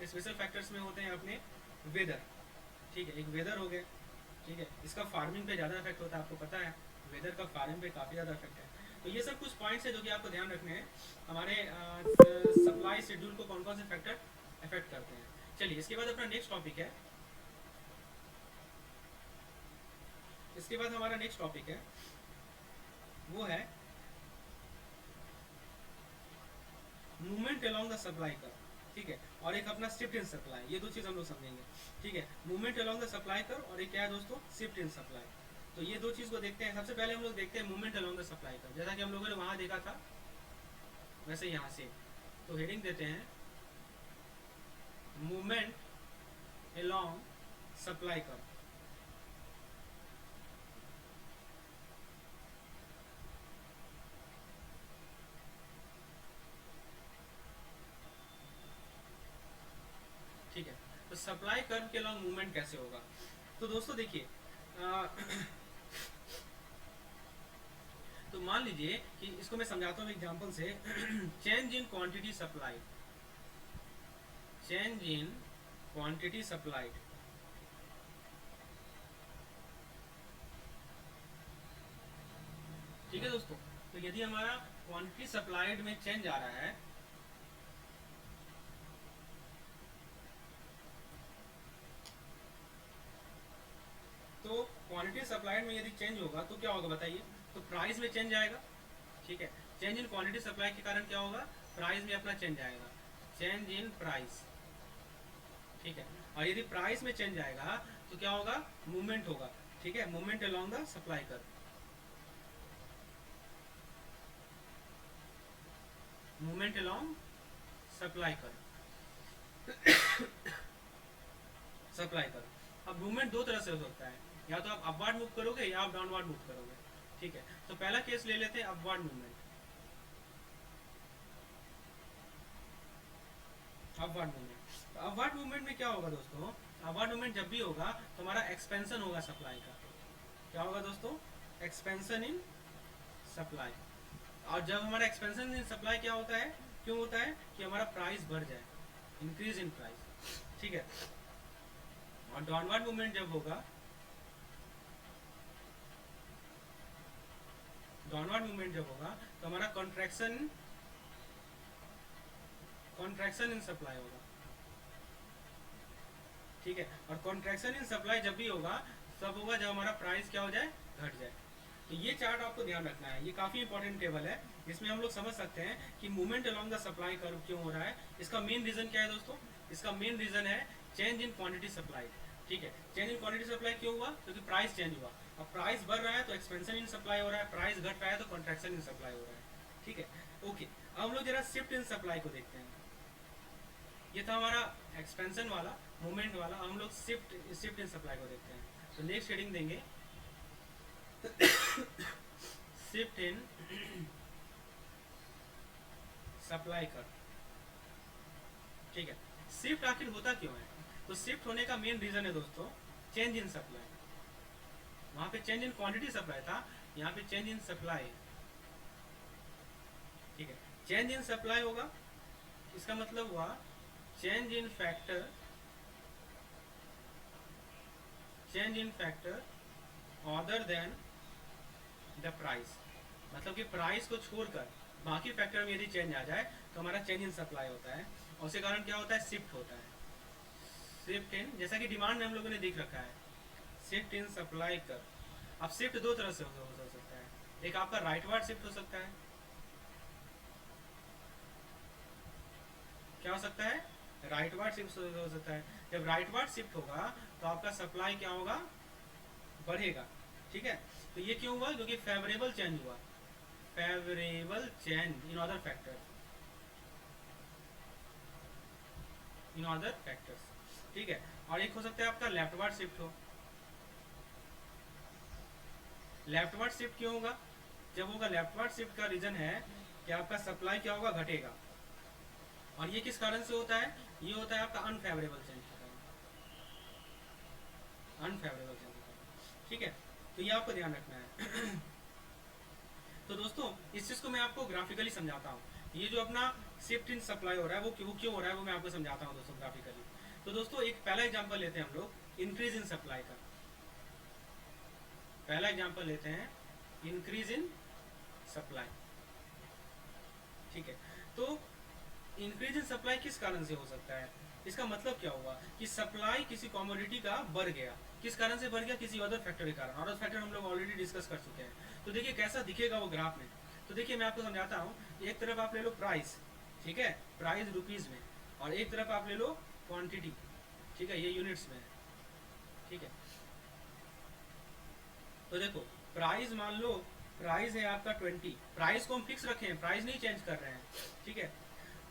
स्पेशल फैक्टर्स में होते हैं अपने वेदर। ठीक है, एक वेदर हो गए। ठीक है, इसका फार्मिंग पे ज़्यादा इफेक्ट होता है, आपको पता है वेदर का फार्मिंग पे काफ़ी ज़्यादा इफेक्ट है। तो ये सब कुछ पॉइंट्स है जो कि आपको ध्यान रखने हैं, हमारे सप्लाई शेड्यूल को कौन कौन से फैक्टर इफेक्ट करते हैं। चलिए इसके बाद अपना नेक्स्ट टॉपिक है, इसके बाद हमारा नेक्स्ट टॉपिक है वो है मूवमेंट अलोंग द सप्लाई कर। ठीक है, और एक अपना शिफ्ट इन सप्लाई, ये दो चीज़ हम लोग समझेंगे। ठीक है, मूवमेंट अलोंग द सप्लाई कर और एक क्या है दोस्तों, शिफ्ट इन सप्लाई। तो ये दो चीज़ को देखते हैं। सबसे पहले हम लोग देखते हैं मूवमेंट अलोंग द सप्लाई कर, जैसा कि हम लोगों ने वहाँ देखा था वैसे यहाँ से। तो हेडिंग देते हैं मूवमेंट अलोंग सप्लाई कर। ठीक है, तो सप्लाई कर्व के अलॉन्ग मूवमेंट कैसे होगा? तो दोस्तों देखिए तो मान लीजिए कि इसको मैं समझाता हूँ एग्जांपल से। Change in quantity supply, change in quantity supplied, ठीक है दोस्तों। तो यदि हमारा क्वांटिटी सप्लाइड में चेंज आ रहा है, तो क्वांटिटी सप्लाइड में यदि चेंज होगा तो क्या होगा बताइए? तो प्राइस में चेंज आएगा, ठीक है। चेंज इन क्वांटिटी सप्लाई के कारण क्या होगा? प्राइस में अपना चेंज आएगा, चेंज इन प्राइस, ठीक है। और यदि प्राइस में चेंज आएगा तो क्या होगा? मूवमेंट होगा, ठीक है, movement along the supply curve, movement along supply curve, supply curve. अब मूवमेंट दो तरह से हो सकता है, या तो आप अपवर्ड मूव करोगे या आप डाउनवर्ड मूव करोगे, ठीक है। तो पहला केस ले लेते हैं अपवर्ड मूवमेंट, अपवर्ड मूवमेंट। तो अपवर्ड मूवमेंट में क्या होगा दोस्तों? अपवर्ड मूवमेंट जब भी होगा तो हमारा एक्सपेंशन होगा सप्लाई का। क्या होगा दोस्तों? Expansion in supply. और जब हमारा एक्सपेंशन इन सप्लाई क्या होता है, क्यों होता है? कि हमारा प्राइस बढ़ जाए, इंक्रीज इन प्राइस, ठीक है। और डाउनवर्ड मूवमेंट जब होगा, डाउनवर्ड मूवमेंट जब होगा तो हमारा कॉन्ट्रैक्शन, कॉन्ट्रैक्शन इन सप्लाई होगा, ठीक है। और कॉन्ट्रैक्शन इन सप्लाई जब भी होगा तब होगा जब हमारा प्राइस क्या हो जाए? घट जाए। तो ये चार्ट आपको ध्यान रखना है, ये काफ़ी इंपॉर्टेंट टेबल है। इसमें हम लोग समझ सकते हैं कि movement along the supply curve क्यों हो रहा है। इसका मेन रीज़न क्या है दोस्तों? इसका मेन रीज़न है चेंज इन क्वांटिटी सप्लाई, ठीक है। चेंज इन क्वांटिटी सप्लाई क्यों हुआ? क्योंकि प्राइस चेंज हुआ। अब प्राइस बढ़ रहा है तो एक्सपेंशन इन सप्लाई हो रहा है, प्राइस घट रहा है तो कॉन्ट्रैक्शन इन सप्लाई हो रहा है, ठीक है। ओके, अब हम लोग जरा शिफ्ट इन सप्लाई को देखते हैं। ये था हमारा एक्सपेंशन वाला, मूवमेंट वाला। हम लोग शिफ्ट इन सप्लाई को देखते हैं। तो नेक्स्ट हेडिंग देंगे शिफ्ट इन सप्लाई कर, ठीक है। शिफ्ट आखिर होता क्यों है? तो शिफ्ट होने का मेन रीजन है दोस्तों चेंज इन सप्लाई। वहां पे चेंज इन क्वांटिटी सप्लाई था, यहाँ पे चेंज इन सप्लाई, ठीक है। चेंज इन सप्लाई होगा, इसका मतलब हुआ change in factor, change in factor other than the price. मतलब कि प्राइस को छोड़कर बाकी फैक्टर में यदि चेंज आ जाए तो हमारा चेंज इन सप्लाई होता है, और उसके कारण क्या होता है? शिफ्ट होता है। शिफ्ट इन, जैसा कि डिमांड में हम लोगों ने देख रखा है, शिफ्ट इन सप्लाई कर। अब शिफ्ट दो तरह से हो सकता है, एक आपका राइटवर्ड शिफ्ट हो सकता है। क्या हो सकता है? राइटवर्ड शिफ्ट हो सकता है। जब राइटवर्ड शिफ्ट होगा तो आपका सप्लाई क्या होगा? बढ़ेगा, ठीक है। तो ये क्यों हुआ? क्योंकि फेवरेबल चेंज हुआ, favourable change in other factor, in other factors, ठीक है। और एक हो सकता है आपका लेफ्टवर्ड शिफ्ट हो। लेफ्टवर्ड शिफ्ट क्यों होगा? जब होगा लेफ्टवर्ड शिफ्ट का रीजन है कि आपका सप्लाई क्या होगा? घटेगा। और ये किस कारण से होता है? ये होता है आपका अनफेवरेबल चेंज के कारण, अनफेवरेबल चेंज के कारण, ठीक है। तो ये आपको ध्यान रखना है। तो दोस्तों इस चीज़ को मैं आपको ग्राफिकली समझाता हूँ। ये जो अपना शिफ्ट इन सप्लाई हो रहा है वो क्यों हो रहा है वो मैं आपको समझाता हूँ दोस्तों ग्राफिकली। तो दोस्तों एक पहला एग्जांपल लेते हैं हम लोग इंक्रीज इन सप्लाई का। पहला एग्जांपल लेते हैं इंक्रीज इन सप्लाई, ठीक है। तो इंक्रीज इन सप्लाई किस कारण से हो सकता है? इसका मतलब क्या हुआ कि सप्लाई किसी कमोडिटी का बढ़ गया। किस कारण से बढ़ गया? किसी अदर फैक्टर के कारण। अदर फैक्टर हम लोग ऑलरेडी डिस्कस कर चुके हैं। तो देखिए कैसा दिखेगा वो ग्राफ में। तो देखिए मैं आपको समझाता हूँ। एक तरफ आप ले लो प्राइस, ठीक है, प्राइस रुपीज़ में, और एक तरफ आप ले लो क्वांटिटी, ठीक है, ये यूनिट्स में है, ठीक है। तो देखो प्राइस मान लो प्राइस है आपका 20, प्राइस को हम फिक्स रखे हैं, प्राइस नहीं चेंज कर रहे हैं, ठीक है।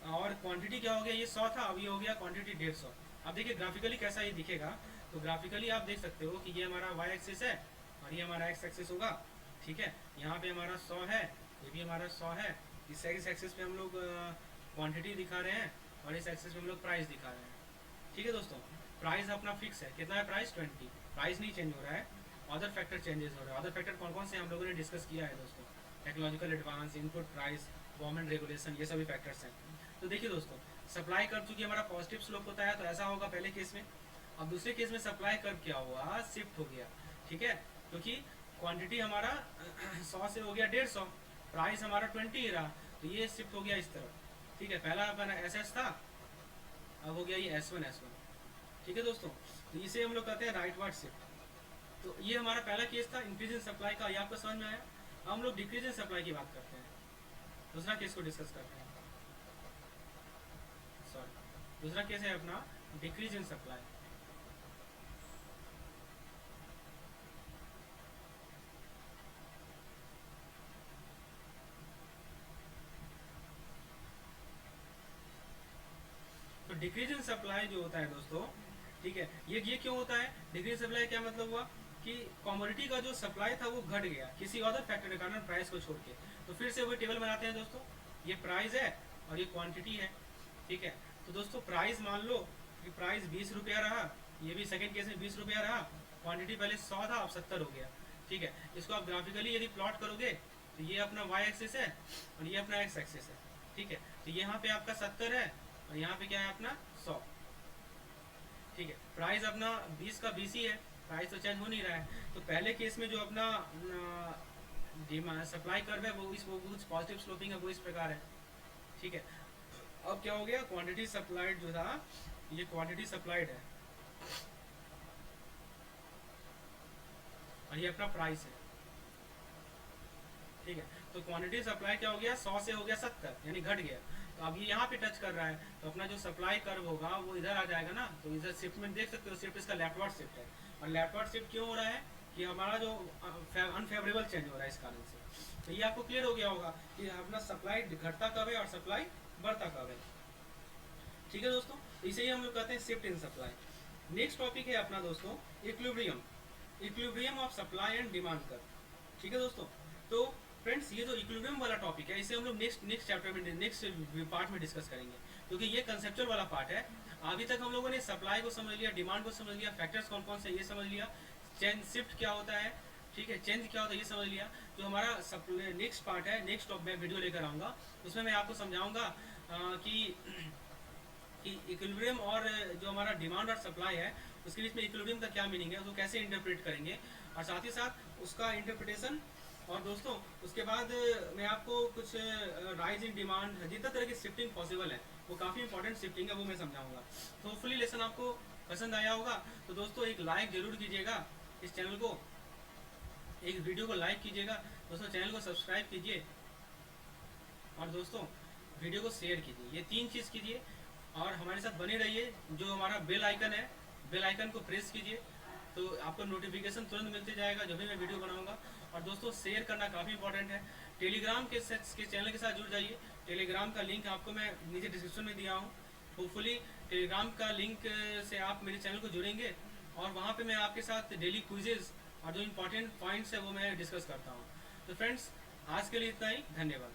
और क्वांटिटी क्या हो गया? ये 100 था, अभी हो गया क्वांटिटी 150। अब देखिए ग्राफिकली कैसा ये दिखेगा। तो ग्राफिकली आप देख सकते हो कि ये हमारा वाई एक्सिस है और ये हमारा एक्स एक्सिस होगा, ठीक है। यहाँ पे हमारा 100 है, ये भी हमारा 100 है। इस एक्सिस पे हम लोग क्वांटिटी दिखा रहे हैं और इस एक्सिस पे हम लोग प्राइस दिखा रहे हैं, ठीक है दोस्तों। प्राइस अपना फिक्स है, कितना है प्राइस? 20। प्राइस नहीं चेंज हो रहा है, अदर फैक्टर चेंजेस हो रहा है। अदर फैक्टर कौन कौन से हम लोगों ने डिस्कस किया है दोस्तों? Technological advance, input price, government regulation, ये सभी फैक्टर्स हैं। तो देखिए दोस्तों, सप्लाई कर्व चूंकि हमारा पॉजिटिव स्लोप होता है तो ऐसा होगा पहले केस में। अब दूसरे केस में सप्लाई कर्व क्या हुआ, शिफ्ट हो गया, ठीक है, क्योंकि क्वांटिटी हमारा 100 से हो गया 150, प्राइस हमारा 20 ही रहा, तो ये शिफ्ट हो गया इस तरफ, ठीक है। पहला अपना एस एस था, अब हो गया ये S1 S1, ठीक है दोस्तों। तो इसे हम लोग कहते हैं राइट वर्ड शिफ्ट। तो ये हमारा पहला केस था इंक्रीज इन सप्लाई का, ये आपको समझ में आया। अब हम लोग डिक्रीज इन सप्लाई की बात करते हैं, दूसरा केस को डिस्कस करते हैं। सॉरी, दूसरा केस है अपना डिक्रीज इन सप्लाई। तो डिक्रीज इन सप्लाई जो होता है दोस्तों, ठीक है, ये क्यों होता है? डिक्रीज सप्लाई क्या मतलब हुआ कि कमोडिटी का जो सप्लाई था वो घट गया किसी अदर फैक्टर के कारण, प्राइस को छोड़ के। तो फिर से वही टेबल बनाते हैं दोस्तों, ये प्राइस है और ये क्वांटिटी है, ठीक है। तो दोस्तों प्राइस मान लो कि प्राइस 20 रुपया रहा, ये भी सेकेंड केस में 20 रुपया रहा, क्वांटिटी पहले 100 था, अब 70 हो गया, ठीक है। इसको आप ग्राफिकली यदि प्लॉट करोगे तो ये अपना वाई एक्सिस है और ये अपना एक्स एक्सिस है, ठीक है। तो यहाँ पे आपका 70 है और यहाँ पे क्या है अपना 100, ठीक है। प्राइस अपना 20 का 20 ही है, प्राइस तो चेंज हो नहीं रहा है। तो पहले केस में जो अपना सप्लाई कर्व है वो कुछ पॉजिटिव स्लोपिंग है, वो इस प्रकार है, ठीक है। अब क्या हो गया, क्वांटिटी सप्लाइड जो था, ये क्वांटिटी सप्लाइड है और ये अपना प्राइस है, ठीक है। तो क्वांटिटी सप्लाई क्या हो गया, 100 से हो गया 70, यानी घट गया। तो अब ये यहाँ पे टच कर रहा है, तो अपना जो सप्लाई कर्व होगा वो इधर आ जाएगा ना। तो इधर शिफ्ट में देख सकते हो, शिफ्ट इसका लेफ्टवर्ड शिफ्ट है। और लेफ्टवर्ड शिफ्ट क्यों हो रहा है कि हमारा जो अनफेवरेबल चेंज हो रहा है इस कारण से। तो ये आपको क्लियर हो गया होगा कि अपना सप्लाई घटता कब है और सप्लाई बढ़ता कब है, ठीक है दोस्तों। इसे ही हम लोग कहते हैं shift in supply. Next topic है अपना दोस्तों equilibrium, equilibrium of supply and demand curve, ठीक है दोस्तों। तो फ्रेंड्स ये जो इक्विलिब्रियम वाला टॉपिक है इसे हम लोग नेक्स्ट चैप्टर में, नेक्स्ट पार्ट में डिस्कस करेंगे, क्योंकि ये कंसेप्चुअल वाला पार्ट है। अभी तक हम लोगों ने सप्लाई को समझ लिया, डिमांड को समझ लिया, फैक्टर्स कौन कौन से ये समझ लिया, चेंज शिफ्ट क्या होता है, ठीक है, चेंज क्या होता है ये समझ लिया। जो हमारा नेक्स्ट पार्ट है, नेक्स्ट टॉप में वीडियो लेकर आऊँगा, उसमें मैं आपको समझाऊंगा कि इक्विलिब्रियम और जो हमारा डिमांड और सप्लाई है उसके बीच में इक्विलिब्रियम का क्या मीनिंग है, उसको कैसे इंटरप्रेट करेंगे, और साथ ही साथ उसका इंटरप्रिटेशन। और दोस्तों उसके बाद मैं आपको कुछ राइज इन डिमांड, जितना तरह की शिफ्टिंग पॉसिबल है, वो काफ़ी इंपॉर्टेंट शिफ्टिंग है, वो मैं समझाऊंगा। तो होपफुली लेसन आपको पसंद आया होगा। तो दोस्तों एक लाइक जरूर कीजिएगा इस चैनल को, एक वीडियो को लाइक कीजिएगा दोस्तों, चैनल को सब्सक्राइब कीजिए और दोस्तों वीडियो को शेयर कीजिए, ये 3 चीज़ कीजिए और हमारे साथ बने रहिए। जो हमारा बेल आइकन है, बेल आइकन को प्रेस कीजिए तो आपको नोटिफिकेशन तुरंत मिलते जाएगा जब भी मैं वीडियो बनाऊंगा। और दोस्तों शेयर करना काफ़ी इंपॉर्टेंट है। टेलीग्राम के चैनल के साथ जुड़ जाइए, टेलीग्राम का लिंक आपको मैं नीचे डिस्क्रिप्शन में दिया हूँ। होपफुली टेलीग्राम का लिंक से आप मेरे चैनल को जुड़ेंगे और वहाँ पे मैं आपके साथ डेली क्विजेज और जो इम्पोर्टेंट पॉइंट्स है वो मैं डिस्कस करता हूँ। तो फ्रेंड्स आज के लिए इतना ही, धन्यवाद।